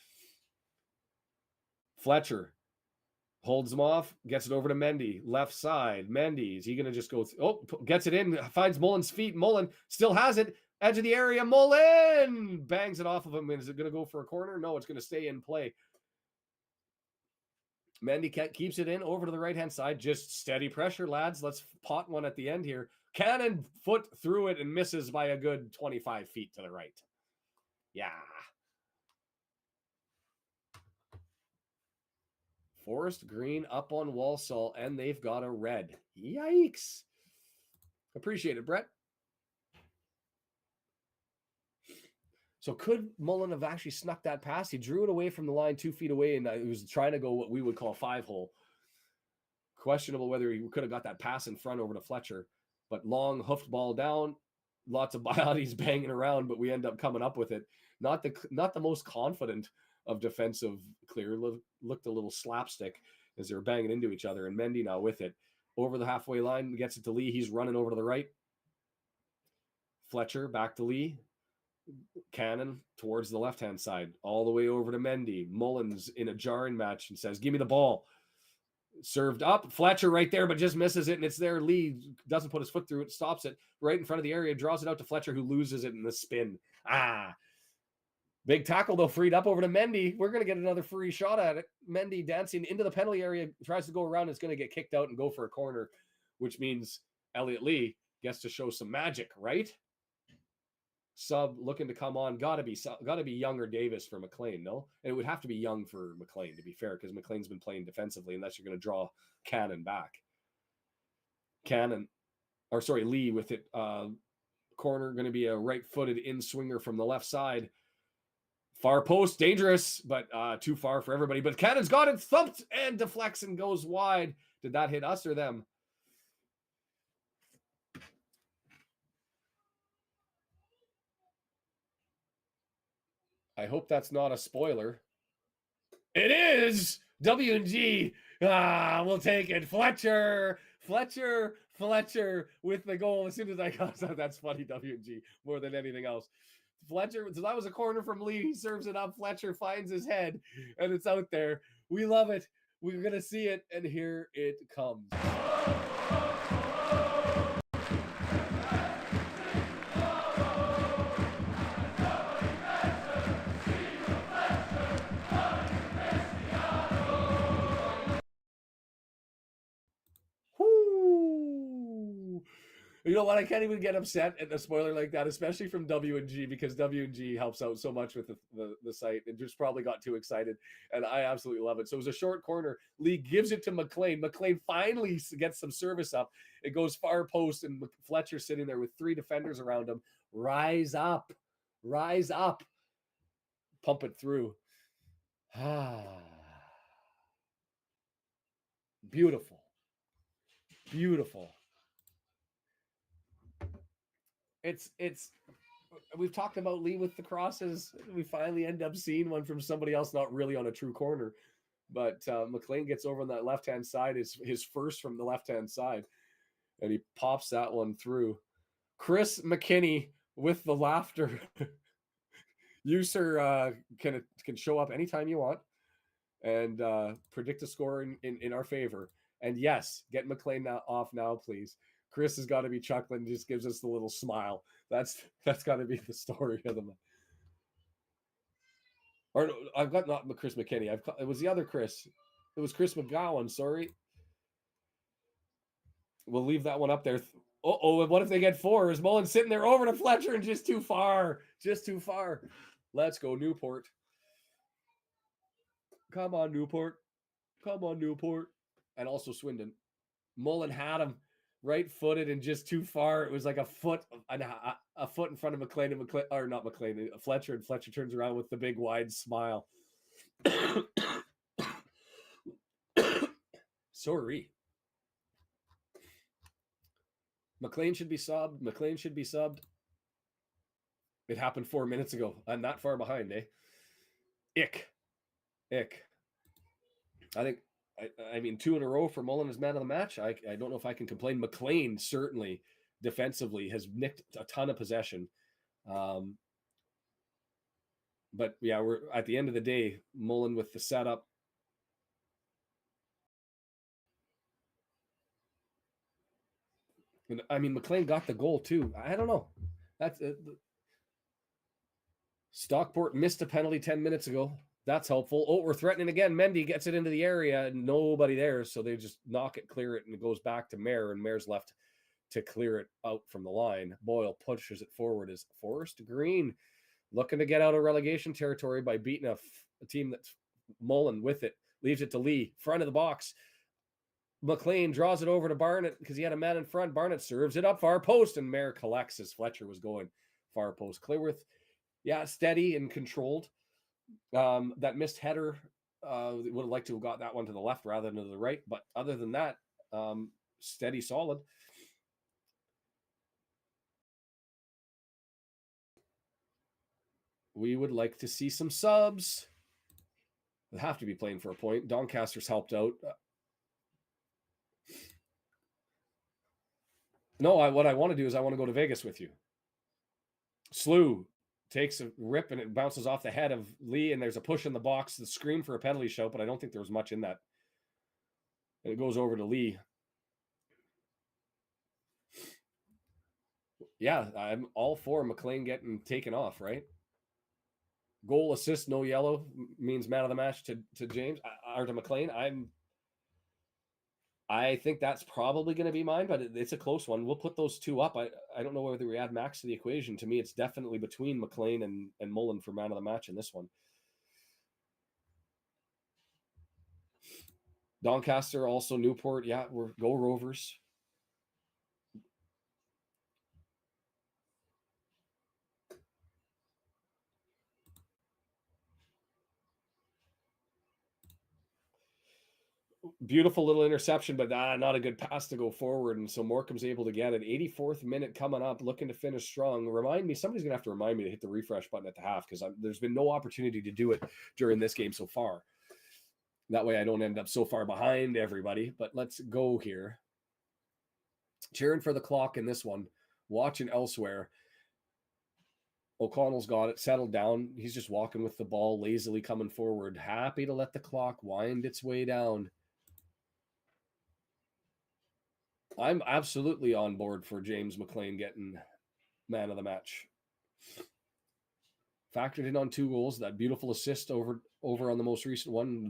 A: Fletcher holds him off, gets it over to Mendy. Left side. Mendy, is he going to just go... gets it in, finds Mullen's feet. Mullen still has it. Edge of the area. Mullen bangs it off of him. Is it going to go for a corner? No, it's going to stay in play. Mendy keeps it in over to the right-hand side. Just steady pressure, lads. Let's pot one at the end here. Cannon foot through it and misses by a good 25 feet to the right. Yeah. Forest Green up on Walsall, and they've got a red. Yikes. Appreciate it, Brett. So could Mullen have actually snuck that pass? He drew it away from the line 2 feet away, and he was trying to go what we would call 5-hole. Questionable whether he could have got that pass in front over to Fletcher. But long hoofed ball down, lots of bodies banging around, but we end up coming up with it. Not the most confident of defensive clear. Looked a little slapstick as they were banging into each other, and Mendy now with it. Over the halfway line, gets it to Lee. He's running over to the right. Fletcher back to Lee. Cannon towards the left-hand side, all the way over to Mendy. Mullins in a jarring match and says, give me the ball. Served up. Fletcher right there, but just misses it, and it's there. Lee doesn't put his foot through it, stops it right in front of the area, draws it out to Fletcher, who loses it in the spin. Big tackle, though, freed up over to Mendy. We're going to get another free shot at it. Mendy dancing into the penalty area, tries to go around. It's going to get kicked out and go for a corner, which means Elliot Lee gets to show some magic, right? Sub looking to come on. Gotta be Young or Davis for McLean, no? And it would have to be Young for McLean, to be fair, because McLean's been playing defensively, unless you're going to draw Cannon back. Lee with it. Corner going to be a right-footed in-swinger from the left side. Far post, dangerous, but too far for everybody. But Cannon's got it, thumped, and deflects and goes wide. Did that hit us or them? I hope that's not a spoiler. It is! W&G! We'll take it. Fletcher with the goal. As soon as I got that, that's funny, W&G, more than anything else. Fletcher, so that was a corner from Lee. He serves it up. Fletcher finds his head, and it's out there. We love it. We're going to see it, and here it comes. You know what? I can't even get upset at a spoiler like that, especially from W&G, because W&G helps out so much with the site and just probably got too excited. And I absolutely love it. So it was a short corner. Lee gives it to McLean. McLean finally gets some service up. It goes far post, and Fletcher sitting there with 3 defenders around him. Rise up. Pump it through. Beautiful. It's we've talked about Lee with the crosses. We finally end up seeing one from somebody else, not really on a true corner, but McLean gets over on that left-hand side. Is his first from the left-hand side, and he pops that one through. Chris McKinney with the laughter. You, sir, can show up anytime you want and predict a score in our favor. And yes, get McLean off now, please. Chris has got to be chuckling, just gives us the little smile. That's got to be the story of them. Or I've got not Chris McKinney. It was the other Chris. It was Chris McGowan. Sorry. We'll leave that one up there. And what if they get 4? Is Mullen sitting there over to Fletcher and just too far? Let's go, Newport. Come on, Newport. And also Swindon. Mullen had him right-footed and just too far. It was like a foot in front of McLean, or not McLean, Fletcher, and Fletcher turns around with the big wide smile. Sorry. McLean should be subbed. It happened 4 minutes ago. I'm not far behind, eh? Ick. I mean, 2 in a row for Mullen as man of the match. I don't know if I can complain. McLean certainly defensively has nicked a ton of possession. But yeah, we're at the end of the day, Mullen with the setup. And, I mean, McLean got the goal too. I don't know. That's Stockport missed a penalty 10 minutes ago. That's helpful. Oh, we're threatening again. Mendy gets it into the area and nobody there. So they just knock it, clear it, and it goes back to Mayer, and Mayer's left to clear it out from the line. Boyle pushes it forward as Forrest Green looking to get out of relegation territory by beating a team that's Mullen with it. Leaves it to Lee, front of the box. McLean draws it over to Barnett because he had a man in front. Barnett serves it up far post, and Mayer collects as Fletcher was going far post. Clearworth, yeah, steady and controlled. That missed header, would have liked to have got that one to the left rather than to the right. But other than that, steady, solid. We would like to see some subs. They have to be playing for a point. Doncaster's helped out. No, what I want to do is I want to go to Vegas with you. Slew takes a rip and it bounces off the head of Lee, and there's a push in the box, the scream for a penalty shout, but I don't think there was much in that. And it goes over to Lee. Yeah, I'm all for McLean getting taken off, right? Goal, assist, no yellow means man of the match to James or to McLean. I think that's probably going to be mine, but it's a close one. We'll put those two up. I don't know whether we add Max to the equation. To me, it's definitely between McLean and Mullen for man of the match in this one. Doncaster, also Newport. Yeah, we're go Rovers. Beautiful little interception, but not a good pass to go forward. And so Morecambe's able to get it. 84th minute coming up, looking to finish strong. Somebody's going to have to remind me to hit the refresh button at the half because there's been no opportunity to do it during this game so far. That way I don't end up so far behind everybody. But let's go here. Cheering for the clock in this one. Watching elsewhere. O'Connell's got it, settled down. He's just walking with the ball, lazily coming forward. Happy to let the clock wind its way down. I'm absolutely on board for James McLean getting man of the match. Factored in on 2 goals, that beautiful assist over on the most recent one,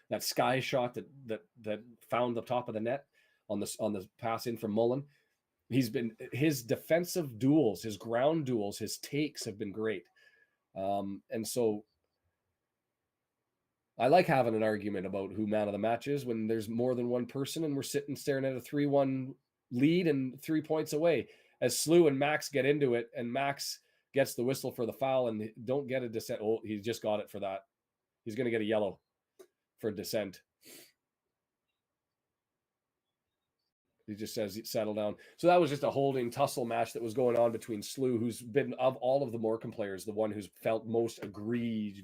A: that sky shot that found the top of the net on the pass in from Mullen. His defensive duels, his ground duels, his takes have been great. And so I like having an argument about who man of the match is when there's more than one person and we're sitting staring at a 3-1 lead and 3 points away. As Slew and Max get into it, and Max gets the whistle for the foul and don't get a dissent. Oh, he just got it for that. He's going to get a yellow for dissent. He just says settle down. So that was just a holding tussle match that was going on between Slew, who's been, of all of the Morecambe players, the one who's felt most aggrieved.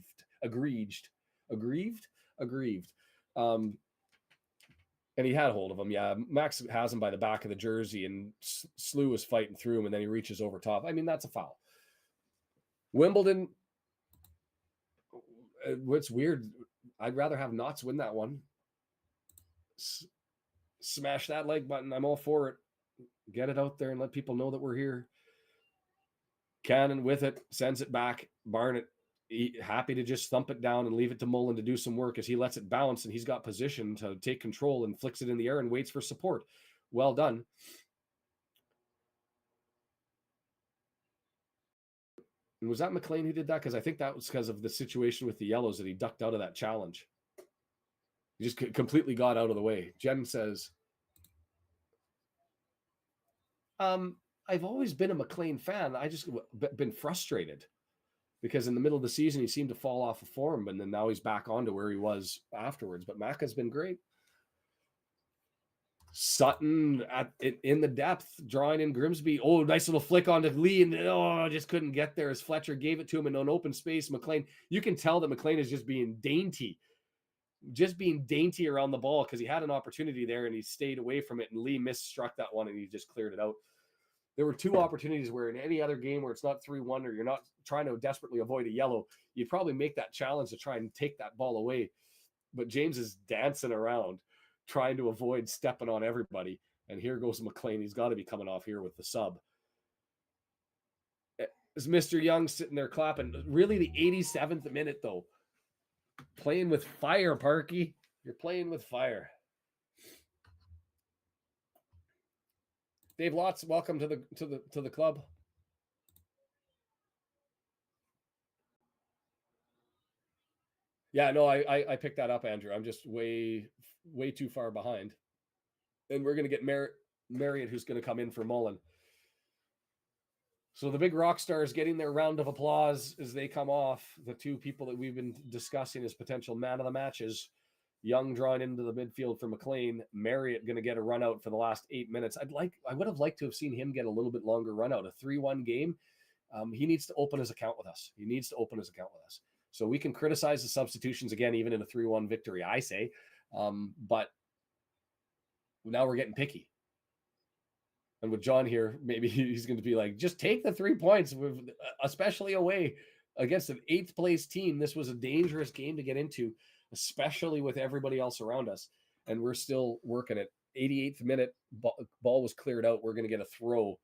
A: And he had hold of him. Yeah, Max has him by the back of the jersey, and Slew was fighting through him, and then he reaches over top. I mean, that's a foul. Wimbledon, what's weird, I'd rather have Knots win that one. Smash that like button. I'm all for it. Get it out there and let people know that we're here. Cannon with it, sends it back. Barnett, happy to just thump it down and leave it to Mullen to do some work as he lets it bounce, and he's got position to take control and flicks it in the air and waits for support. Well done. And was that McLean who did that? Because I think that was because of the situation with the yellows that he ducked out of that challenge. He just completely got out of the way. Jen says, I've always been a McLean fan. I just been frustrated because in the middle of the season, he seemed to fall off of form, and then now he's back on to where he was afterwards. But Macca's been great. Sutton in the depth, drawing in Grimsby. Oh, nice little flick onto Lee, and just couldn't get there as Fletcher gave it to him in an open space. McLean, you can tell that McLean is just being dainty around the ball because he had an opportunity there and he stayed away from it, and Lee misstruck that one and he just cleared it out. There were 2 opportunities where in any other game where it's not 3-1 or you're not trying to desperately avoid a yellow, you'd probably make that challenge to try and take that ball away. But James is dancing around, trying to avoid stepping on everybody. And here goes McLean. He's got to be coming off here with the sub. Is Mr. Young sitting there clapping? Really, the 87th minute, though. Playing with fire, Parky. You're playing with fire. Dave Lotz, welcome to the club. Yeah, no, I picked that up, Andrew. I'm just way too far behind. And we're going to get Marriott, who's going to come in for Mullen. So the big rock stars getting their round of applause as they come off. The 2 people that we've been discussing as potential man of the matches. Young drawing into the midfield for McLean. Marriott going to get a run out for the last 8 minutes. I would have liked to have seen him get a little bit longer run out. A 3-1 game. He needs to open his account with us. So we can criticize the substitutions again, even in a 3-1 victory, I say. But now we're getting picky. And with John here, maybe he's going to be like, just take the 3 points, especially away against an 8th place team. This was a dangerous game to get into, especially with everybody else around us. and we're still working it. 88th minute, ball was cleared out. We're going to get a throw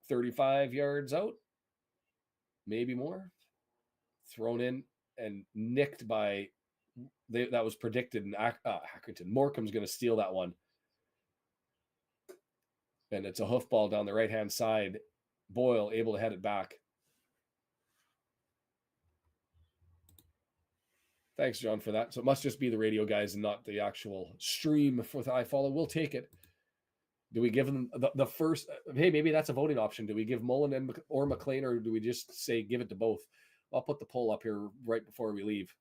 A: 35 yards out, maybe more, thrown in and nicked by, that was predicted, and Accrington. Morecambe's going to steal that one. And it's a hoof ball down the right-hand side. Boyle able to head it back. Thanks, John, for that. So it must just be the radio guys and not the actual stream for the iFollow. We'll take it. Do we give them the first? Hey, maybe that's a voting option. Do we give Mullen or McLean, or do we just say give it to both? I'll put the poll up here right before we leave.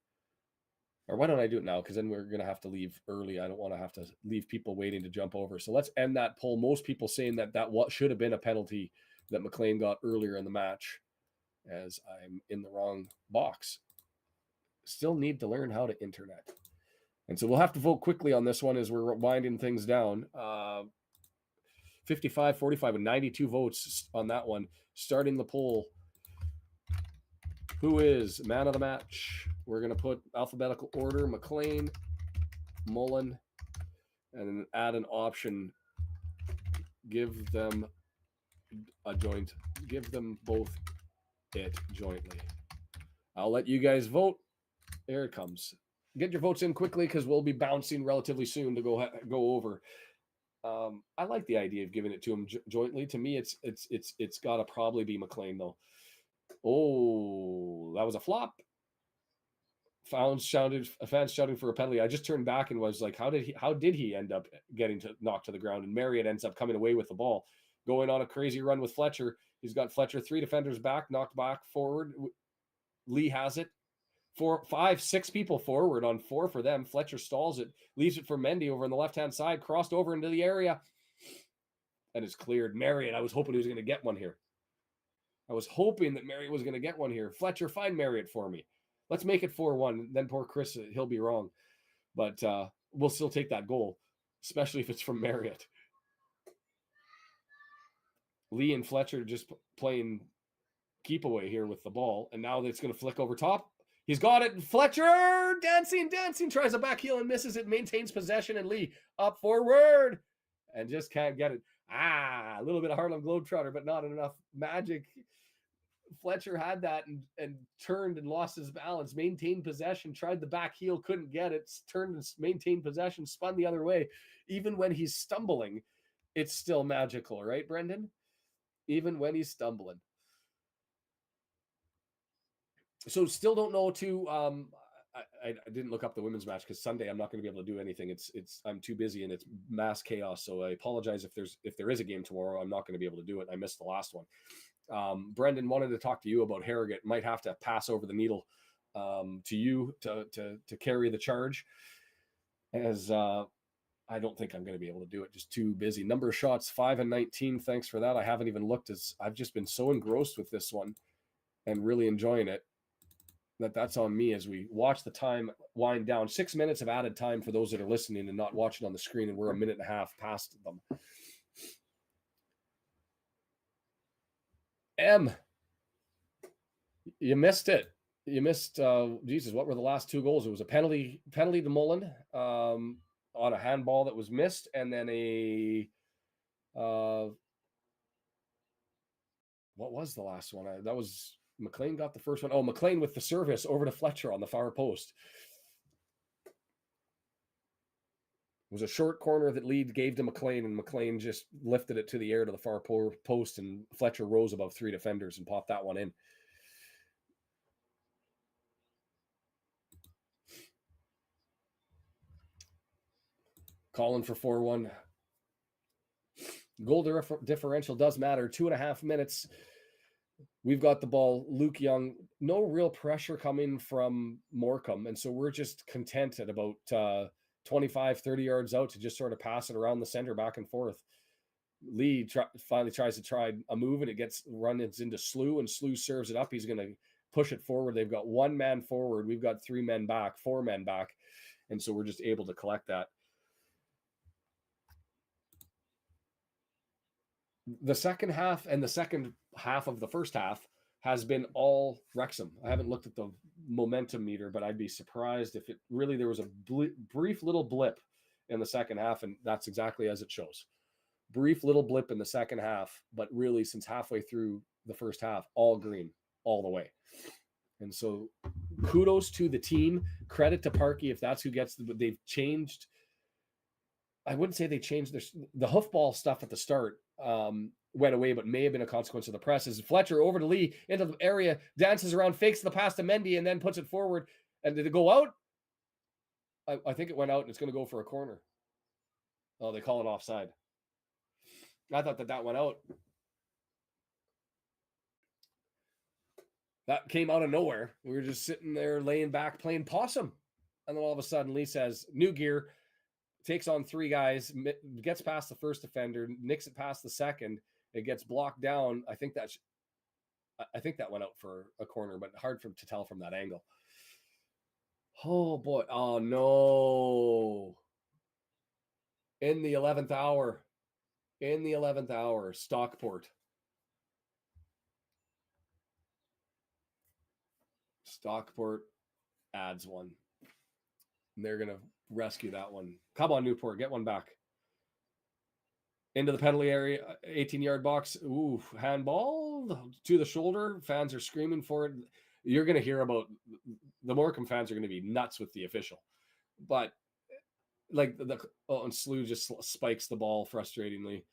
A: Or why don't I do it now? Because then we're going to have to leave early. I don't want to have to leave people waiting to jump over. So let's end that poll. Most people saying that what should have been a penalty that McLean got earlier in the match, as I'm in the wrong box. Still need to learn how to internet. And so we'll have to vote quickly on this one as we're winding things down. 55-45 and 92 votes on that one. Starting the poll. Who is man of the match? We're going to put alphabetical order, McLean, Mullen, and then add an option. Give them a joint. Give them both it jointly. I'll let you guys vote. There it comes. Get your votes in quickly because we'll be bouncing relatively soon to go over. I like the idea of giving it to them jointly. To me, it's got to probably be McLean though. Oh, that was a flop. Fans shouting for a penalty. I just turned back and was like, how did he end up getting knocked to the ground? And Marriott ends up coming away with the ball, going on a crazy run with Fletcher. He's got Fletcher 3 defenders back, knocked back forward. Lee has it. 4, 5, 6 people forward on 4 for them. Fletcher stalls it, leaves it for Mendy over on the left-hand side, crossed over into the area, and is cleared. Marriott, I was hoping he was going to get one here. I was hoping that Marriott was going to get one here. Fletcher, find Marriott for me. Let's make it 4-1. Then poor Chris, he'll be wrong. But we'll still take that goal, especially if it's from Marriott. Lee and Fletcher just playing keep away here with the ball, and now it's going to flick over top. He's got it. Fletcher dancing, tries a back heel and misses it, maintains possession, and Lee up forward and just can't get it. A little bit of Harlem Globetrotter, but not enough magic. Fletcher had that and turned and lost his balance, maintained possession, tried the back heel, couldn't get it, turned and maintained possession, spun the other way. Even when he's stumbling, it's still magical, right, Brendan? Even when he's stumbling. So still don't know too. I didn't look up the women's match because Sunday I'm not going to be able to do anything. I'm too busy and it's mass chaos. So I apologize if there is a game tomorrow. I'm not going to be able to do it. I missed the last one. Brendan wanted to talk to you about Harrogate. Might have to pass over the needle to you to carry the charge, as I don't think I'm going to be able to do it. Just too busy. Number of shots 5 and 19. Thanks for that. I haven't even looked, as I've just been so engrossed with this one and really enjoying it. That's on me as we watch the time wind down. 6 minutes of added time for those that are listening and not watching on the screen, and we're 1.5 minutes past them. You missed it. You missed, Jesus, what were the last 2 goals? It was a penalty to Mullen on a handball that was missed, and then what was the last one? That was... McLean got the first one. Oh, McLean with the service over to Fletcher on the far post. It was a short corner that Lee gave to McLean, and McLean just lifted it to the air to the far post, and Fletcher rose above 3 defenders and popped that one in. Calling for 4-1. Goal differential does matter. 2.5 minutes. We've got the ball. Luke Young, no real pressure coming from Morecambe. And so we're just content at about 25, 30 yards out to just sort of pass it around the center back and forth. Lee finally tries to try a move, and it gets run into Slew, and Slew serves it up. He's going to push it forward. They've got 1 man forward. We've got 3 men back, 4 men back. And so we're just able to collect that. The second half and the second half of the first half has been all Wrexham. I haven't looked at the momentum meter, but I'd be surprised if there was a brief little blip in the second half, and that's exactly as it shows. Brief little blip in the second half, but really since halfway through the first half, all green all the way. And so kudos to the team. Credit to Parkey if that's who gets they've changed. I wouldn't say they changed the hoofball stuff at the start went away, but may have been a consequence of the press. As Fletcher over to Lee into the area, dances around, fakes the pass to Mendy, and then puts it forward. And did it go out? I think it went out, and it's going to go for a corner. Oh, they call it offside. I thought that went out. That came out of nowhere. We were just sitting there laying back playing possum. And then all of a sudden, Lee says, new gear, takes on 3 guys, gets past the first defender, nicks it past the second. It gets blocked down. I think that went out for a corner, but hard to tell from that angle. Oh, boy. Oh, no. In the 11th hour. Stockport. Stockport adds one. And they're going to rescue that one. Come on, Newport. Get one back. Into the penalty area, 18-yard box. Ooh, handball to the shoulder. Fans are screaming for it. You're going to hear about the Morecambe fans are going to be nuts with the official. But like and Slew just spikes the ball frustratingly.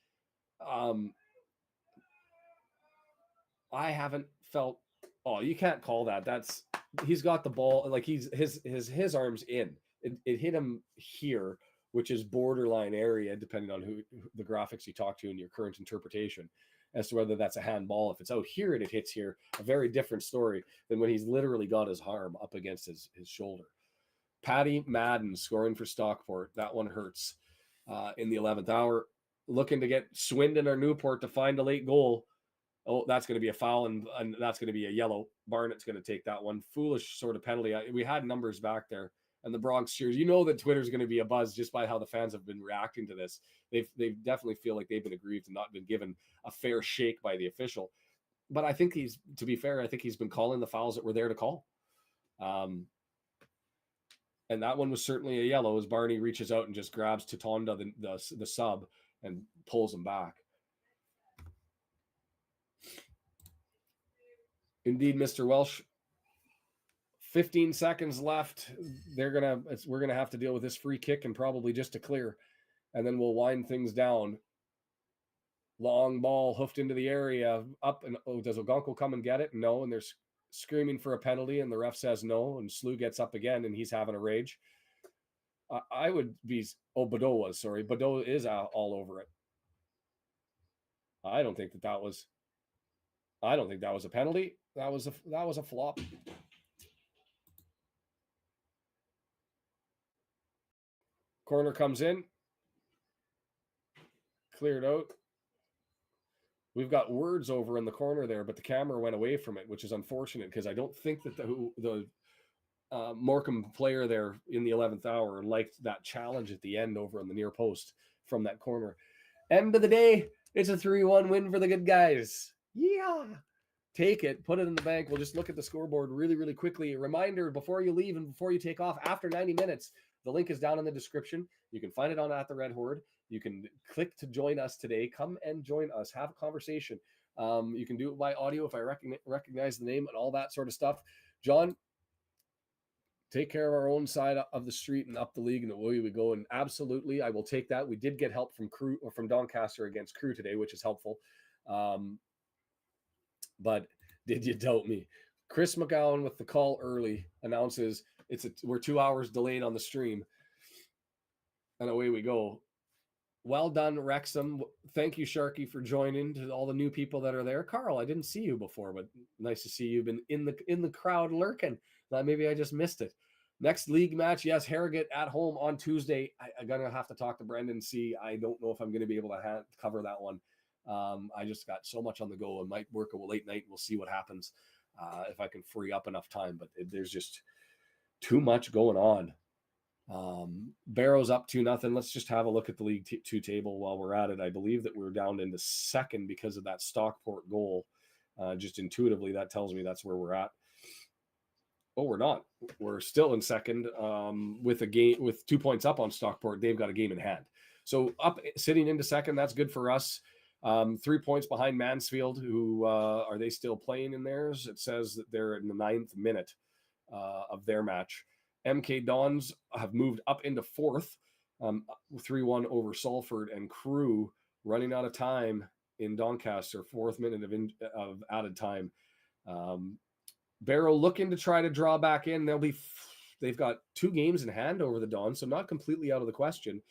A: I haven't felt. Oh, you can't call that. He's got the ball like his arms in. It hit him here, which is borderline area, depending on who the graphics you talk to and your current interpretation as to whether that's a handball. If it's out here and it hits here, a very different story than when he's literally got his arm up against his shoulder. Paddy Madden scoring for Stockport. That one hurts in the 11th hour. Looking to get Swindon or Newport to find a late goal. Oh, that's going to be a foul, and that's going to be a yellow. Barnett's going to take that one. Foolish sort of penalty. We had numbers back there, and the Bronx cheers. You know that Twitter's going to be a buzz just by how the fans have been reacting to this. They definitely feel like they've been aggrieved and not been given a fair shake by the official. But I think to be fair, I think he's been calling the fouls that were there to call. And that one was certainly a yellow as Barney reaches out and just grabs Tatonda, the sub, and pulls him back. Indeed, Mr. Welsh. 15 seconds left. We're gonna have to deal with this free kick and probably just a clear, and then we'll wind things down. Long ball hoofed into the area, up, and does Ogonko come and get it? No, and they're screaming for a penalty, and the ref says no, and Slew gets up again, and he's having a rage. I would be. Oh, Badeau was sorry. Badeau is all over it. I don't think that was a penalty. That was a flop. Corner comes in. Cleared out. We've got words over in the corner there, but the camera went away from it, which is unfortunate because I don't think that the Morecambe player there in the 11th hour liked that challenge at the end over on the near post from that corner. End of the day, it's a 3-1 win for the good guys. Yeah. Take it, put it in the bank. We'll just look at the scoreboard really, really quickly. A reminder before you leave and before you take off, after 90 minutes, the link is down in the description. You can find it on At the Red Horde. You can click to join us today. Come and join us. Have a conversation. You can do it by audio if I recognize the name and all that sort of stuff. John, take care of our own side of the street and up the league and away we go. And absolutely, I will take that. We did get help from Crew or from Doncaster against Crew today, which is helpful. But did you doubt me? Chris McGowan with the call early announces we're 2 hours delayed on the stream. And away we go. Well done, Wrexham. Thank you, Sharky, for joining. To all the new people that are there. Carl, I didn't see you before, but nice to see you've been in the crowd lurking. Maybe I just missed it. Next league match, yes, Harrogate at home on Tuesday. I'm going to have to talk to Brendan and see. I don't know if I'm going to be able to cover that one. I just got so much on the go and might work a late night. We'll see what happens if I can free up enough time. But there's just too much going on. Barrow's up 2-0. Let's just have a look at the League Two table while we're at it. I believe that we're down into second because of that Stockport goal. Just intuitively, that tells me that's where we're at. Oh, we're not. We're still in second with a game with 2 points up on Stockport. They've got a game in hand. So up sitting into second, that's good for us. 3 points behind Mansfield, who are they still playing in theirs? It says that they're in the 9th minute of their match. MK Dons have moved up into fourth, 3-1 over Salford, and Crew running out of time in Doncaster, 4th minute of added time. Barrow looking to try to draw back in. They've got 2 games in hand over the Dons, so not completely out of the question,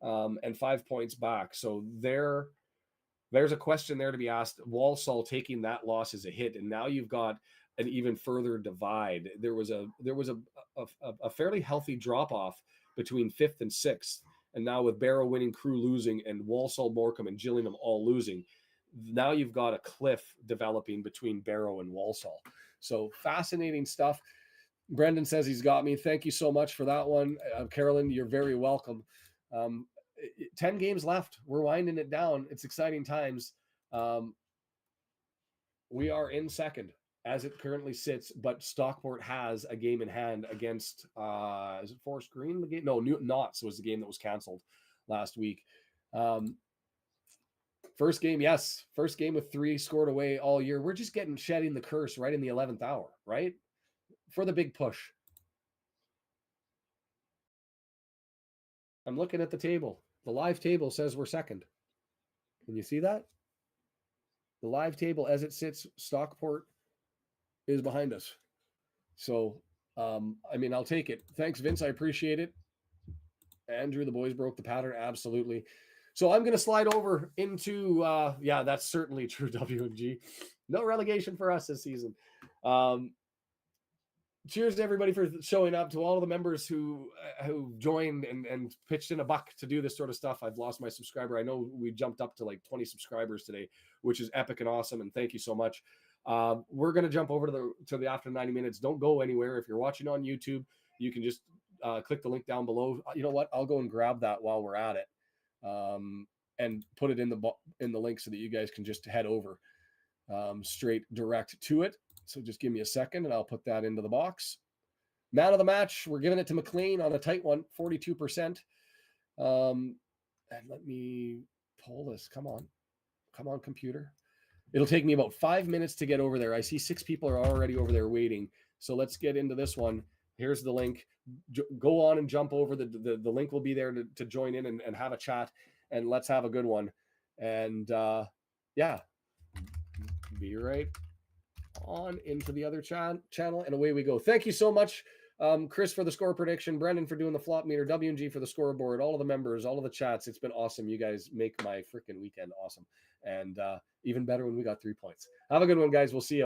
A: and 5 points back. So there's a question there to be asked. Walsall taking that loss as a hit, and now you've got an even further divide. There was a fairly healthy drop off between 5th and 6th, and now with Barrow winning, Crew losing, and Walsall, Morecambe, and Gillingham all losing, now you've got a cliff developing between Barrow and Walsall. So fascinating stuff. Brendan says he's got me. Thank you so much for that one. Carolyn, you're very welcome. 10 games left. We're winding it down. It's exciting times. We are in second as it currently sits, but Stockport has a game in hand against, is it Forest Green? The game? No, Notts was the game that was canceled last week. First game, yes. First game with 3 scored away all year. We're just shedding the curse right in the 11th hour, right? For the big push. I'm looking at the table. The live table says we're second. Can you see that? The live table as it sits, Stockport is behind us. So, I mean, I'll take it. Thanks, Vince. I appreciate it. Andrew, the boys broke the pattern. Absolutely. So I'm going to slide over into, yeah, that's certainly true, WMG. No relegation for us this season. Cheers to everybody for showing up, to all of the members who joined and pitched in a buck to do this sort of stuff. I've lost my subscriber. I know we jumped up to like 20 subscribers today, which is epic and awesome. And thank you so much. We're going to jump over to the after 90 minutes. Don't go anywhere. If you're watching on YouTube, you can just click the link down below. You know what? I'll go and grab that while we're at it. And put it in the link so that you guys can just head over straight direct to it. So just give me a second and I'll put that into the box. Man of the match, we're giving it to McLean on a tight one, 42%. And let me pull this. Come on, computer. It'll take me about 5 minutes to get over there. I see 6 people are already over there waiting. So let's get into this one. Here's the link. Go on and jump over. The link will be there to join in and have a chat. And let's have a good one. And yeah, be right on into the other channel, and away we go. Thank you so much, Chris, for the score prediction, Brendan for doing the flop meter, WNG for the scoreboard, all of the members, all of the chats. It's been awesome. You guys make my freaking weekend awesome, and even better when we got 3 points. Have a good one, guys. We'll see you.